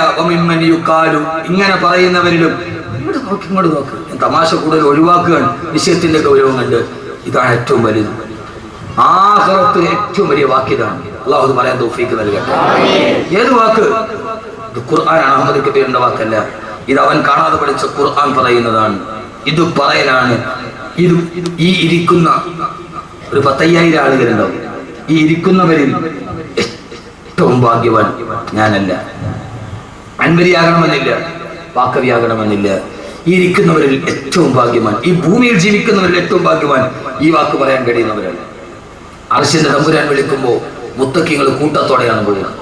ഇങ്ങനെ പറയുന്നവരിലും ഇങ്ങോട്ട് നോക്ക്, തമാശ കൂടുതൽ ഒഴിവാക്കുകയാണ്. വിഷയത്തിന്റെ ഗൗരവം കണ്ട് ഇതാണ് ഏറ്റവും വലുത്. ആഖിറത്ത് ഏറ്റവും വലിയ വാക്കിതാണ്. അല്ലാഹു പറയാൻ തൗഫീഖ് നൽകട്ടെ. ഏത് വാക്ക്? ഇത് ഖുർആനാണ്, അഹമ്മദ് കബീറിന്റെ വാക്കല്ല. ഇത് അവൻ കാണാതെ പഠിച്ച ഖുർആൻ പറയുന്നതാണ്. ഇത് പറയലാണ്. ഈ ഇരിക്കുന്ന ഒരു 10,000 ആളുകളുണ്ടാവും. ഈ ഇരിക്കുന്നവരിൽ ഏറ്റവും ഭാഗ്യവാൻ ഞാനല്ല. അൻവരിയാകണമെന്നില്ല, വാക്കവിയാകണമെന്നില്ല. ഇരിക്കുന്നവരിൽ ഏറ്റവും ഭാഗ്യവാൻ, ഈ ഭൂമിയിൽ ജീവിക്കുന്നവരിൽ ഏറ്റവും ഭാഗ്യവാൻ ഈ വാക്ക് പറയാൻ കഴിയുന്നവരാണ്. അർശിന്റെ തമ്പുരാൻ വിളിക്കുമ്പോൾ മുത്തക്കിങ്ങൾ കൂട്ടത്തോടെയാണ് പോകുന്നത്.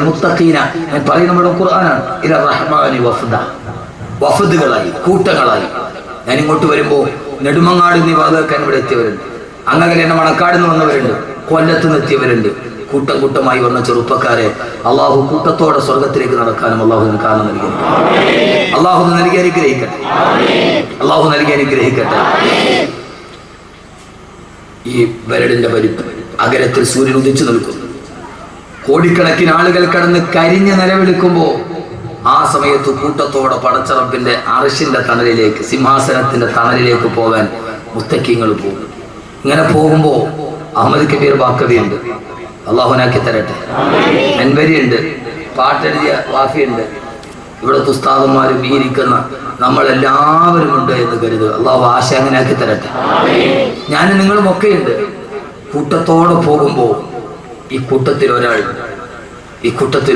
മുത്തഖീന ഞാൻ പറയുന്ന ഖുർആനാണ്. ഇല റഹ്മാനി വഫദ, വഫദുകളായി, കൂട്ടങ്ങളായി. ഞാൻ ഇങ്ങോട്ട് വരുമ്പോ നെടുമങ്ങാട് നീ വാതാക്കാൻ ഇവിടെ എത്തിയവരുണ്ട്, അങ്ങനെ എന്നെ മണക്കാട് നിന്ന് വന്നവരുണ്ട്, കൊല്ലത്ത് നിന്ന് എത്തിയവരുണ്ട്. കൂട്ടം കൂട്ടമായി വന്ന ചെറുപ്പക്കാരെ അള്ളാഹു കൂട്ടത്തോടെ സ്വർഗത്തിലേക്ക് നടക്കാനും അള്ളാഹുവിന് കാരണം നൽകി. അള്ളാഹു നൽകി അനുഗ്രഹിക്കട്ടെ, അള്ളാഹു നൽകി അനുഗ്രഹിക്കട്ടെ. ഈ വരടിന്റെ പരിപ്പ് അകലത്തിൽ സൂര്യൻ ഉദിച്ചു നിൽക്കുന്നു. കോടിക്കണക്കിന് ആളുകൾ കടന്ന് കരിഞ്ഞ് നിലവിളിക്കുമ്പോ ആ സമയത്ത് കൂട്ടത്തോടെ പടച്ചറപ്പിന്റെ അർശിന്റെ തണലിലേക്ക്, സിംഹാസനത്തിന്റെ തണലിലേക്ക് പോകാൻ മുത്തക്കിങ്ങൾ പോകും. ഇങ്ങനെ പോകുമ്പോ അഹമ്മദ് കബീർ ബാക്കവിയുണ്ട്, അള്ളാഹുനാക്കി തരട്ടെ. അൻവരിയുണ്ട്, പാട്ടെഴുതിയ വാഫിയുണ്ട്. ഇവിടുത്തെ ഉസ്താദന്മാരും ഈ ഇരിക്കുന്ന നമ്മളെല്ലാവരും ഉണ്ട് എന്ന് കരുതുക. അള്ളാഹു ആശ അങ്ങനെ ആക്കി തരട്ടെ. ഞാനും നിങ്ങളും ഒക്കെയുണ്ട്. കൂട്ടത്തോടെ പോകുമ്പോ ഈ കൂട്ടത്തിൽ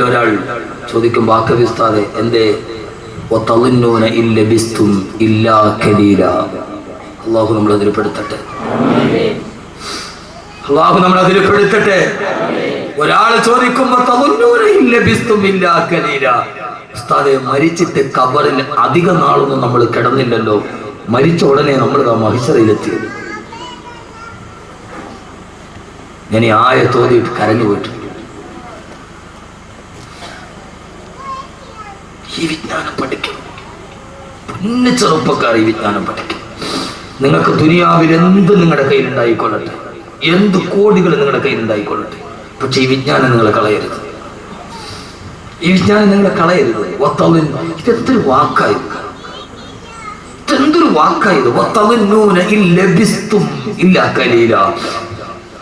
ഒരാൾ ചോദിക്കും, ബാക്കവി ഉസ്താദെ എന്തേ അള്ളാഹു നമ്മളതിൽപ്പെടുത്തട്ടെ, അള്ളാഹു നമ്മളതിൽപ്പെടുത്തട്ടെ. ഒരാൾ ചോദിക്കുമ്പോ ഉസ്താദെ മരിച്ചിട്ട് ഖബറിൽ അധിക നാളൊന്നും നമ്മൾ കിടന്നില്ലല്ലോ, മരിച്ച ഉടനെ നമ്മൾ മഹിശറയിലെത്തിയത്. ഞാൻ ഈ ആയ തോന്നിയിട്ട് കരഞ്ഞു പോയിട്ട് ഈ വിജ്ഞാനം പഠിക്കണം. പൊന്നു ചെറുപ്പക്കാർ ഈ വിജ്ഞാനം പഠിക്കണം. നിങ്ങൾക്ക് ദുനിയാവിൽ എന്ത് നിങ്ങളുടെ കയ്യിലുണ്ടായിക്കൊള്ളട്ടെ, എന്ത് കോടികൾ നിങ്ങളുടെ കയ്യിലുണ്ടായിക്കൊള്ളട്ടെ, പക്ഷെ ഈ വിജ്ഞാനം നിങ്ങൾ കളയരുത്. ഈ വിജ്ഞാനം നിങ്ങൾ കളയരുത്. ഇതെന്തൊരു വാക്കായത്, ഇതെന്തൊരു വാക്കായത്.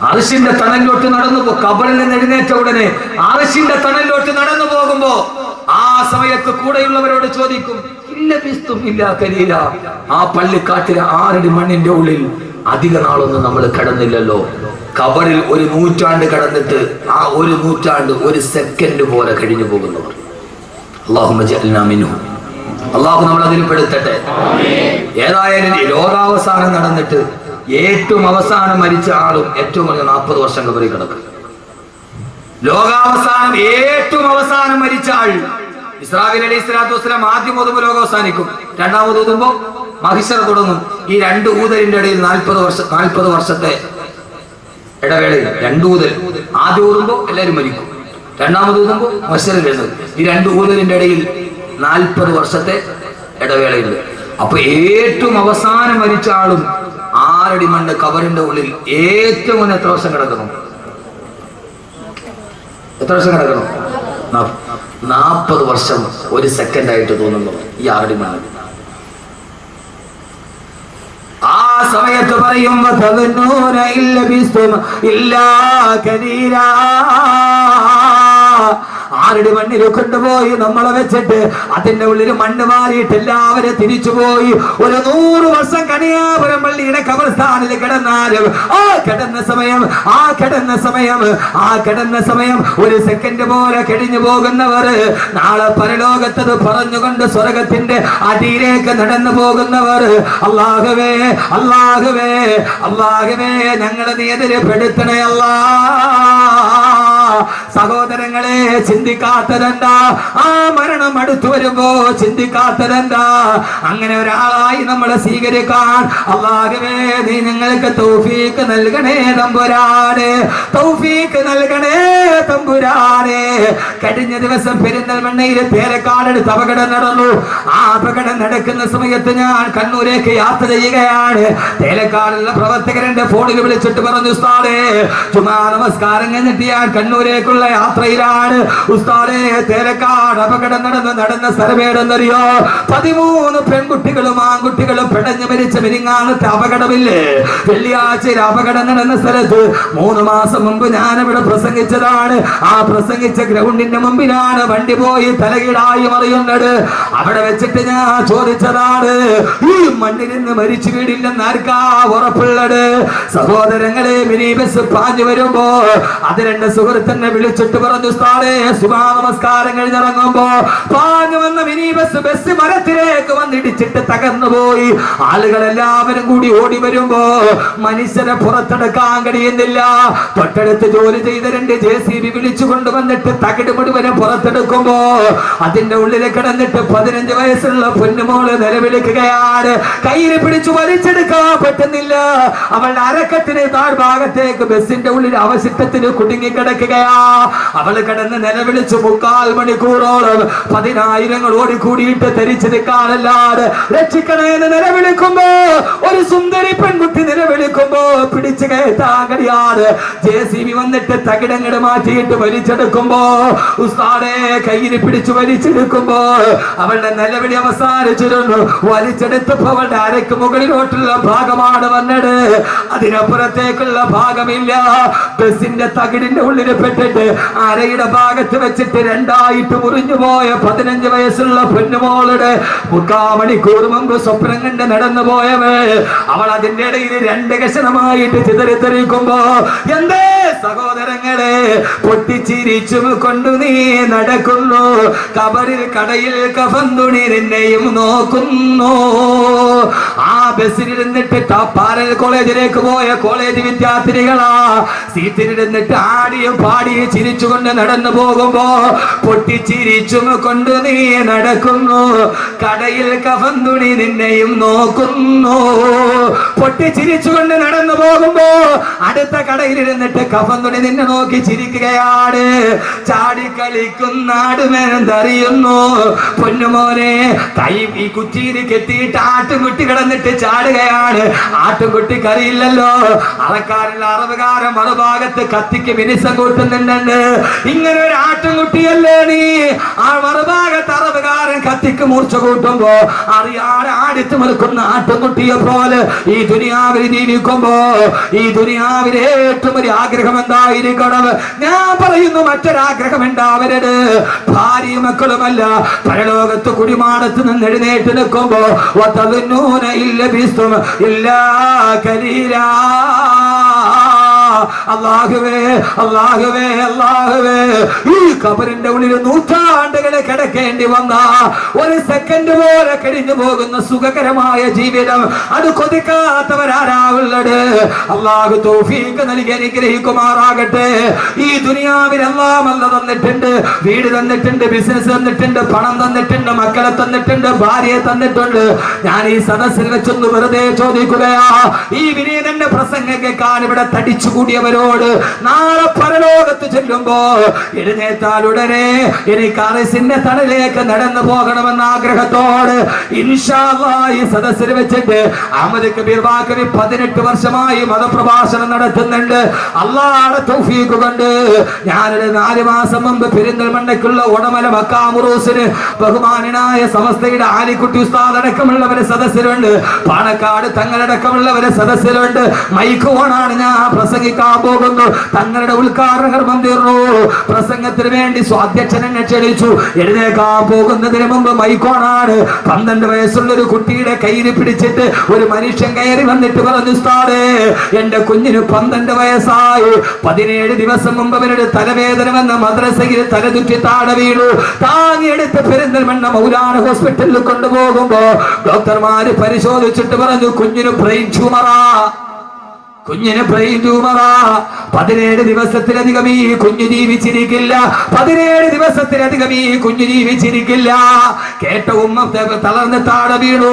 അർശിന്റെ തണലിലോട്ട് നടന്നു പോ. ഖബറിൽ നിന്ന് എഴുന്നേറ്റ ഉടനെ അർശിന്റെ തണലിലോട്ട് നടന്നു പോകുമ്പോ ആ സമയത്ത് കൂടെയുള്ളവരോട് ചോദിക്കും, ആ പള്ളിക്കാട്ടിലെ 6 അടി മണ്ണിന്റെ ഉള്ളിൽ അധിക നാളൊന്നും നമ്മൾ കിടന്നില്ലല്ലോ. ഖബറിൽ 1 നൂറ്റാണ്ട് കിടന്നിട്ട് ആ 1 നൂറ്റാണ്ട് 1 സെക്കൻഡ് പോലെ കഴിഞ്ഞു പോകുന്നവർ. അള്ളാഹു നമ്മൾ അതിൽ പെടുത്തട്ടെ. ഏതായാലും ലോകാവസാനം നടന്നിട്ട് ഏറ്റവും അവസാനം മരിച്ച ആളും ഏറ്റവും കുറഞ്ഞ 40 വർഷം ഖബറിൽ കിടക്കും. ലോകാവസാനം ഏറ്റവും അവസാനം മരിച്ച ആൾ ഇസ്രാഫീൽ അലൈഹി സ്വലാത്തു വസ്സലാം ആദ്യം ഊതുമ്പോൾ ലോകം അവസാനിക്കും, രണ്ടാമത് ഊതുമ്പോ മഹിശറ തുടങ്ങും. ഈ 2 ഊതലിന്റെ ഇടയിൽ 40 വർഷത്തെ ഇടവേളയിൽ 2 ഊതൽ. ആദ്യം ഊതുമ്പോ എല്ലാവരും മരിക്കും, രണ്ടാമത് ഊതുമ്പോ മഹിശറിൽ എഴുതും. ഈ 2 ഊതലിന്റെ ഇടയിൽ 40 വർഷത്തെ ഇടവേളയുണ്ട്. അപ്പൊ ഏറ്റവും അവസാനം മരിച്ച ആളും 6 അടി മണ്ണ് ഖബറിന്റെ ഉള്ളിൽ ഏറ്റവും എത്ര വർഷം കിടക്കണം? എത്ര വർഷം കിടക്കണം? 40 വർഷം 1 സെക്കൻഡ് ആയിട്ട് തോന്നുന്നു ഈ 6 അടി മണ്ണ്. ആ സമയത്ത് പറയും, ആരുടെ മണ്ണിൽ കൊണ്ടുപോയി നമ്മളെ വെച്ചിട്ട് അതിന്റെ ഉള്ളിൽ മണ്ണ് മാറിയിട്ട് എല്ലാവരും തിരിച്ചുപോയി. ഒരു 100 വർഷം കണിയാപുരം പള്ളിയുടെ ഖബർസ്ഥാനിൽ കിടന്നാലും ആ കിടന്ന സമയം 1 സെക്കൻഡ് പോലെ കഴിഞ്ഞു പോകുന്നവർ നാളെ പരലോകത്തത് പറഞ്ഞുകൊണ്ട് സ്വർഗത്തിന്റെ അടിയിലേക്ക് നടന്നു പോകുന്നവർ, അല്ലാഹുവേ അല്ലാഹുവേ അല്ലാഹുവേ ഞങ്ങളെ നീ എതിരെ പെടുത്തണേ അല്ലാ. സഹോദരങ്ങളെ, ചിന്തിക്കാത്തതെന്താ? ആ മരണം അടുത്തു വരുമ്പോ ചിന്തിക്കാത്തതെന്താ? അങ്ങനെ ഒരാളായി നമ്മളെ സ്വീകരിക്കാൻ അല്ലാഹുവേ നീ ഞങ്ങൾക്ക് തൗഫീഖ് നൽകണേ തമ്പുരാനെ, തൗഫീഖ് നൽകണേ തമ്പുരാനെ. കഴിഞ്ഞ ദിവസം പെരിന്തൽമണ്ണയിൽ തേരക്കാടടുത്ത് അപകടം നടന്നു. ആ അപകടം നടക്കുന്ന സമയത്ത് ഞാൻ കണ്ണൂരേക്ക് യാത്ര ചെയ്യുകയാണ്. തേലക്കാടുള്ള പ്രവർത്തകരന്റെ ഫോണിൽ വിളിച്ചിട്ട് പറഞ്ഞു, ഉസ്താദേ ജുമാ നമസ്കാരം കഴിഞ്ഞിട്ട് ഞാൻ കണ്ണൂരേക്കുള്ള യാത്രയിലാണ്. ഉസ്താദേ തേലക്കാട് അപകടം നടന്ന സ്ഥലമേടെന്നറിയോ? 13 പെൺകുട്ടികളും ആൺകുട്ടികളും പിടഞ്ഞു മരിച്ച മിനിങ്ങാനത്തെ അപകടമില്ലേ? വെള്ളിയാഴ്ചയിൽ അപകടം നടന്ന സ്ഥലത്ത് 3 മാസം മുമ്പ് ഞാനിവിടെ പ്രസംഗിച്ചതാണ്. ആ പ്രസംഗിച്ച ഗ്രൗണ്ടിന്റെ മുമ്പിലാണ് വണ്ടി പോയി തലകീടായി മറിയുന്നത്. അവിടെ വെച്ചിട്ട് ഞാൻ ചോദിച്ചതാണ്, ഈ മണ്ണിൽ നിന്ന് മരിച്ചു വീടില്ലെന്ന് ആർക്കാ ഉറപ്പുള്ളത്? സഹോദരങ്ങളെ, മിനി ബസ് പാഞ്ഞു വരുമ്പോ അത് രണ്ട് സുഹൃത്തിനെ വിളിച്ചിട്ട് പറഞ്ഞു, ഉസ്താദേ സുബാ നമസ്കാരം കഴിഞ്ഞിറങ്ങുമ്പോ പാഞ്ഞു വന്ന മിനി ബസ് മരത്തിലേക്ക് വന്നിടിച്ചിട്ട് തകർന്നു പോയി. ആളുകളെല്ലാവരും കൂടി ഓടി വരുമ്പോ മനുഷ്യരെ പുറത്തെടുക്കാൻ കഴിയുന്നില്ല. തൊട്ടടുത്ത് ജോലി ചെയ്ത രണ്ട് JCB വിളിച്ചു കൊണ്ടുവന്നിട്ട് തകിട് മുഴുവനും പുറത്തെടുക്കുമ്പോ അതിന്റെ ഉള്ളിൽ കിടന്നിട്ട് 15 വയസ്സുള്ള പൊന്നുമോള് നിലവിളിക്കുകയാണ്. കയ്യിൽ പിടിച്ചു വലിച്ചെടുക്കാൻ പറ്റുന്നില്ല. അവളുടെ അരക്കത്തിന് താഴ്ഭാഗത്തേക്ക് ബസിന്റെ ഉള്ളിൽ അവശിഷ്ടത്തിന് കുടുങ്ങിക്കിടക്കുകയാ. അവൾ കിടന്ന് നിലവിളിച്ചു 3/4 മണിക്കൂറോളം 10,000 ഓടിക്കൂടിയിട്ട് ധരിച്ചു നിൽക്കാനല്ലാതെ രക്ഷിക്കണേന്ന് നിലവിളിക്കുമ്പോ, ഒരു സുന്ദരി പെൺകുട്ടി നിലവിളിക്കുമ്പോ പിടിച്ചു കയറ്റാൻ കഴിയാതെ JCB വന്നിട്ട് തകിടങ്ങട് മാറ്റിയിട്ട് വലിച്ചെടുക്കുമ്പോ, ഉസ്താദെ കയ്യിൽ പിടിച്ചു വലിച്ചെടുക്കുമ്പോ അവളുടെ നിലവിളി അവസാനിച്ചിരുന്നു. വലിച്ചെടുത്തപ്പോ അവളുടെ അരക്ക് മുകളിലോട്ടുള്ള ഭാഗമാണ് വന്നത്, അതിനപ്പുറത്തേക്കുള്ള ഭാഗമില്ല. ബസിന്റെ തകിടിന്റെ ഉള്ളിൽ പെട്ടിട്ട് അരയുടെ ഭാഗത്ത് വെച്ചിട്ട് രണ്ടായിട്ട് മുറിഞ്ഞു പോയ 15 വയസ്സുള്ള പൊന്നുമോളുടെ 3/4 മണിക്കൂർ മുമ്പ് സ്വപ്നം കണ്ട് നടന്നു പോയവേ, അവൾ അതിന്റെ ഇടയിൽ 2 കഷണമായിട്ട് ചിതറിത്തെറിക്കുമ്പോ, എന്തേ സഹോദരങ്ങളെ, പൊട്ടിച്ചിരിച്ചും കൊണ്ടു നീ നടക്കുന്നു, കബറിൽ കടയിൽ കഫൻ തുണി നിന്നെയും നോക്കുന്നു. ആ ബസ്സിലിരുന്നിട്ട് പാരൽ കോളേജിലേക്ക് പോയ കോളേജ് വിദ്യാർത്ഥിനികളാ സീറ്റിലിരുന്നിട്ട് ആടിയും പാടിയും ചിരിച്ചുകൊണ്ട് നടന്നു പോകുമ്പോ, പൊട്ടിച്ചിരിച്ചും കൊണ്ട് നീ നടക്കുന്നു, കടയിൽ കഫൻ തുണി നിന്നെയും നോക്കുന്നു. പൊട്ടിച്ചിരിച്ചുകൊണ്ട് നടന്നു പോകുമ്പോ അടുത്ത കടയിലിരുന്നിട്ട് കഫൻ തുണി നിന്നെ നോക്കി ചിരിക്കുകയാണ്. ചാടിക്കളിക്കുന്ന ആടുമെന്തറിയുന്നു പൊന്നുമോനെ, കൈ ഈ കുറ്റിയിൽ കെട്ടിയിട്ട് ആട്ടുംകുട്ടി കിടന്നിട്ട് ചാടുകയാണ്. ആട്ടുംകുട്ടിക്ക് അറിയില്ലല്ലോ അളക്കാരുള്ള അറവുകാരൻ മറുഭാഗത്ത് കത്തിക്ക് മിനിസം കൂട്ടുന്നുണ്ട്. ഇങ്ങനെ ഒരു ആട്ടുംകുട്ടിയല്ലേ നീ? ആ മറുഭാഗത്ത് അറവുകാരൻ കത്തിക്ക് മൂർച്ച കൂട്ടുമ്പോ അറിയാതെ ആടിച്ചു നിൽക്കുന്ന ആട്ടുംകുട്ടിയെ പോലെ ഈ ദുനിയാവിൽ ജീവിക്കുമ്പോ ഈ ദുനിയാവിലെ ഏറ്റവും ഒരു ആഗ്രഹം എന്തായിരിക്കണം? ഞാൻ പറയുന്നു, മറ്റൊരാഗ്രഹം ഉണ്ടാവരുത്. ഭാര്യയും മക്കളുമല്ല, പരലോകത്ത് കുടിമാടത്ത് നിന്ന് എഴുന്നേറ്റ് നിൽക്കുമ്പോ ഇല്ല ബിസ്തും ഇല്ല കലീല. അല്ലാഹുവേ അല്ലാഹുവേ അല്ലാഹുവേ, ഈ ഖബറിന്റെ ഉള്ളിൽ നൂറ്റാണ്ടുകളെ കിടക്കേണ്ടി വന്ന ഒരു സെക്കൻഡ് പോലെ കഴിഞ്ഞു പോകുന്ന സുഖകരമായ ജീവിതം അത് കൊതിക്കാത്തവരാരാവുള്ളത്? അല്ലാഹു തൗഫീഖ് നൽകി അനുഗ്രഹിക്കുമാറാകട്ടെ. ഈ ദുനിയാവിൽ എല്ലാം അല്ല തന്നിട്ടുണ്ട്. വീട് തന്നിട്ടുണ്ട്, ബിസിനസ് തന്നിട്ടുണ്ട്, പണം തന്നിട്ടുണ്ട്, മക്കളെ തന്നിട്ടുണ്ട്, ഭാര്യയെ തന്നിട്ടുണ്ട്. ഞാൻ ഈ സദസ്സിൽ വെച്ചൊന്ന് വെറുതെ ചോദിക്കുകയാ, ഈ വിനീതന്റെ പ്രസംഗം കേൾക്കാൻ ഇവിടെ തടിച്ചു കൂടിയവരോട് നാളെ പരലോകത്ത് ചെല്ലുമ്പോ എഴുന്നേറ്റാൽ ഉടനെ എനിക്ക് അറിസിന്റെ തണലിലേക്ക് നടന്നു പോകണമെന്ന ആഗ്രഹത്തോട് ഇൻഷാ അല്ലാഹ് ഈ സദസ്സിൽ വെച്ചിട്ട് അഹമ്മദ് കബീർ ബാക്കവി 18 വർഷമായി മതപ്രഭാഷണം നടത്തുന്നുണ്ട്. അല്ലാഹുവിന്റെ തൗഫീഖ് കൊണ്ട് ഞാനൊരു 4 മാസം മുമ്പ് പെരിന്തൽമണ്ണയ്ക്കുള്ള ഉടമല മക്കാമുറൂസിന് ബഹുമാനനായ സമസ്തയുടെ ആലിക്കുട്ടി ഉസ്താദ് അടക്കമുള്ളവരെ സദസ്സിലുണ്ട്, പാണക്കാട് തങ്ങളടക്കമുള്ളവരെ സദസ്സിലുണ്ട്. മൈക്ക് ഓണാണ്, ഞാൻ പ്രസംഗിക്കാൻ പോകുന്നു. തങ്ങളുടെ ഉദ്ഘാടന കർമ്മം തീർന്നു. പ്രസംഗത്തിന് വേണ്ടി സ്വാധ്യക്ഷനെ ക്ഷണിച്ചു. എഴുന്നേക്കാൻ പോകുന്നതിന് മുമ്പ് മൈക്കോണാണ്. 12 വയസ്സുള്ള ഒരു കുട്ടിയുടെ കയ്യിൽ പിടിച്ചിട്ട് ഒരു മനുഷ്യൻ കയറി വന്നിട്ട് പറഞ്ഞു, ഉസ്താദേ എന്റെ കുഞ്ഞിന് 12 വയസ്സായി, 17 ദിവസം മുമ്പ് അവരുടെ തലവേദന വന്ന മദ്രസയിൽ തലതുറ്റി താഴെ വീണു. താങ്ങിയെടുത്ത് പെരിന്തൽമണ്ണ മൗലാന ഹോസ്പിറ്റലിൽ കൊണ്ടുപോകുമ്പോ ഡോക്ടർമാര് പരിശോധിച്ചിട്ട് പറഞ്ഞു, കുഞ്ഞിന് ബ്രെയിൻ ട്യൂമറാ. 17 ദിവസത്തിലധികം ഈ കുഞ്ഞു ജീവിച്ചിരിക്കില്ല. 17 ദിവസത്തിലധികം ഈ കുഞ്ഞു ജീവിച്ചിരിക്കില്ല. കേട്ട ഉമ്മ തളർന്ന് താഴെ വീണു.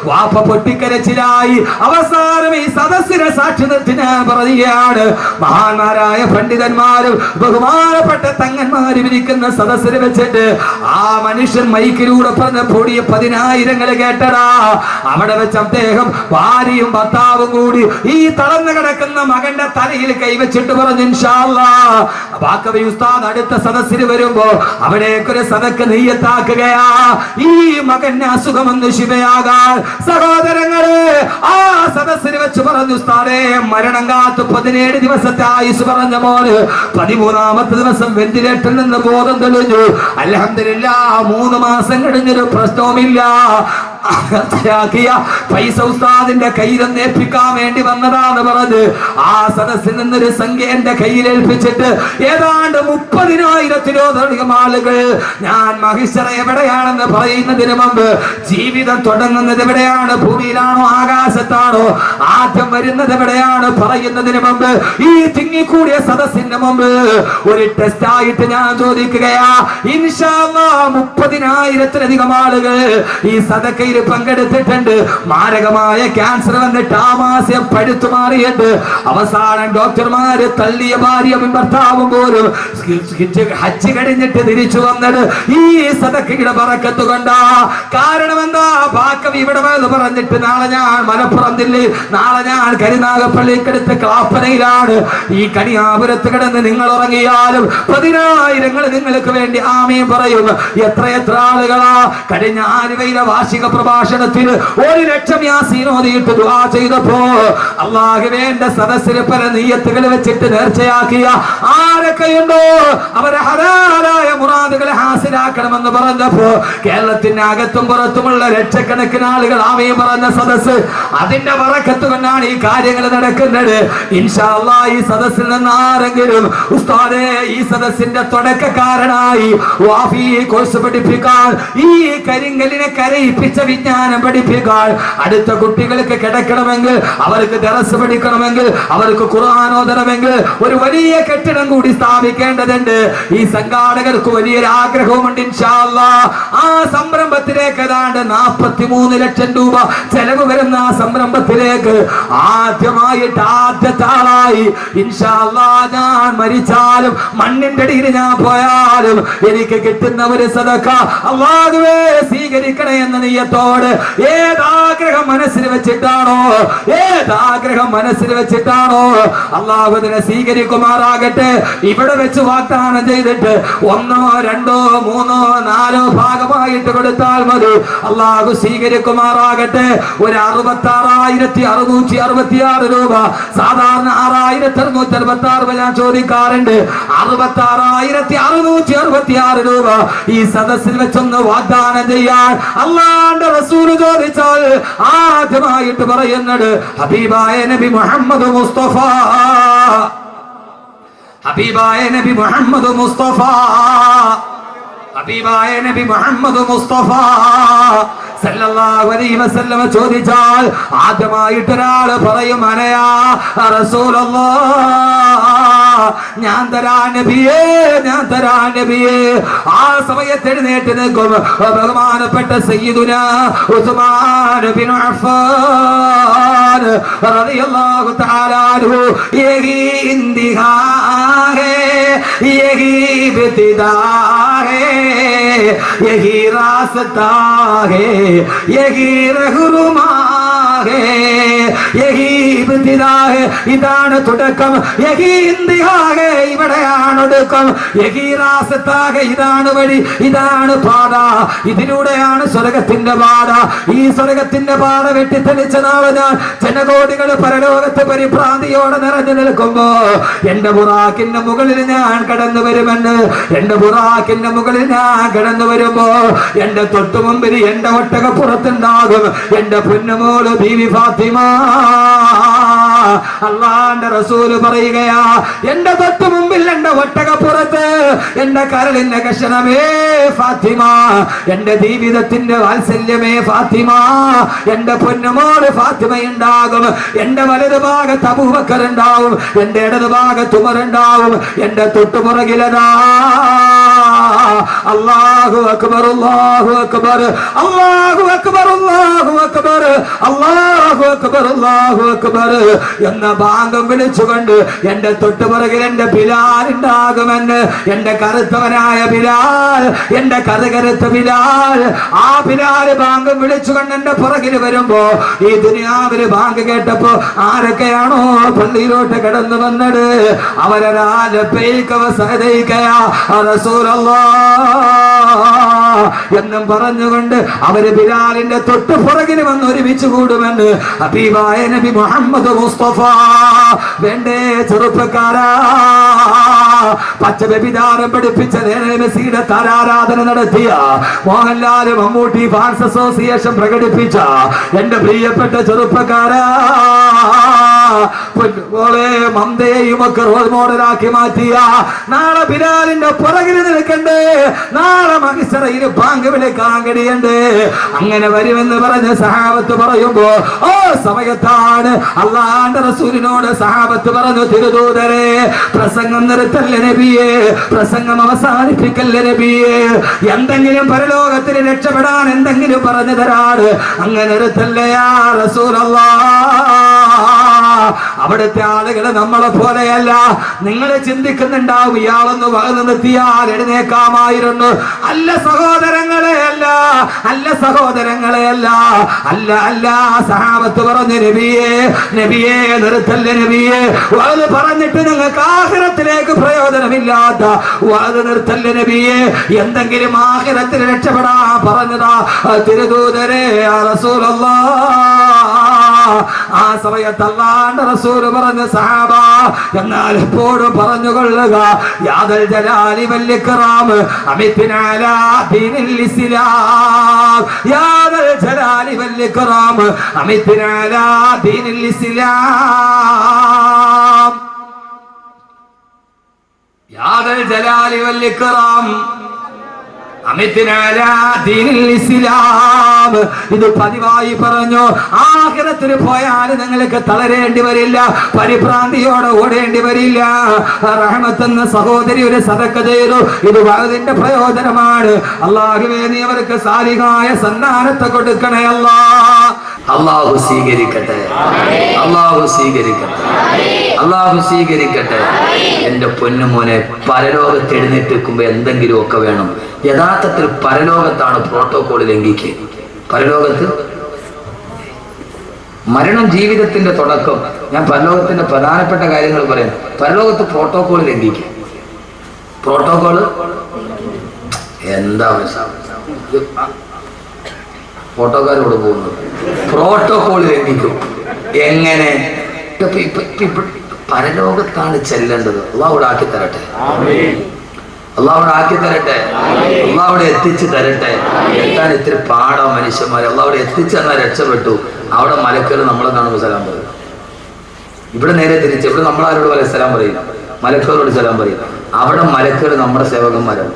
വാപ്പ പൊട്ടിക്കരച്ചിലായി. അവസാനം ഈ സദസ്സിനെ സാക്ഷി നിർത്തി ഞാൻ പറയുകയാണ്, മഹാന്മാരായ പണ്ഡിതന്മാരും ബഹുമാനപ്പെട്ട തങ്ങന്മാരും ഇരിക്കുന്ന സദസ്സിൽ വെച്ചിട്ട് ആ മനുഷ്യൻ മൈക്കിലൂടെ പറഞ്ഞ പൊടിയ 10,000 കേട്ടടാ. അവിടെ വെച്ച് അദ്ദേഹം ഭാര്യയും ഭർത്താവും കൂടി ഈ തളർന്ന കിടക്കുന്ന മകന്റെ തലയിൽ കൈവച്ചിട്ട് പറഞ്ഞു ഇൻഷാ അല്ലാഹ് ബാക്കവി ഉസ്താദ് അടുത്ത സദസ്സിന് വരുമ്പോ അവിടേക്കൊരു സദക്ക് നെയ്യത്താക്കുകയാ ഈ മകന് അസുഖമെന്ന് ശിവയാകാൻ. സഹോദരങ്ങളെ ആ സദസ്സിന് വെച്ച് പറഞ്ഞു ഉസ്താദേ മരണം കാത്ത് 17 ദിവസത്തെ ആയുസ് പറഞ്ഞ മോന് 13ാമത്തെ ദിവസം വെന്റിലേറ്ററിൽ നിന്ന് ബോധം തെളിഞ്ഞു. അൽഹംദുലില്ലാഹ് 3 മാസം കഴിഞ്ഞൊരു പ്രശ്നവുമില്ല. പൈസ ഉസ്താദിന്റെ കയ്യിലൊന്ന് ഏൽപ്പിക്കാൻ വേണ്ടി വന്നതാന്ന് പറഞ്ഞ് ആ സദസ്സിൽ നിന്നൊരു സംഖ്യ എന്റെ കയ്യിൽ ഏൽപ്പിച്ചിട്ട് ഏതാണ്ട് 30,000-ത്തിലധികം ആളുകൾ ഞാൻ മഹിഷറ എവിടെയാണെന്ന് പറയുന്നതിന് മുമ്പ് ജീവിതം തുടങ്ങുന്നത് എവിടെയാണ്, ഭൂമിയിലാണോ ആകാശത്താണോ, ആദ്യം വരുന്നത് എവിടെയാണ് പറയുന്നതിന് മുമ്പ് ഈ തിങ്ങിക്കൂടിയ സദസ്സിന്റെ മുമ്പ് ഒരു ടെസ്റ്റ് ആയിട്ട് ഞാൻ ചോദിക്കുകയാ. ഇൻഷാ അല്ലാഹ് 30,000-ത്തിലധികം ആളുകൾ ഈ സദക്കയിൽ പങ്കെടുത്തിട്ടുണ്ട്. മാരകമായ ക്യാൻസർ വന്നിട്ട് ആമാശയം പഴുത്തു മാറിയിട്ട് അവസാനം ഡോക്ടർമാര് തള്ളിയ ഭാര്യയും ഭർത്താവും പോലും ഹജ്ജ് കഴിഞ്ഞിട്ട് തിരിച്ചു വന്നത് ഈ സദക്കയുടെ ബറക്കത്ത് കൊണ്ടാ. കാരണം എന്താ, ബാക്കവി ഇവിടെ വന്ന് പറഞ്ഞിട്ട് നാളെ ഞാൻ മലപ്പുറം ജില്ലയിൽ, നാളെ ഞാൻ കരുനാഗപ്പള്ളിക്കടുത്ത് ക്ലാപ്പനയിലാണ്. ഈ കണിയാപുരത്ത് കിടന്ന് നിങ്ങൾ ഉറങ്ങിയാലും 10,000 നിങ്ങൾക്ക് വേണ്ടി ആമീൻ പറയും. എത്ര ആളുകളാ കഴിഞ്ഞ ആലുവയിലെ വാർഷിക പ്രഭാഷണത്തിൽ 1,00,000 യാസീൻ ഓതിയിട്ട് ദുആ ചെയ്തപ്പോ അല്ലാഹുവിന്റെ സദസ്സിൽ പല നിയ്യത്തുകൾ വെച്ചിട്ട് നേർച്ചയാക്കിയ ആരൊക്കെയുണ്ടോ അവരെ ഹലാലായ മുറാദുകളെ ഹാസിലാക്കണമെന്ന് പറഞ്ഞപ്പോ കേരളത്തിന്റെ അകത്തും പുറത്തുമുള്ള ലക്ഷക്കണക്കിന് ആളുകൾ ആമീൻ പറഞ്ഞ സദസ്സ്, അതിന്റെ ബറക്കത്ത് കൊണ്ടാണ് ഈ കാര്യങ്ങൾ നടക്കുന്നത്. ഇൻഷാ അല്ലാഹ് ഈ സദസ്സിൽ നിന്ന് ആരെങ്കിലും ഉസ്താദേ ഈ സദസ്സിന്റെ തുടക്കക്കാരനായി വാഫി കോഴ്സ് പഠിപ്പിക്കാൻ, ഈ കരിങ്കലിനെ കരയിപ്പിച്ച വിജ്ഞാനം പഠിപ്പിക്കാൻ, അടുത്ത കുട്ടികൾക്ക് കിടക്കണമെങ്കിൽ, അവർക്ക് ദറസ് പഠിക്കണമെങ്കിൽ, അവർക്ക് ഖുർആൻ ഓതണമെങ്കിൽ ഒരു വലിയ കെട്ടിടം കൂടി സ്ഥാപിക്കേണ്ടതുണ്ട്. ഈ സംഘാടകർക്ക് വലിയൊരു ആഗ്രഹവുമുണ്ട്. ഇൻഷാ അല്ലാഹ് ആ സംരംഭത്തിലേക്ക് ഏതാണ്ട് 43 ലക്ഷം രൂപ ചെലവ് വരുന്ന ആ സംരംഭത്തിലേക്ക് ആദ്യമായിട്ട് ആദ്യത്തെ ആളായി ഇൻഷാ അല്ലാഹ് ഞാൻ മരിച്ചാലും മണ്ണിന്റെ അടിയിൽ ഞാൻ പോയാലും എനിക്ക് കിട്ടുന്ന ഒരു സദഖ അല്ലാഹുവേ സ്വീകരിക്കണേ എന്ന നിയ്യത്തോട് ഏതാഗ്രഹം മനസ്സിൽ വെച്ചിട്ടാണോ അല്ലാഹു അതിനെ സ്വീകരിക്കുമാറാകട്ടെ. ഇവിടെ വെച്ച് വാഗ്ദാനം ചെയ്തിട്ട് 1, 2, 3, 4 ഭാഗമായിട്ട് കൊടുത്താൽ മതി, അല്ലാഹു സ്വീകരിക്കുമാറാകട്ടെ. ഒരു 66,666 രൂപ, സാധാരണ 6,666 ഞാൻ ചോദിക്കാറുണ്ട്. 66,666 രൂപ ഈ സദസ്സിൽ വെച്ചൊന്ന് വാഗ്ദാനം ചെയ്യാൻ അല്ലാഹുവിന്റെ റസൂൽ ചോദിച്ചാൽ ആദ്യമായിട്ട് പറയുന്നത് ഹബീബായ നബി മുഹമ്മദ് മുസ്തഫ, ഹബീബായ നബി മുഹമ്മദ് മുസ്തഫ, ഹബീബായ നബി മുഹമ്മദ് മുസ്തഫ സല്ലല്ലാഹു അലൈഹി വസല്ലം ചോദിച്ചാൽ ആദ്യമായിട്ട് ഒരാൾ പറയും അനയാ റസൂലല്ലാഹ്, ഞാൻ തരാ നബിയേ, ഞാൻ തരാ നബിയേ. ആ സമയത്ത് എഴുന്നേറ്റ് നിൽക്കും ബഹുമാനപ്പെട്ട സയ്യിദുനാ ഉസ്മാൻ ബിൻ അഫ്ഫാൻ റളിയല്ലാഹു തആല അൻഹു. യഹി ഇന്തിഹാ ഹേ, യഹി ഇബ്തിദാ ഹേ, യഹി റാസ്താ ഹേ, യഹി റഹ്റുമാ ഹേ, യഹി ഇബ്തിദാ ഹേ, ഇതാണ് തുടക്കം. യഹി ഇന്തിഹാ ഹേ, ഇവിടെയാണ് ഒടുക്കം. യഹി റാസ്താ ഹേ, ഇതാണ് വഴി, ഇതാണ് പാത, ഇതിലൂടെയാണ് സ്വർഗത്തിന്റെ പാത. ഈ സ്വർഗത്തിന്റെ പാത വെട്ടിത്തെളിച്ച നാളെ ഞാൻ ജനകോടികൾ പരലോകത്ത് പരിഭ്രാന്തിയോടെ നിറഞ്ഞു നിൽക്കുമ്പോ എന്റെ ബുറാക്കിന്റെ മുകളിൽ ഞാൻ കടന്നു വരുമെന്ന്, എന്റെ ബുറാക്കിന്റെ മുകളിൽ ഞാൻ കടന്നു വരുമ്പോ എന്റെ തൊട്ടു മുമ്പിൽ എന്റെ ഒട്ടകപ്പുറത്തുണ്ടാകും എന്റെ പൊന്നുമോള് ബീവി ഫാത്തിമ. അല്ലാഹുവിന്റെ റസൂല് പറയുകയാ, എന്റെ തൊട്ടു മുമ്പിൽ എന്റെ ഒട്ടകപ്പുറത്ത് എന്റെ കരളിന്റെ കഷണമേ ഫാത്തിമ, എന്റെ ജീവിതത്തിന്റെ വാത്സല്യമേ ഫാത്തിമ, എന്റെ പൊന്നുമോള് ഫാത്തിമ ഉണ്ടാകും. എന്റെ വലതു ഭാഗത്ത് അബൂബക്കർ ഉണ്ടാവും, എന്റെ ഇടതു ഭാഗത്ത് ഉമർ ഉണ്ടാവും, എന്റെ തൊട്ടുപുറകിലതാ അല്ലാഹു അക്ബർ അല്ലാഹു അക്ബർ അല്ലാഹു അക്ബർ അല്ലാഹു അക്ബർ അല്ലാഹു അക്ബർ അല്ലാഹു അക്ബർ എന്ന ബാങ്കം വിളിച്ചുകൊണ്ട് എന്റെ തൊട്ടുപുറകിൽ എന്റെ ബിലാൽ ഉണ്ടാകുമെന്ന്, എന്റെ കറുത്തവനായ ബിലാൽ, എന്റെ കറുത്ത ബിലാൽ. ആ ബിലാൽ ബാങ്കം വിളിച്ചുകൊണ്ട് എന്റെ പുറകിൽ വരുമ്പോ ഈ ദുനിയാവില് ബാങ്ക് കേട്ടപ്പോ ആരൊക്കെയാണോ പള്ളിയിലോട്ട് കിടന്നു വന്നത് എന്നും പറഞ്ഞുകൊണ്ട് അവര് ബിലാലിന്റെ തൊട്ട് പുറകിൽ വന്ന് ഒരുമിച്ച് കൂടുമെന്ന് ഹബീബായ നബി മുഹമ്മദ് മുസ്തഫ. വേണ്ടേ ചെറുപ്പക്കാരാ, പച്ച വ്യഭിചാരം പഠിപ്പിച്ച മെസ്സിയുടെ താരാരാധന നടത്തിയ മോഹൻലാൽ മമ്മൂട്ടി ഫാൻസ് അസോസിയേഷൻ പ്രകടിപ്പിച്ച എന്റെ പ്രിയപ്പെട്ട ചെറുപ്പക്കാരാ, പോലെ മന്ദയെയും ഒക്കെ റോൾ മോഡലാക്കി മാറ്റിയ നാളെ ബിലാലിന്റെ പുറകിൽ നിൽക്കണ്ടേ, നാളെ മഹിസറയിൽ ബാങ്ക് വിളിക്കാൻ കഴിയണ്ടേ. അങ്ങനെ വരുമെന്ന് പറഞ്ഞ് സഹാബത്ത് പറയുമ്പോ ഓ സമയത്താണ് അള്ളാന്റെ റസൂലിനോട് സഹാബത്ത് പറഞ്ഞു, തിരുദൂതരെ പ്രസംഗം നിർത്തല്ല നബിയെ, പ്രസംഗം അവസാനിപ്പിക്കല്ല നബിയെ, എന്തെങ്കിലും പരലോകത്തിന് രക്ഷപ്പെടാൻ എന്തെങ്കിലും പറഞ്ഞു തരാണ്, അങ്ങനെ നിർത്തല്ലേ യാ റസൂലല്ലാഹ്. അവിടുത്തെ ആളുകൾ നമ്മളെ പോലെയല്ല. നിങ്ങൾ ചിന്തിക്കുന്നുണ്ടാവും ഇയാളൊന്ന് വകന്ന് നിർത്തിയാൽ എഴുന്നേക്കാമായിരുന്നു. അല്ല സഹോദരങ്ങളെ, അല്ല അല്ല സഹോദരങ്ങളെ, അല്ല അല്ല അല്ല. സഹാബത്ത് പറഞ്ഞു, നബിയെ നബിയെ നിർത്തല്ല നബിയെ, അത് പറഞ്ഞിട്ട് നിങ്ങൾക്ക് ആഖിറത്തിലേക്ക് പ്രയോജനമില്ലാത്ത അത് നിർത്തല്ല നബിയെ, എന്തെങ്കിലും ആഖിറത്തിൽ രക്ഷപ്പെടാൻ പറഞ്ഞതാ തിരുദൂതരെ റസൂലല്ലാഹ്. ആ സമയത്ത് അല്ലാഹുവിന്റെ റസൂൽ പറഞ്ഞ സഹാബ, എന്നാൽ എപ്പോഴും പറഞ്ഞുകൊള്ളുക, യാദൽ ജലാലി വൽ ഇക്റാം അമിത്നാ അലാ ദീനിൽ ഇസ്ലാം, യാദൽ ജലാലി വൽ ഇക്റാം അമിത്നാ അലാ ദീനിൽ ഇസ്ലാം, യാദൽ ജലാലി വൽ ഇക്റാം അമിത്നാ അലാ ദീനിൽ ഇസ്ലാം. ഇത് പതിവായി പറഞ്ഞു. ആഖിറത്തിന് പോയാൽ നിങ്ങൾക്ക് തളരേണ്ടി വരില്ല, പരിഭ്രാന്തിയോടെ ഓടേണ്ടി വരില്ല. റഹ്മത്തെന്ന സഹോദരി ഒരു സദഖ ചെയ്തു, ഇത് വഅദിന്റെ പ്രയോജനമാണ്. അല്ലാഹുവേ നീ അവർക്ക് സാലിഹായ സന്താനത്തെ കൊടുക്കണേ അല്ലാഹ്. അല്ലാഹു സ്വീകരിക്കട്ടെ, അല്ലാഹു സ്വീകരിക്കട്ടെ, അല്ലാഹു സ്വീകരിക്കട്ടെ. എന്റെ പൊന്നുമോനെ, പരലോകത്ത് എഴുന്നേറ്റ് വെക്കുമ്പോ എന്തെങ്കിലും ഒക്കെ വേണം. യഥാർത്ഥത്തിൽ പരലോകത്താണ് പ്രോട്ടോകോൾ ലംഘിക്കുക. പരലോകത്ത് മരണം ജീവിതത്തിന്റെ തുടക്കം. ഞാൻ പരലോകത്തിന്റെ പ്രധാനപ്പെട്ട കാര്യങ്ങൾ പറയാം. പരലോകത്ത് പ്രോട്ടോകോൾ ലംഘിക്കുക. പ്രോട്ടോകോള് എന്താ ഫോട്ടോക്കാരോട് പോകുന്നത്? പ്രോട്ടോകോൾ ലംഘിക്കും. എങ്ങനെ? പരലോകത്താണ് ചെല്ലേണ്ടത്. അള്ളാഹുവിടെ ആക്കി തരട്ടെ, അള്ളാഹുവിടെ ആക്കി തരട്ടെ, അള്ളാഹുവിടെ എത്തിച്ച് തരട്ടെ. എത്താൻ ഇത്തിരി പാടാ മനുഷ്യന്മാരെ. അള്ളാഹുവിടെ എത്തിച്ച് എന്നാൽ രക്ഷപ്പെട്ടു. അവിടെ മലക്കുകൾ നമ്മളെ കാണുമ്പോൾ സലാം പറയും. ഇവിടെ നേരെ തിരിച്ച്, ഇവിടെ നമ്മളാരോട് പോലെ സലാം പറയും, മലക്കുകളോട് സലാം പറയും. അവിടെ മലക്കുകൾ നമ്മുടെ സേവകന്മാരാണ്.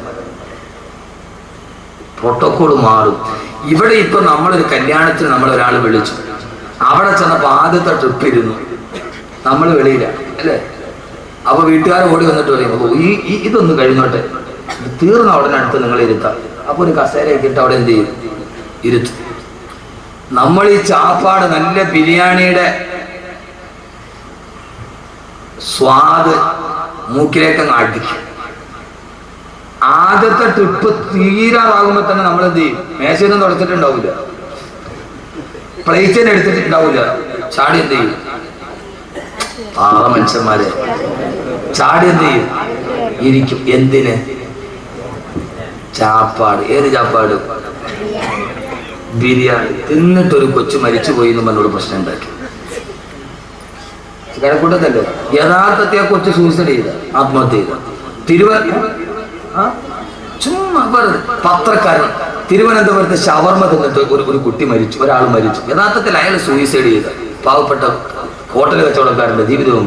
പ്രോട്ടോകോൾ മാറും. ഇവിടെ ഇപ്പൊ നമ്മളൊരു കല്യാണത്തിന് നമ്മളൊരാൾ വിളിച്ചു, അവിടെ ചെന്നപ്പോ ആദ്യത്തെ ട്രിപ്പ് ഇരുന്നു, നമ്മൾ വെളിയില്ല അല്ലേ? അപ്പൊ വീട്ടുകാർ ഓടി വന്നിട്ട് പറയും, ഇതൊന്ന് കഴിഞ്ഞോട്ടെ, തീർന്ന ഉടനെ അടുത്ത് നിങ്ങൾ ഇരുത്താം. അപ്പൊ ഒരു കസേരയൊക്കെ ഇട്ട് അവിടെ എന്ത് ചെയ്യും? ഇരുത്തും. നമ്മൾ ഈ ചാപ്പാട് നല്ല ബിരിയാണിയുടെ സ്വാദ് മൂക്കിലേക്കങ്ങ് അടിക്കും. ആദ്യത്തെ ട്രിപ്പ് തീരാറാകുമ്പോ തന്നെ നമ്മൾ എന്ത് ചെയ്യും? മേശയൊന്നും തുടച്ചിട്ടുണ്ടാവില്ല, പ്ലേറ്റിനെ എടുത്തിട്ടുണ്ടാവില്ല, ചാടി എന്ത് ചെയ്യും? പാവ മനുഷ്യന്മാരെ ചാടി എന്ത് ചെയ്യും? ഇരിക്കും. എന്തിന്? ചാപ്പാട്. ഏത് ചാപ്പാട്? ബിരിയാണി. തിന്നിട്ടൊരു കൊച്ചു മരിച്ചു പോയി എന്ന് പറഞ്ഞോട് പ്രശ്നം ഉണ്ടാക്കി. കിഴക്കൂട്ടത്തല്ലേ? യഥാർത്ഥത്തെ ആ കൊച്ചു സൂസൈഡ് ചെയ്ത, ആത്മഹത്യ ചെയ്ത. ചുമ്മാ പത്രക്കാരൻ തിരുവനന്തപുരത്ത് ഷവർമ തിന്നിട്ട് ഒരു കുട്ടി മരിച്ചു, ഒരാൾ മരിച്ചു. യഥാർത്ഥത്തിൽ അയാൾ സൂയിസൈഡ് ചെയ്ത പാവപ്പെട്ട ഹോട്ടൽ കച്ചവടക്കാരന്റെ ജീവിതവും.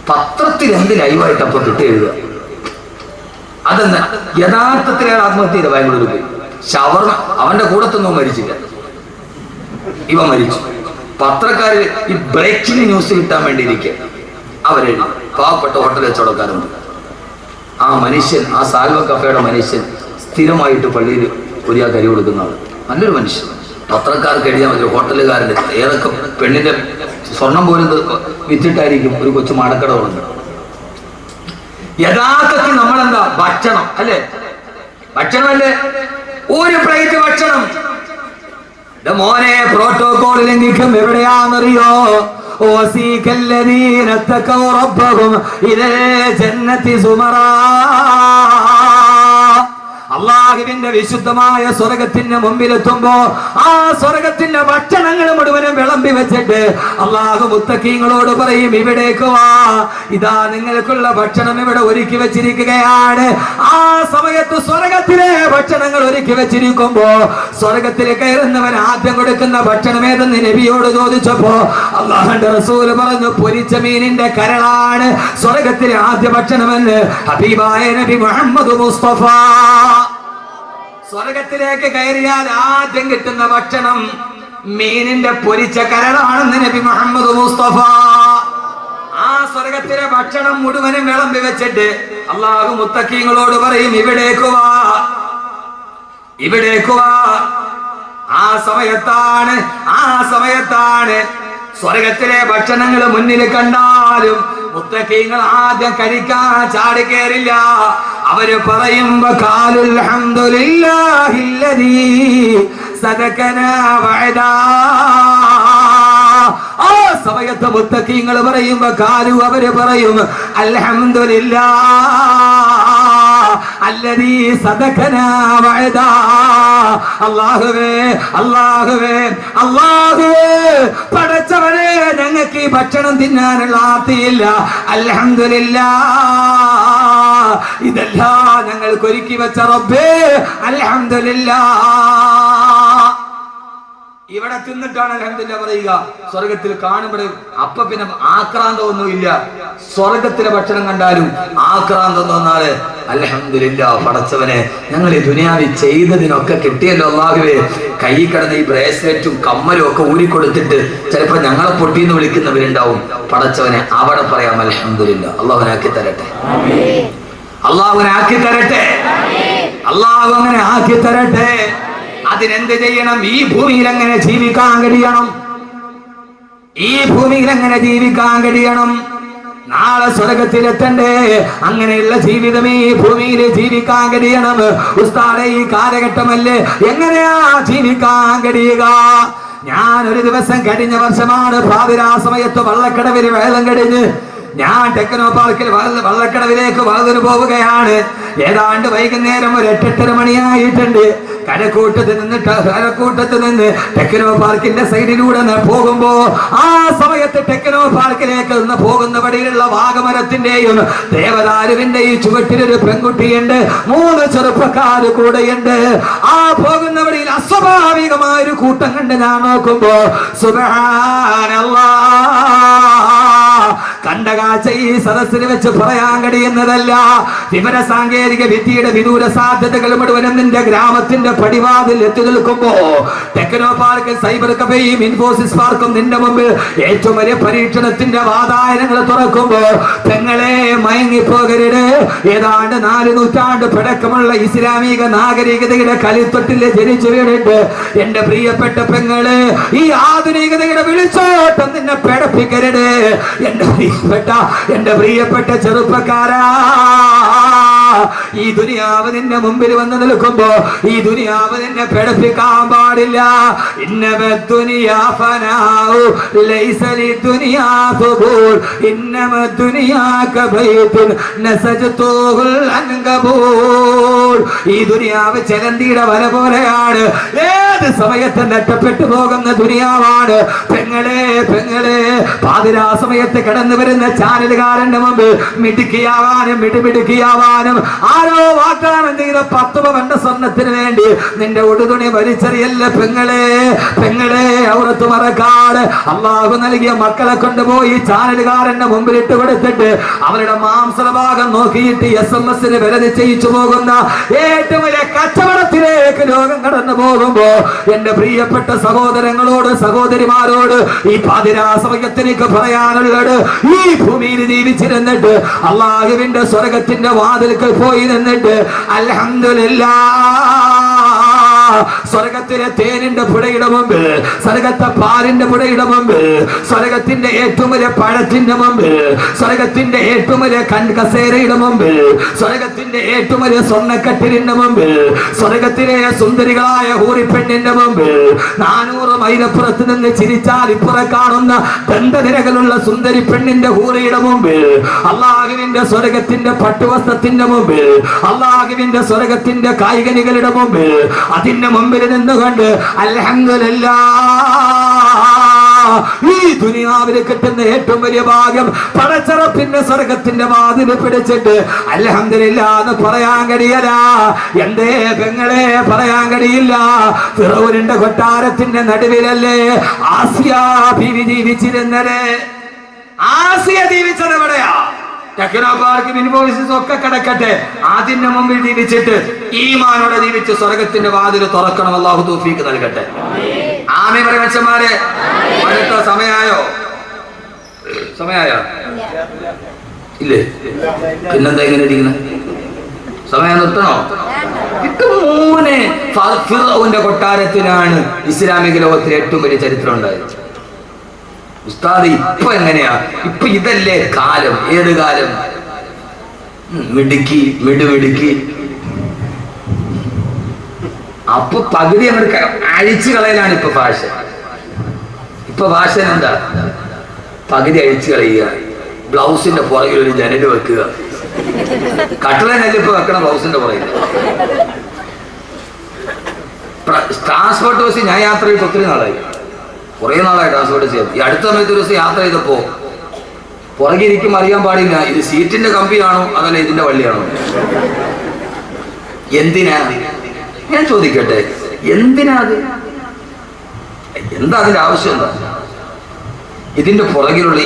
പത്രത്തിൽ എന്ത് ലൈവായിട്ട് അപ്പൊ കിട്ടി എഴുതുക? അതെന്ന് യഥാർത്ഥത്തിൽ അയാൾ ആത്മഹത്യ ചെയ്ത ബാംഗ്ലൂരിൽ പോയി. ഷവർമ അവന്റെ കൂടത്തൊന്നും മരിച്ചില്ല, ഇവ മരിച്ചു. പത്രക്കാര് ഈ ബ്രേക്കിംഗ് ന്യൂസ് കിട്ടാൻ വേണ്ടി ഇരിക്കുക അവരെഴുതി. പാവപ്പെട്ട ഹോട്ടൽ കച്ചവടക്കാരുണ്ട്. ആ മനുഷ്യൻ, ആ സാൽവ കഫേയുടെ മനുഷ്യൻ സ്ഥിരമായിട്ട് പള്ളിയിൽ ഒരു കരി കൊടുക്കുന്ന ആൾ, നല്ലൊരു മനുഷ്യൻ. പത്രക്കാർക്ക് എഴുതിയാൽ മതി, ഹോട്ടലുകാരൻ്റെ ഏതൊക്കെ പെണ്ണിന്റെ സ്വർണം പോലും വിറ്റിട്ടായിരിക്കും ഒരു കൊച്ചു മാടക്കട തുടങ്ങുന്നത്. യഥാർത്ഥത്തിൽ നമ്മളെന്താ ഭക്ഷണം അല്ലേ, ഭക്ഷണമല്ലേ, ഒരു പ്ലേറ്റ് ഭക്ഷണം. മോനെ പ്രോട്ടോകോൾ ലംഘിക്കും എവിടെയാണെന്നറിയോ? وَسِيقَ الَّذِينَ اتَّقَوْا رَبَّهُمْ إِلَى الْجَنَّةِ زُمَرًا. അള്ളാഹുവിന്റെ വിശുദ്ധമായ സ്വർഗത്തിന്റെ മുമ്പിലെത്തുമ്പോ ആ സ്വർഗത്തിന്റെ ഭക്ഷണങ്ങൾ മുഴുവനും വിളമ്പി വെച്ചിട്ട് അള്ളാഹു മുത്തഖീങ്ങളോട് പറയും, ഇവിടേക്ക് വാ, ഇതാ നിങ്ങൾക്കുള്ള ഭക്ഷണം ഇവിടെ ഒരുക്കി വെച്ചിരിക്കുകയാണ്. ആ സമയത്ത് സ്വർഗത്തിലെ ഭക്ഷണങ്ങൾ ഒരുക്കി വെച്ചിരിക്കുമ്പോ സ്വർഗത്തിൽ കയറുന്നവൻ ആദ്യം കൊടുക്കുന്ന ഭക്ഷണം ഏതെന്ന് നബിയോട് ചോദിച്ചപ്പോ അള്ളാഹുവിന്റെ റസൂൽ പറഞ്ഞു, പൊരിച്ച മീനിന്റെ കരളാണ് സ്വർഗത്തിലെ ആദ്യ ഭക്ഷണമെന്ന് ഹബീബായ നബി മുഹമ്മദ് മുസ്തഫ. സ്വർഗത്തിലേക്ക് കയറിയാൽ ആദ്യം കിട്ടുന്ന ഭക്ഷണം മീനിന്റെ പൊരിച്ച കരളാണെന്ന് നബി മുഹമ്മദ് മുസ്തഫ. ആ സ്വർഗത്തിലെ ഭക്ഷണം മുഴുവനും വിളമ്പി വെച്ചിട്ട് അള്ളാഹു മുത്തഖീങ്ങളോട് പറയും, ഇവിടേക്ക് വാ, ഇവിടേക്ക് വാ. ആ സമയത്താണ് സ്വർഗത്തിലെ ഭക്ഷണങ്ങൾ മുന്നിൽ കണ്ടാലും മുത്തഖീങ്ങൾ ആദ്യം കഴിക്കാൻ ചാടി കയറില്ല. അവര് പറയുമ്പോ ഖാലുൽ ഹംദുലില്ലാഹില്ലദീ സദഖനാ വഅദാ. ആ സമയത്ത് മുത്തഖീങ്ങൾ പറയുമ്പോ ഖാലു, അവര് പറയും അൽഹംദുലില്ലാഹ് അല്ലദീ സദഖനാ വഅദാ. അല്ലാഹുവേ, അല്ലാഹുവേ, അല്ലാഹുവേ, പടച്ചവനെ ഞങ്ങൾക്ക് ഈ ഭക്ഷണം തിന്നാനുള്ള ആർത്തിയില്ല, അൽഹംദുലില്ലാഹ് ഇതെല്ലാം ഞങ്ങൾക്ക് ഒരുക്കി വെച്ച റബ്ബേ, അൽഹംദുലില്ലാഹ്. ഇവിടെ തിന്നിട്ടാണ് അൽഹംദുലില്ലാഹ് പറയുക. സ്വർഗത്തിൽ കാണുമ്പോഴും അപ്പൊ പിന്നെ ആക്രാന്തമൊന്നുമില്ല. സ്വർഗത്തിലെ ഭക്ഷണം കണ്ടാലും ആക്രാന്തം തോന്നാറ് അൽഹംദുലില്ലാഹ്, പടച്ചവനെ ഞങ്ങൾ ഈ ദുനിയാവിൽ ചെയ്തതിനൊക്കെ കിട്ടിയല്ലോ അല്ലാഹുവേ. കൈ കിടന്ന ഈ ബ്രേസ്ലെറ്റും കമ്മലും ഒക്കെ ഊരിക്കൊടുത്തിട്ട് ചിലപ്പോ ഞങ്ങളെ പൊട്ടിന്ന് വിളിക്കുന്നവരുണ്ടാവും. പടച്ചവനെ അവിടെ പറയാം അൽഹംദുലില്ലാഹ്. അള്ളാഹുനാക്കി തരട്ടെ, അള്ളാഹുനാക്കി തരട്ടെ, അള്ളാഹു അങ്ങനെ ആക്കി തരട്ടെ. അതിനെന്ത് ചെയ്യണം? ഈ ഭൂമിയിൽ എങ്ങനെ ജീവിക്കാൻ കഴിയണം? ഈ ഭൂമിയിൽ എങ്ങനെ ജീവിക്കാൻ കഴിയണം? നാളെ സ്വർഗത്തിലെത്തണ്ടേ? അങ്ങനെയുള്ള ജീവിതം ഈ ഭൂമിയിൽ ജീവിക്കാൻ കഴിയണം. ഉസ്താദേ, ഈ കാലഘട്ടമല്ലേ, എങ്ങനെയാ ജീവിക്കാൻ കഴിയുക? ഞാൻ ഒരു ദിവസം കഴിഞ്ഞ വർഷമാണ് പാതിരാ സമയത്ത് വള്ളക്കടവിൽ വേദം കഴിഞ്ഞ് ഞാൻ ടെക്നോ പാർക്കിൽ വള്ളക്കടവിലേക്ക് വളർന്നു പോവുകയാണ്. ഏതാണ്ട് വൈകുന്നേരം ഒരു 8-8:30 മണിയായിട്ടുണ്ട്. കരക്കൂട്ടത്ത് നിന്ന് ടെക്നോ പാർക്കിന്റെ സൈഡിലൂടെ പോകുമ്പോ ആ സമയത്ത് ടെക്നോ പാർക്കിലേക്ക് നിന്ന് പോകുന്ന വഴിയിലുള്ള വാഗമരത്തിന്റെയും ദേവദാരുവിന്റെയും ചുവട്ടിലൊരു പെൺകുട്ടിയുണ്ട്, 3 ചെറുപ്പക്കാർ കൂടെയുണ്ട്. ആ പോകുന്ന വഴിയിൽ അസ്വാഭാവികമായ ഒരു കൂട്ടം കണ്ട് ഞാൻ നോക്കുമ്പോ സുബ്ഹാനല്ലാഹ്, കണ്ട കാഴ്ച ഈ സദസ്സിന് വെച്ച് പറയാൻ കഴിയുന്നതല്ല. വിവര സാങ്കേതിക വിദ്യയുടെ വിദൂര സാധ്യതകൾ മുഴുവനും നിന്റെ ഗ്രാമത്തിന്റെ പടിവാതിൽ എത്തി നിൽക്കുമ്പോ ടെക്നോ പാർക്കും സൈബർ കഫേയും ഇൻഫോസിസ് പാർക്കും നിന്റെ മുമ്പിൽ ഏറ്റവും വലിയ പരീക്ഷണത്തിന്റെ വാതായനങ്ങൾ തുറക്കുമ്പോ പെങ്ങളെ മയങ്ങിപ്പോകരുത്. ഏതാണ്ട് 4 നൂറ്റാണ്ട് പഴക്കമുള്ള ഇസ്ലാമിക നാഗരികതയുടെ കളിത്തൊട്ടിൽ ജനിച്ചു വീണിട്ട് എന്റെ പ്രിയപ്പെട്ട പെങ്ങളെ, ഈ ആധുനികതയുടെ വിളിച്ചോട്ടം നിന്നെ പേടപ്പിക്കരുത്. എന്റെ പ്രിയപ്പെട്ട ചെറുപ്പക്കാരാ, ഈ ദുനിയാവ് നിന്റെ മുമ്പിൽ വന്ന് നിൽക്കുമ്പോ ഈ ദുനിയാവ് നിന്നെ പേടിപ്പിക്കാൻ പാടില്ല. ഇന്നമ ദുനിയാ ഫനാഉ ലൈസ ലിദുനിയാ ഖുബൂൽ ഇന്നമ ദുനിയാ കബൈതുൻ നസജതുൽ അൻകബൂൽ. ഈ ദുനിയാവ് ചെലന്തിയുടെ വല പോലെയാണ്, ഏത് സമയത്ത് നഷ്ടപ്പെട്ടു പോകുന്ന ദുനിയാവാണ്. പെങ്ങളെ, പാതിരാ സമയത്ത് കടന്നു വരുന്ന ചാനലുകാരന്റെ മുമ്പ് മിടുക്കിയാവാനും മിടുമിടുക്കിയാവാനും ആരോ വാഗ്ദാനം ചെയ്ത 10 പവന്റെ സ്വർണത്തിന് വേണ്ടി നിന്റെ ഉടുതുണി വലിച്ചെറിയല്ല പെങ്ങളെ. ഔറത്ത് മറക്കാട് അള്ളാഹു നൽകിയ മക്കളെ കൊണ്ടുപോയി ചാനലുകാരന്റെ മുമ്പിൽ ഇട്ട് കൊടുത്തിട്ട് അവരുടെ മാംസ ഭാഗം നോക്കിയിട്ട് SMS വില നിശ്ചയിച്ചു പോകുന്ന ഏറ്റവും വലിയ കച്ചവടത്തിലേക്ക് ലോകം കടന്നു പോകുമ്പോ എന്റെ പ്രിയപ്പെട്ട സഹോദരങ്ങളോട് സഹോദരിമാരോട് ഈ പാതിരാ സമയത്തിലേക്ക് പറയാനുള്ളത്, ഈ ഭൂമിയിൽ ജീവിച്ചിരുന്നിട്ട് അള്ളാഹുവിന്റെ സ്വർഗത്തിന്റെ വാതിൽക്കൽ പോയി നിന്നിട്ട് അൽഹംദുലില്ലാഹ് സ്വർഗത്തിലെ തേനിന്റെ പുഴയുടെ മുമ്പിൽ, സ്വർഗത്തെ പാലിന്റെ പുഴയുടെ മുമ്പിൽ, സ്വർഗത്തിന്റെ ഏറ്റവും വലിയ പഴത്തിന്റെ മുമ്പിൽ, സ്വർഗത്തിന്റെ ഏറ്റവും വലിയ കസേരയുടെ മുമ്പിൽ, സ്വർഗത്തിന്റെ ഏറ്റവും വലിയ സ്വർണ്ണക്കട്ടിലിന്റെ മുമ്പിൽ, സ്വർഗത്തിലെ സുന്ദരികളായ ഹൂറിപ്പെണ്ണിന്റെ മുമ്പിൽ, 400 മൈലപ്പുറത്ത് നിന്ന് ചിരിച്ചാൽ ഇപ്പുറ കാണുന്ന ദന്തനിരകളുള്ള സുന്ദരി പെണ്ണിന്റെ ഹൂറിയുടെ മുമ്പിൽ, അള്ളാഹുവിന്റെ സ്വർഗത്തിന്റെ പട്ടുവസ്ത്രത്തിന്റെ മുമ്പിൽ, അള്ളാഹുവിന്റെ സ്വർഗത്തിന്റെ കായികനികളുടെ മുമ്പിൽ, അതിന്റെ മുമ്പിൽ നിന്നുകൊണ്ട് അൽഹംദുലില്ലാഹ് ഈ ദുനിയാവിൽ കിട്ടുന്ന ഏറ്റവും വലിയ ഭാഗ്യം പടച്ചറപ്പിന്റെ സ്വർഗത്തിന്റെ വാതിൽ പിടിച്ചിട്ട് അൽഹംദുലില്ലാഹ് എന്ന് പറയാൻ കഴിയല. എന്തേ പെങ്ങളെ പറയാൻ കഴിയില്ല? ഫിറൗനിന്റെ കൊട്ടാരത്തിന്റെ നടുവിലല്ലേ ആസിയ ബീവി ജീവിച്ചിരുന്നത്? ആസിയ ജീവിച്ചത് എവിടെയാ? ടെക്നോ പാർക്കും ഇൻവോയ്സസ് ഒക്കെ കിടക്കട്ടെ, അതിന്റെ മുമ്പിൽ ജീവിച്ചിട്ട് ഈമാനോടെ ജീവിച്ച് സ്വർഗത്തിന്റെ വാതിൽ തുറക്കണം. അല്ലാഹു തൗഫീഖ് നൽകട്ടെ. ആമീൻ പറയ് മച്ചന്മാരെ. അടുത്ത സമയായോ? സമയായോ? ഇല്ലേ? പിന്നെന്താ ഇങ്ങനെ ഇരിക്കുന്നത്? സമയം നിർത്തണോ? മോനെ ഫിറൗന്റെ കൊട്ടാരത്തിലാണ് ഇസ്ലാമിക ലോകത്തിലെ ഏറ്റവും വലിയ ചരിത്രം ഉണ്ടായത്. ഉസ്താദ് ഇപ്പൊ എങ്ങനെയാ? ഇപ്പൊ ഇതല്ലേ കാലം? ഏത് കാലം? മിടുക്കി മിടുമിടുക്കി. അപ്പൊ പകുതി അങ്ങോട്ട് അഴിച്ചു കളയലാണ് ഇപ്പൊ ഫാഷൻ. ഇപ്പൊ ഫാഷൻ എന്താ? പകുതി അഴിച്ചു കളയുക, ബ്ലൗസിന്റെ പുറകിൽ ഒരു ജനല് വെക്കുക. കട്ടളനല്ല ഇപ്പൊ വെക്കണം ബ്ലൗസിന്റെ പുറകിൽ. ട്രാൻസ്പോർട്ട് ബസ് ഞാൻ യാത്ര ചെയ്ത് ഒത്തിരി നാളായി, കുറെ നാളായി ട്രാൻസ്പോർട്ട് ചെയ്യാം. ഈ അടുത്ത സമയത്ത് ഒരു ദിവസം യാത്ര ചെയ്തപ്പോ പുറകിരിക്കും അറിയാൻ പാടില്ല ഇത് സീറ്റിന്റെ കമ്പിയാണോ അതല്ല ഇതിന്റെ വള്ളിയാണോ. എന്തിനാ ഞാൻ ചോദിക്കട്ടെ, എന്തിനാ അത്? എന്താ അതിന്റെ ആവശ്യം? എന്താ ഇതിന്റെ പുറകിലുള്ള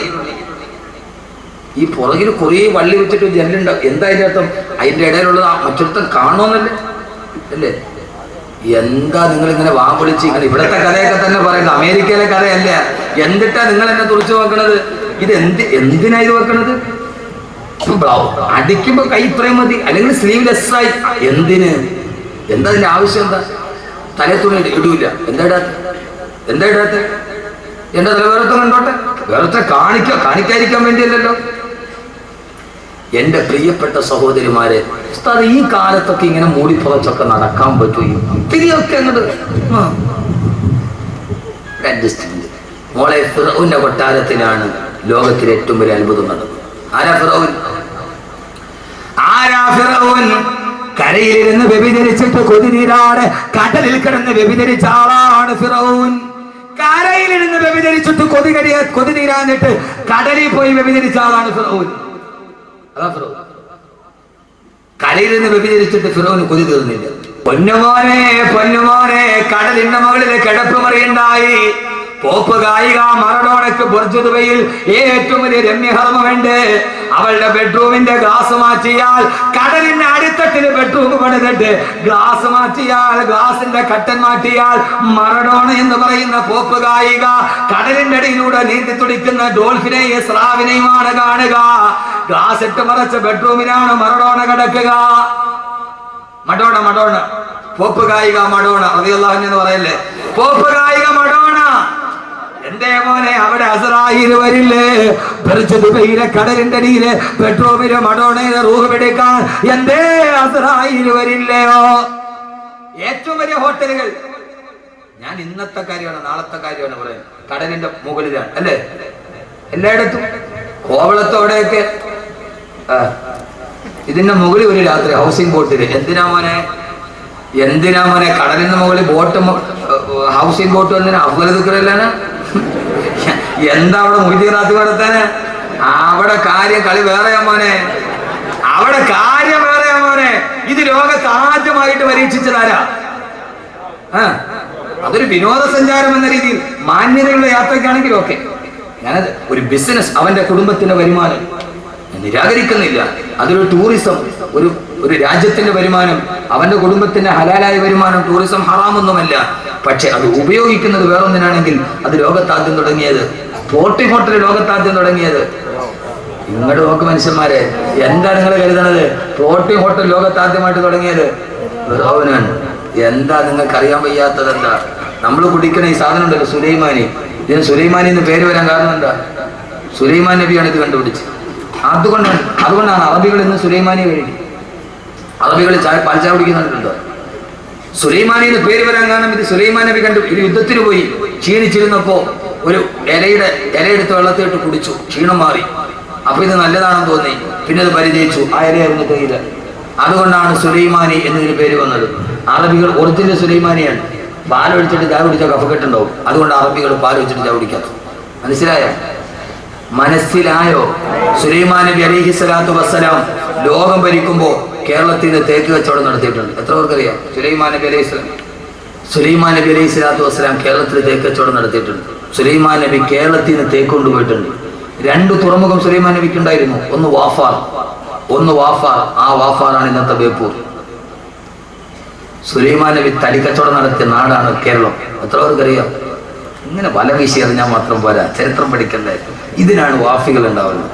ഈ പുറകിൽ കുറെ വള്ളി വെച്ചിട്ട് ജനലുണ്ടാവും? എന്താ അതിന്റെ അർത്ഥം? അതിന്റെ ഇടയിലുള്ളത് മറ്റൊരുത്തം കാണണമെന്നല്ലേ അല്ലേ? എന്താ നിങ്ങൾ ഇങ്ങനെ വാ വിളിച്ച് ഇങ്ങനെ? ഇവിടത്തെ കഥയൊക്കെ തന്നെ പറയുന്നത്, അമേരിക്കയിലെ കഥയല്ല. എന്നിട്ടാ നിങ്ങൾ എന്നെ തുറച്ചു നോക്കണത്? ഇത് എന്തിനാ ഇത് വെക്കണത്? അടിക്കുമ്പോ കൈ ഇത്രയും മതി, അല്ലെങ്കിൽ സ്ലീവ്ലെസ് ആയി. എന്തിന്? എന്താ അതിന്റെ ആവശ്യം? എന്താ തലേ തുണി ഇടൂല? എന്താ ഇടാത്ത? എന്താ ഇടാത്ത? എന്റെ തല വേറത്തെ കണ്ടോട്ടെ, വേറത്തെ കാണിക്കാതിരിക്കാൻ വേണ്ടിയല്ലല്ലോ. എന്റെ പ്രിയപ്പെട്ട സഹോദരിമാരെ, ഉസ്താദ് ഈ കാലത്തൊക്കെ ഇങ്ങനെ മൂടിപ്പുറച്ചൊക്കെ നടക്കാൻ പറ്റും? തിരിയൊക്കെ അങ്ങോട്ട് അഡ്ജസ്റ്റ്മെന്റ്. മോളെ ഫിറൗന്റെ കൊട്ടാരത്തിലാണ് ലോകത്തിലെ ഏറ്റവും വലിയ അത്ഭുതം നടന്നത്. ആരാ ഫിറൗൻ? ആരാ ഫിറൗൻ? കരയിലിരുന്ന് വ്യഭിചരിച്ചിട്ട് കൊതിനീരാടെ കടലിൽ കിടന്ന് വ്യഭിചരിച്ച ആളാണ് ഫിറൗൻ. കരയിലിരുന്ന് വ്യഭിചരിച്ചിട്ട് കൊതിനീരാന്നിട്ട് കടലിൽ പോയി വ്യഭിചരിച്ച ആളാണ് ഫിറൗൻ. കരയിൽ നിന്ന് വ്യഭിചരിച്ചിട്ട് ഫിറൗന് കൊതി തീർന്നില്ല. പൊന്നുമോനെ പൊന്നുമോനെ, കടലിന്റെ മുകളിൽ കിടപ്പ് മറിയുണ്ടായി. പോപ്പ് ഗായിക മറഡോണയ്ക്ക് ബുർജ് ദുബൈയിൽ ഏറ്റവും വലിയ രമ്യഹർമ്മമുണ്ട്. അവളുടെ ബെഡ്റൂമിന്റെ ഗ്ലാസ് മാറ്റിയാൽ, കടലിന്റെ അടിത്തട്ടില് ബെഡ്റൂം പണിതിട്ട് ഗ്ലാസ് മാറ്റിയാൽ, ഗ്ലാസിന്റെ കട്ടൻ മാറ്റിയാൽ മറഡോണ എന്ന് പറയുന്ന പോപ്പ് ഗായിക കടലിന്റെ അടിയിലൂടെ നീന്തി തുടിക്കുന്ന ഡോൾഫിനെയും സ്രാവിനെയുമാണ് കാണുക. ഗ്ലാസ് ഇട്ട് മറച്ച ബെഡ്റൂമിലാണ് മറഡോണ കിടക്കുക. മഡോണ മഡോണ പോപ്പ് ഗായിക മഡോണ റളിയല്ലാഹു അൻഹ എന്ന് പറയല്ലേ, പോപ്പ് ഗായിക മഡോണ. എന്തേ മോനെ, അവിടെ അസ്രായീൽ വരില്ലേ? ബർജ് ദുബൈയിലെ കടലിന്റെ അടിയിലെ ബെഡ്റൂമിലെ മഡോണയുടെ റൂഹ് പിടിക്കാൻ എന്തേ അസ്രായീൽ വരില്ലയോ? ഏറ്റവും വലിയ ഹോട്ടലുകൾ, ഞാൻ ഇന്നത്തെ കാര്യമാണ് നാളത്തെ കാര്യമാണ് പറയുന്നത്, കടലിന്റെ മുകളിലാണ് അല്ലേ? എല്ലായിടത്തും കോവളത്തോടെയൊക്കെ ഇതിന്റെ മുകളിൽ ഒരു രാത്രി ഹൗസിംഗ് ബോട്ടില്. എന്തിനാ മോനെ കടലിന്റെ മുകളിൽ ബോട്ട്, ഹൗസിംഗ് ബോട്ട് വന്നതിന് അഫ്ളൽ ദിക്റല്ലാണ്. എന്താ അവിടെ മൊയ്തീൻ റാത്തി നടത്താന്? അവിടെ കാര്യം കളി വേറെയാ മോനെ, അവിടെ കാര്യം വേറെയാ മോനെ. ഇത് ലോകത്ത് ആദ്യമായിട്ട് പരീക്ഷിച്ചതാരാ? അതൊരു വിനോദസഞ്ചാരം എന്ന രീതിയിൽ മാന്യതയുള്ള യാത്രയ്ക്കാണെങ്കിലും ഒക്കെ, ഞാനത് ഒരു ബിസിനസ്, അവന്റെ കുടുംബത്തിന്റെ വരുമാനം നിരാകരിക്കുന്നില്ല. അതൊരു ടൂറിസം, ഒരു രാജ്യത്തിന്റെ വരുമാനം, അവന്റെ കുടുംബത്തിന്റെ ഹലാലായ വരുമാനം. ടൂറിസം ഹറാമൊന്നുമല്ല. പക്ഷെ അത് ഉപയോഗിക്കുന്നത് വേറൊന്നിനാണെങ്കിൽ അത് ലോകത്താദ്യം തുടങ്ങിയത് ഫ്ലോട്ടിംഗ് ഹോട്ടൽ ലോകത്താദ്യം തുടങ്ങിയത്. നിങ്ങളുടെ നോക്ക് മനുഷ്യന്മാരെ, എന്താ നിങ്ങൾ കരുതണത്? ഫ്ലോട്ടിംഗ് ഹോട്ടൽ ലോകത്താദ്യമായിട്ട് തുടങ്ങിയത് ഫിറഔനാണ്. എന്താ നിങ്ങൾക്ക് അറിയാൻ വയ്യാത്തത്? എന്താ നമ്മൾ കുടിക്കണ ഈ സാധനം ഉണ്ടല്ലോ സുലൈമാനി, ഇതിന് സുലൈമാനി എന്ന് പേര് വരാൻ കാരണം എന്താ? സുലൈമാൻ നബിയാണ് ഇത് കണ്ടുപിടിച്ചത്. അതുകൊണ്ടാണ് അറബികൾ ഇന്ന് സുലൈമാനി കഴിക്കും. അറബികൾ പാൽച്ചായ കുടിക്കുന്നുണ്ടോ? സുലൈമാനിയുടെ പേര് വരാൻ കാരണം ഇത് സുലൈമാൻ നബി ഇത് യുദ്ധത്തിന് പോയി ക്ഷീണിച്ചിരുന്നപ്പോ ഒരു ഇലയെടുത്ത് വെള്ളത്തിലിട്ട് കുടിച്ചു, ക്ഷീണം മാറി. അപ്പൊ ഇത് നല്ലതാണെന്ന് തോന്നി, പിന്നെ അത് പരിചയിച്ചു. ആ ഇലയായിരുന്നു തേയില. അതുകൊണ്ടാണ് സുലൈമാനി എന്നതിന് പേര് വന്നത്. അറബികൾ ഒറിജിനൽ സുലൈമാനിയാണ്. പാലൊഴിച്ചിട്ട് ചായ കുടിച്ചാൽ കഫക്കെട്ടുണ്ടാവും. അതുകൊണ്ട് അറബികൾ പാലൊഴിച്ചിട്ട് ചായ കുടിക്കാത്ത. മനസ്സിലായോ? സുലൈമാൻ നബി അലൈഹി സ്വലാത്തു വസ്സലാം ലോകം ഭരിക്കുമ്പോ കേരളത്തിൽ നിന്ന് തേക്ക് കച്ചവടം നടത്തിയിട്ടുണ്ട്. എത്ര പേർക്കറിയാം? സുലൈമാൻ നബി അലൈഹി സ്വലാത്തു വസ്സലാം കേരളത്തിൽ തേക്ക് കച്ചവടം നടത്തിയിട്ടുണ്ട്. സുലൈമാൻ നബി കേരളത്തിൽ നിന്ന് തേക്ക് കൊണ്ടുപോയിട്ടുണ്ട്. 2 തുറമുഖം സുലൈമാൻ നബിക്ക് ഉണ്ടായിരുന്നു. ഒന്ന് വാഫാർ. ആ വാഫാറാണ് ഇന്നത്തെ ബേപ്പൂർ. സുലൈമാൻ നബി തടിക്കച്ചവടം നടത്തിയ നാടാണ് കേരളം. എത്ര പേർക്കറിയാം? ഇങ്ങനെ വല വീശി എറിഞ്ഞാൽ മാത്രം പോരാ, ചരിത്രം പഠിക്കണ്ടേ. ഇതിനാണ് വാഫികൾ ഉണ്ടാവുന്നത്.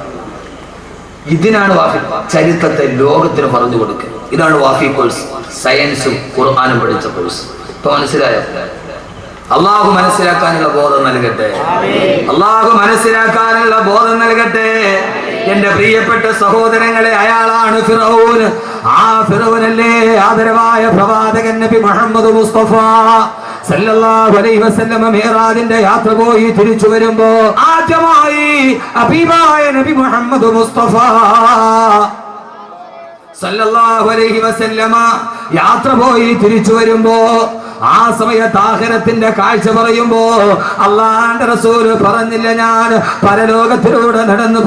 ഇതിനാണ് വാഫി. ചരിത്രത്തെ ലോകത്തിന് പറഞ്ഞു കൊടുക്കുക. ഇതാണ് വാഫി കോഴ്സ്. സയൻസും ഖുർആനും പഠിച്ച കോഴ്സ്. ഇപ്പൊ മനസ്സിലായോ? അള്ളാഹു മനസ്സിലാക്കാനുള്ള ബോധം നൽകട്ടെ. എന്റെ പ്രിയപ്പെട്ട സഹോദരങ്ങളെ, അയാളാണ് ഫിറഔൻ. ആ ഫിറഔനല്ലേ ആദരവായ പ്രവാചകൻ നബി മുഹമ്മദ് മുസ്തഫ സല്ലല്ലാഹു അലൈഹി വസല്ലം മിഅ്റാജിന്റെ യാത്ര പോയി തിരിച്ചു വരുമ്പോ ആദ്യമായി ഹബീബായ നബി മുഹമ്മദ് മുസ്തഫ സല്ലല്ലാഹു അലൈഹി വസല്ലം യാത്ര പോയി തിരിച്ചു വരുമ്പോ ആ സമയത്ത് ആഖിറത്തിന്റെ കാഴ്ച പറയുമ്പോ അല്ലാഹുവിന്റെ റസൂൽ പറഞ്ഞില്ല, ഞാൻ പരലോകത്തിലൂടെ നടന്നു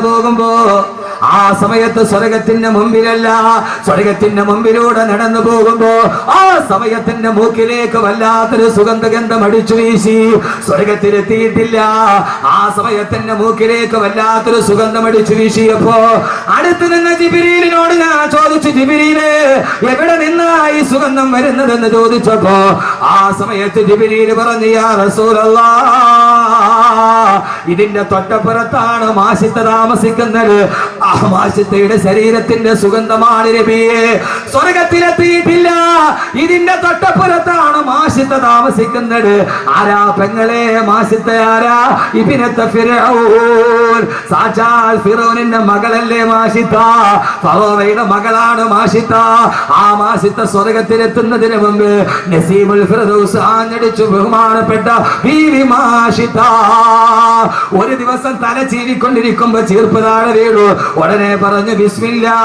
പോകുമ്പോ ആ സമയത്ത് സ്വർഗത്തിന്റെ മുമ്പിലല്ല, സ്വർഗത്തിന്റെ മുമ്പിലൂടെ നടന്നു പോകുമ്പോ ആ സമയത്തിന്റെ മൂക്കിലേക്ക് വല്ലാത്തൊരു സുഗന്ധഗന്ധം അടിച്ചു വീശി. സ്വർഗത്തിലെത്തിയിട്ടില്ല. ആ സമയത്തിന്റെ മൂക്കിലേക്ക് വല്ലാത്തൊരു സുഗന്ധം അടിച്ചു വീശിയപ്പോ അടുത്ത് നിന്ന ജിബ്രീലിനോട് ഞാൻ ചോദിച്ചു, ജിബ്രീല് എവിടെ നിന്നായി സുഗന്ധം വരുന്നതെന്ന് ചോദിച്ചപ്പോ ആ സമയത്ത് ജിബ്രീല് പറഞ്ഞു, യാ റസൂലല്ലാഹ്, ഇതിന്റെ തൊട്ടപ്പുറത്താണ് മാഷിത്ത താമസിക്കുന്നത്. ആ മാഷിത്തയുടെ ശരീരത്തിന്റെ സുഗന്ധമാണ് നബിയെ. സ്വർഗത്തിലെത്തിയിട്ടില്ല. ഇതിന്റെ തൊട്ടപ്പുറത്താണ് മാഷിത്ത താമസിക്കുന്നത്. ആരാ പെങ്ങളെ മാഷിത്ത? ആരാ? ഇബ്നത്ത് ഫിറഔൻ. സാക്ഷാൽ ഫിറൗനിന്റെ മകളല്ലേ മാഷിത്ത? ഫറോവയുടെ മകളാണ് മാഷിത്ത. ആ മാഷിത്ത സ്വർഗത്തിലെത്തുന്നതിന് മുമ്പ് നസീമുൽ ഫിർദൗസ് ആഞ്ഞടിച്ചു ബഹുമാനപ്പെട്ട ബീവി മാഷിത്ത ഒരു ദിവസം തല ചീവിക്കൊണ്ടിരിക്കുമ്പോ ചീർപ്പ് താഴെ വീണു. ഉടനെ പറഞ്ഞു ബിസ്മില്ലാ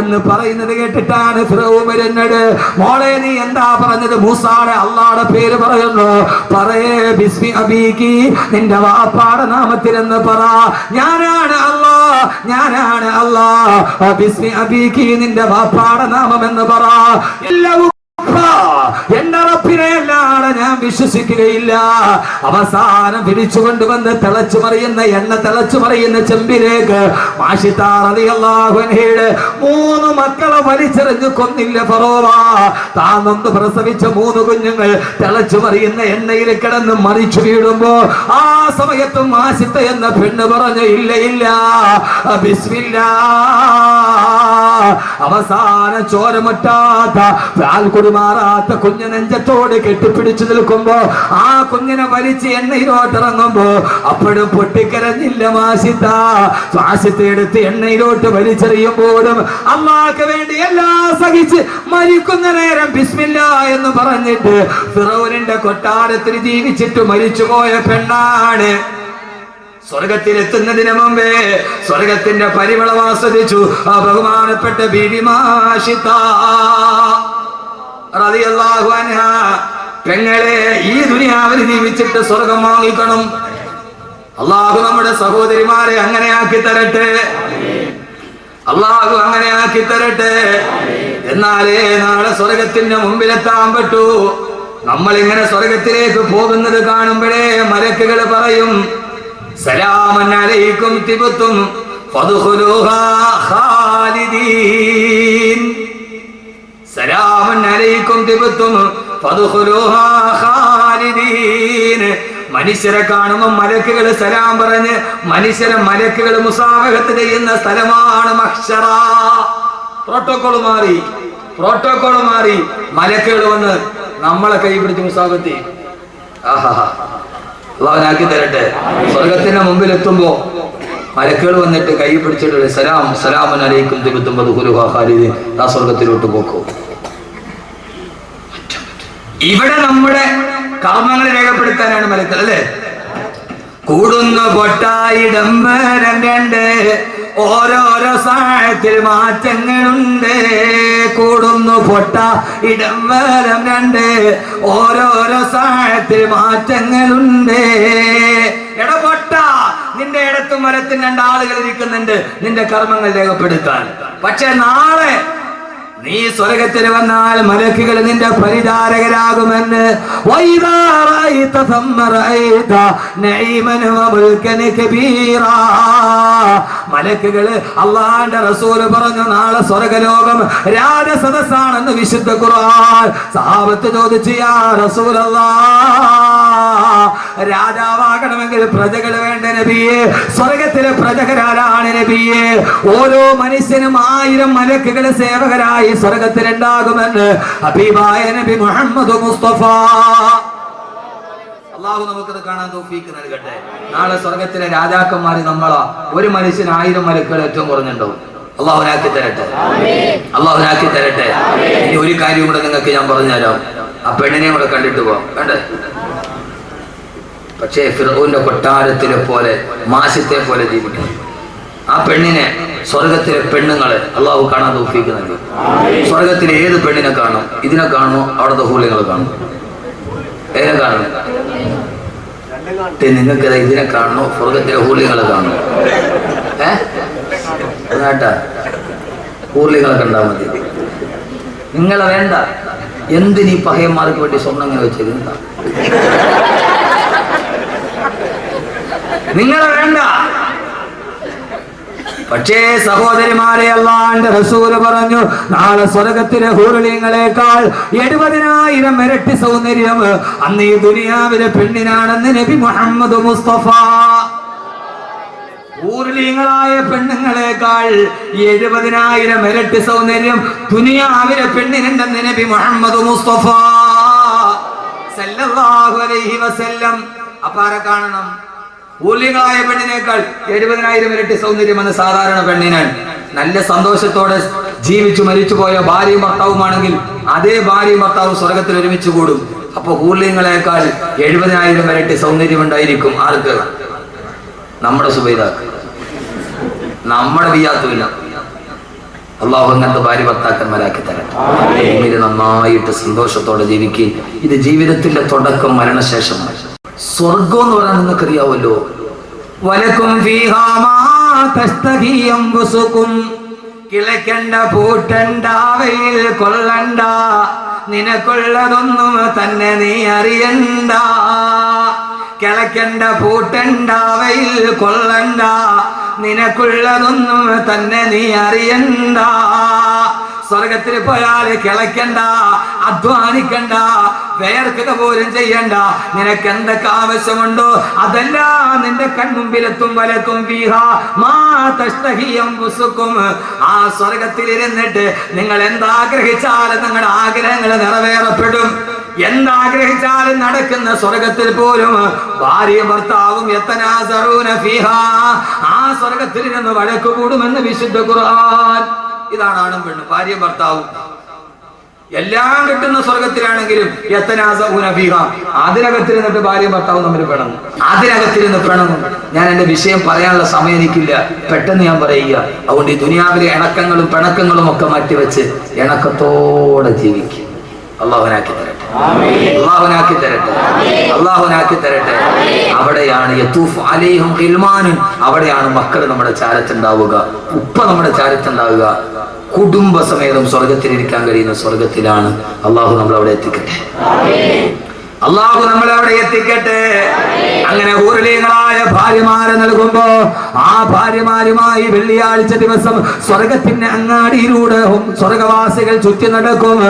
എന്ന് പറയുന്നത് കേട്ടിട്ടാണ് ഫിറഔൻ വരുന്നത്. മോളെ നീ എന്താ പറഞ്ഞത്? മൂസാടെ അള്ളാടെ പേര് പറയുന്നു. പറയേ ബിസ്മി അബീക്കി, നിന്റെ വാപ്പാടെ നാമത്തിലെന്ന് പറ. ഞാനാണ് അല്ലാഹ്. ബിസ്മി അബീക്കി, നിന്റെ വാപ്പാടെ നാമം എന്ന് പറ. എല്ലാവരും എന്റെ റബ്ബിനെ അല്ലാതെ ഞാൻ വിശ്വസിക്കുകയില്ല. അവസാനം പിടിച്ചു കൊണ്ടുവന്ന് തിളച്ചു മറിയുന്ന ചെമ്പിലേക്ക് മാഷിത്ത റളിയല്ലാഹു അൻഹയുടെ 3 മക്കളെ വലിച്ചെറിഞ്ഞു കൊന്നില്ല ഫറോവ. താൻ നൊന്ത് പ്രസവിച്ച 3 കുഞ്ഞുങ്ങൾ തിളച്ചു മറിയുന്ന എണ്ണയിൽ കിടന്ന് മരിച്ചു വീഴുമ്പോ ആ സമയത്തും മാഷിത്ത എന്ന പെണ്ണ് പറഞ്ഞു, ഇല്ല ബിസ്മില്ലാ. അവസാനം ചോരമുറ്റാത്ത മാറാത്ത കുഞ്ഞ് നെഞ്ചത്തോട് കെട്ടിപ്പിടിച്ചു നിൽക്കുമ്പോ ആ കുഞ്ഞിനെ വലിച്ച് എണ്ണയിലോട്ട് ഇറങ്ങുമ്പോ അപ്പോഴും പൊട്ടിക്കരഞ്ഞില്ല മാഷിത്ത. ശ്വാസത്തെ എടുത്ത് എണ്ണയിലോട്ട് വലിച്ചെറിയുമ്പോഴും അല്ലാഹുവിന് വേണ്ടി എല്ലാം സഹിച്ച് മരിക്കുന്ന നേരം ബിസ്മില്ലാ എന്ന് പറഞ്ഞിട്ട് ഫിറൗനിന്റെ കൊട്ടാരത്തിൽ ജീവിച്ചിട്ട് മരിച്ചുപോയ പെണ്ണാണ്. സ്വർഗത്തിലെത്തുന്നതിന് മുമ്പേ സ്വർഗത്തിന്റെ പരിമളം ആസ്വദിച്ചു ആ ബഹുമാനപ്പെട്ട ബീവി മാഷിത്ത റളിയല്ലാഹു അൻഹാ. പെങ്ങളെ, ഈ ദുനിയാവിൽ ജീവിച്ചിട്ട് സ്വർഗം വാങ്ങിക്കണം. അല്ലാഹു നമ്മുടെ സഹോദരിമാരെ അങ്ങനെ ആക്കി തരട്ടെ. എന്നാലേ നാളെ സ്വർഗത്തിന്റെ മുമ്പിലെത്താൻ പറ്റൂ. നമ്മൾ ഇങ്ങനെ സ്വർഗത്തിലേക്ക് പോകുന്നത് കാണുമ്പോഴേ മലക്കുകൾ പറയും, സലാമൻ അലൈക്കും തിബ്തും ഫദ്ഖുലൂഹാ ഖാലിദീൻ സലാമുൻ അലൈക്കും തിബ്തും ഫദ്ഖുലൂഹാ ഖാലിദീൻ. മനുഷ്യരെ കാണുമ്പോൾ മലക്കുകൾ സലാം പറഞ്ഞ് മലക്കുകൾ മുസാഫഹത്ത് ചെയ്യുന്ന സ്ഥലമാണ് മഹ്ശറ. പ്രോട്ടോകോൾ മാറി മലക്കുകൾ വന്ന് നമ്മളെ കൈ പിടിച്ച് മുസാഫഹത്ത് ചെയ്യും. അള്ളാഹുനാക്കി തരട്ടെ. സ്വർഗത്തിന്റെ മുമ്പിൽ എത്തുമ്പോ മലക്കുകൾ വന്നിട്ട് കൈ പിടിച്ചിട്ട് സലാമുൻ അലൈക്കും തിബ്തും ഫദ്ഖുലൂഹാ ഖാലിദീൻ, ആ സ്വർഗത്തിലോട്ട് പോക്കോ. ഇവിടെ നമ്മുടെ കർമ്മങ്ങൾ രേഖപ്പെടുത്താനാണ് മലക്കുകൾ, അല്ലേ? കൂടുന്നു പൊട്ടായിടം വരം രണ്ട്, ഓരോരോ സാഹത്തിൽ മാറ്റങ്ങളുണ്ട്. കൂടുന്നു പൊട്ട ഇടം വരം രണ്ട്, ഓരോരോ സാഹത്തിൽ മാറ്റങ്ങളുണ്ട്. പൊട്ട, നിന്റെ ഇടത്തും വലത്തും രണ്ടാളുകൾ ഇരിക്കുന്നുണ്ട് നിന്റെ കർമ്മങ്ങൾ രേഖപ്പെടുത്താൻ. പക്ഷെ നാളെ നീ സ്വർഗത്തിൽ വന്നാൽ മലക്കുകൾ നിന്റെ പരിചാരകരാകുമെന്ന്. മലക്കുകൾ അള്ളാന്റെ റസൂല് പറഞ്ഞു നാളെ സ്വർഗലോകം രാജസദസ്സാണെന്ന് വിശുദ്ധ ഖുർആൻ. സഹാബത്ത് ചോദിച്ചു, യാ റസൂലല്ലാഹ്, രാജാവാകണമെങ്കിൽ പ്രജകൾ വേണ്ട നബിയെ, സ്വർഗത്തിലെ പ്രജകരാരാണ് നബിയെ? ഓരോ മനുഷ്യനും 1000 മലക്കുകൾ സേവകരായി സ്വർഗത്തിലുണ്ടാകുമെന്ന് ഹബീബായ നബി മുഹമ്മദ് മുസ്തഫ. അള്ളാഹു നമുക്കത് കാണാൻ തൗഫീഖ് നൽകട്ടെ. നാളെ സ്വർഗത്തിലെ രാജാക്കന്മാര് നമ്മളാ. ഒരു മനുഷ്യന് 1000 മലക്കുകൾ ഏറ്റവും കുറഞ്ഞുണ്ടാവും. അള്ളാഹുനാക്കി തരട്ടെ, അള്ളാഹുനാക്കി തരട്ടെ. ഇനി ഒരു കാര്യം കൂടെ നിങ്ങൾക്ക് ഞാൻ പറഞ്ഞുതരാം. ആ പെണ്ണിനെ കൂടെ കണ്ടിട്ട് പോവാം, വേണ്ടേ? പക്ഷേ ഫിർഔന്റെ കൊട്ടാരത്തിലെ പോലെ മാസത്തെ പോലെ ജീവിക്കണം. ആ പെണ്ണിനെ, സ്വർഗത്തിലെ പെണ്ണുങ്ങളെ അള്ളാഹു കാണാൻ തൗഫീഖ് നൽകി. സ്വർഗത്തിലെ ഏത് പെണ്ണിനെ കാണും? ഇതിനെ കാണുമോ? അവിടുത്തെ ഹൂലിങ്ങൾ കാണും? ഏനെ കാണും? നിങ്ങൾക്ക് ഇതിനെ കാണണോ? സ്വർഗത്തിലെ ഹൂലിങ്ങളെ കാണും? കേട്ടാ, ഹൂലിങ്ങളെ കണ്ടാൽ മതി. നിങ്ങളെ വേണ്ട. എന്തിനീ പഹയന്മാർക്ക് വേണ്ടി സ്വർണ്ണം ഇങ്ങനെ വെച്ചത്? നിങ്ങളെ വേണ്ട. പക്ഷേ സഹോദരിമാരെ, അല്ലാഹുവിന്റെ റസൂല് പറഞ്ഞു നാളെ സ്വർഗത്തിലെ ഹൂറുലിങ്ങളെക്കാൾ 70,000 ഇരട്ടി സൗന്ദര്യം അന്ന് ഈ ദുനിയാവിലെ പെണ്ണിനാണെന്ന് നബി മുഹമ്മദ് മുസ്തഫ. ഹൂറുലിങ്ങളായ പെണ്ണുങ്ങളെക്കാൾ 70,000 ഇരട്ടി സൗന്ദര്യം ദുനിയാവിലെ പെണ്ണിനുണ്ടെന്ന് നബി മുഹമ്മദ് മുസ്തഫ സല്ലല്ലാഹു അലൈഹി വസല്ലം. അപ്പാര കാണണം? ഊല്യങ്ങളായ പെണ്ണിനേക്കാൾ 70,000 ഇരട്ടി സൗന്ദര്യമെന്ന് സാധാരണ പെണ്ണിനാണ്. നല്ല സന്തോഷത്തോടെ ജീവിച്ചു മരിച്ചുപോയ ഭാര്യയും ഭർത്താവുമാണെങ്കിൽ അതേ ഭാര്യയും ഭർത്താവും സ്വർഗത്തിൽ ഒരുമിച്ച് കൂടും. അപ്പൊ ഊല്യങ്ങളെക്കാൾ 70,000 ഇരട്ടി സൗന്ദര്യം ഉണ്ടായിരിക്കും. ആർക്ക്? നമ്മുടെ സുബൈദാക്ക്, നമ്മുടെ വിയാത്തുമില്ല. അള്ളാഹു അങ്ങനത്തെ ഭാര്യ ഭർത്താക്കന്മാരാക്കി തരട്ടെ. ഭൂമിയിൽ നന്നായിട്ട് സന്തോഷത്തോടെ ജീവിക്കുക. ഇത് ജീവിതത്തിന്റെ തുടക്കം, മരണശേഷമാണ്. സ്വർഗം എന്ന് പറയാൻ നിങ്ങൾക്കറിയാവല്ലോ. വലക്കും ഫീഹാ മാ തസ്തഹി അൻഫുസുകും, കിളക്കണ്ട പൂട്ടണ്ട വെയിൽ കൊള്ളണ്ട, നിനക്കുള്ളതൊന്നും തന്നെ നീ അറിയണ്ട. കിളക്കണ്ട പൂട്ടണ്ട വെയിൽ കൊള്ളണ്ട, നിനക്കുള്ളതൊന്നും തന്നെ നീ അറിയണ്ട. സ്വർഗത്തിൽ പോയാൽ കിളക്കണ്ട, അധ്വാനിക്കണ്ട, വേർക്കുക പോലും ചെയ്യണ്ട. നിനക്ക് എന്തൊക്കെ ആവശ്യമുണ്ടോ അതെല്ലാം നിന്റെ കൺമുമ്പിലെത്തും. വലക്കും ഫീഹാ മാ തസ്തഹി അൻഫുസുകും. ആ സ്വർഗത്തിൽ ഇരുന്നിട്ട് നിങ്ങൾ എന്താഗ്രഹിച്ചാലും നിങ്ങളുടെ ആഗ്രഹങ്ങൾ നിറവേറപ്പെടും. എന്താഗ്രഹിച്ചാലും നടക്കുന്ന സ്വർഗത്തിൽ പോലും ഭാര്യയും ഭർത്താവും യതനാസറൂന ഫീഹാ, ആ സ്വർഗത്തിൽ നിന്ന് വഴക്ക് കൂടുമെന്ന് വിശുദ്ധ ഖുർആൻ. ഇതാണ് ആണും പെണ്ണും, ഭാര്യയും ഭർത്താവും. എല്ലാം കിട്ടുന്ന സ്വർഗത്തിലാണെങ്കിലും യതനാസറൂന ഫീഹാ, അതിനകത്തിരുന്നിട്ട് ഭാര്യയും ഭർത്താവും തമ്മിൽ പിണങ്ങും. അതിനകത്തിരുന്ന് പിണങ്ങും. ഞാൻ എന്റെ വിഷയം പറയാനുള്ള സമയം എനിക്കില്ല, പെട്ടെന്ന് ഞാൻ പറയുക. അതുകൊണ്ട് ഈ ദുനിയാവിലെ ഇണക്കങ്ങളും പിണക്കങ്ങളും ഒക്കെ മാറ്റിവെച്ച് ഇണക്കത്തോടെ ജീവിക്കും. അള്ളാഹുനാക്കി തരട്ടെ, അള്ളാഹുനാക്കി തരട്ടെ, അള്ളാഹുനാക്കി തരട്ടെ. അവിടെയാണ് യതൂഫ് അലൈഹിം ഖിൽമാനുൻ, അവിടെയാണ് മക്കൾ നമ്മുടെ ചാരത്തുണ്ടാവുക, ഉപ്പ നമ്മുടെ ചാരത്തുണ്ടാവുക. കുടുംബസമേതം സ്വർഗത്തിലിരിക്കാൻ കഴിയുന്ന സ്വർഗത്തിലാണ്. അള്ളാഹു നമ്മൾ അവിടെ എത്തിക്കട്ടെ. അള്ളാഹു നമ്മളെ അവിടെ എത്തിക്കട്ടെ. അങ്ങനെ ഊർലീങ്ങളായ ഭാര്യമാരെ നൽകുമ്പോ ആ ഭാര്യമാരുമായി വെള്ളിയാഴ്ച ദിവസം സ്വർഗത്തിന്റെ അങ്ങാടിയിലൂടെ സ്വർഗവാസികൾ ചുറ്റി നടക്കും.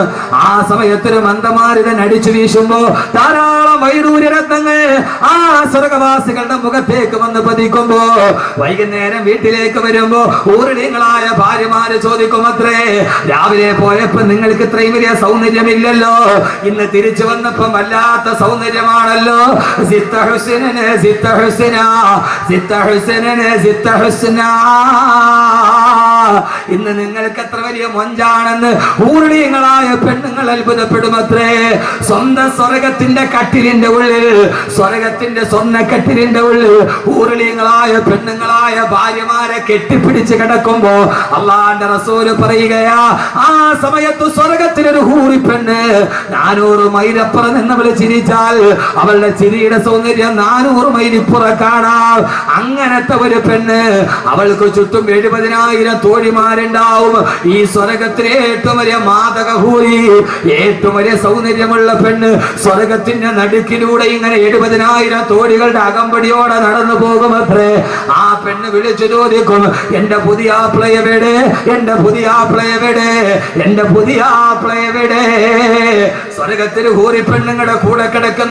ആ സമയത്തൊരു മന്ദമാരുതൻ അടിച്ചു വീശുമ്പോ ധാരാളം വൈഡൂര്യരത്നങ്ങൾ ആ സ്വർഗവാസികളുടെ മുഖത്തേക്ക് വന്ന് പതിക്കുമ്പോ വൈകുന്നേരം വീട്ടിലേക്ക് വരുമ്പോ ഊർലീങ്ങളായ ഭാര്യമാര് ചോദിക്കും അത്രേ, രാവിലെ പോയപ്പോ നിങ്ങൾക്ക് ഇത്രയും വലിയ സൗന്ദര്യമില്ലല്ലോ, ഇന്ന് തിരിച്ചു വന്നപ്പം വല്ലാത്ത സൗന്ദര്യമാണല്ലോ. ഇന്ന് നിങ്ങൾക്ക് എത്ര വലിയ മൊഞ്ചാണെന്ന് ഊർലീങ്ങളായ പെണ്ണുങ്ങൾ അത്ഭുതപ്പെടുമത്രേ. സ്വന്തം സ്വർഗത്തിന്റെ കട്ടിലിന്റെ ഉള്ളിൽ, സ്വർഗത്തിന്റെ സ്വർണ്ണക്കട്ടിലിന്റെ ഉള്ളിൽ ഊർലീങ്ങളായ പെണ്ണുങ്ങളായ ഭാര്യമാരെ കെട്ടിപ്പിടിച്ച് കിടക്കുമ്പോ അള്ളാന്റെ റസൂല് പറയുകയാ, ആ സമയത്ത് സ്വർഗത്തിലൊരു ഹൂറി പെണ്ണ് 400 മൈലപ്പുറം നിന്ന് ചിരിച്ചാൽ അവളുടെ ചിരിയുടെ സൗന്ദര്യം 400 മൈലിപ്പുറ കാണാം. അങ്ങനത്തെ ഒരു പെണ്ണ്, അവൾക്ക് ചുറ്റും 70,000 തോഴിമാരുണ്ടാവും. ഈ സ്വർഗത്തിലെ ഏറ്റവും വലിയ മാതക ഹൂറി, ഏറ്റവും വലിയ സൗന്ദര്യമുള്ള പെണ്ണ് സ്വർഗത്തിന്റെ നടുക്കിലൂടെ ഇങ്ങനെ 70,000 തോഴികളുടെ അകമ്പടിയോടെ നടന്നു പോകുമത്രേ. ആ പെണ്ണ് വിളിച്ചു ചോദിക്കും, എന്റെ പുതിയ ആപ്ലയവിടെ, എന്റെ പുതിയ ആപ്ലയവിടെ, എന്റെ പുതിയ ആപ്ലയവിടെ. സ്വർഗത്തിൽ ഹൂറി പെണ്ണുങ്ങളുടെ കൂടെ കിടക്കുന്ന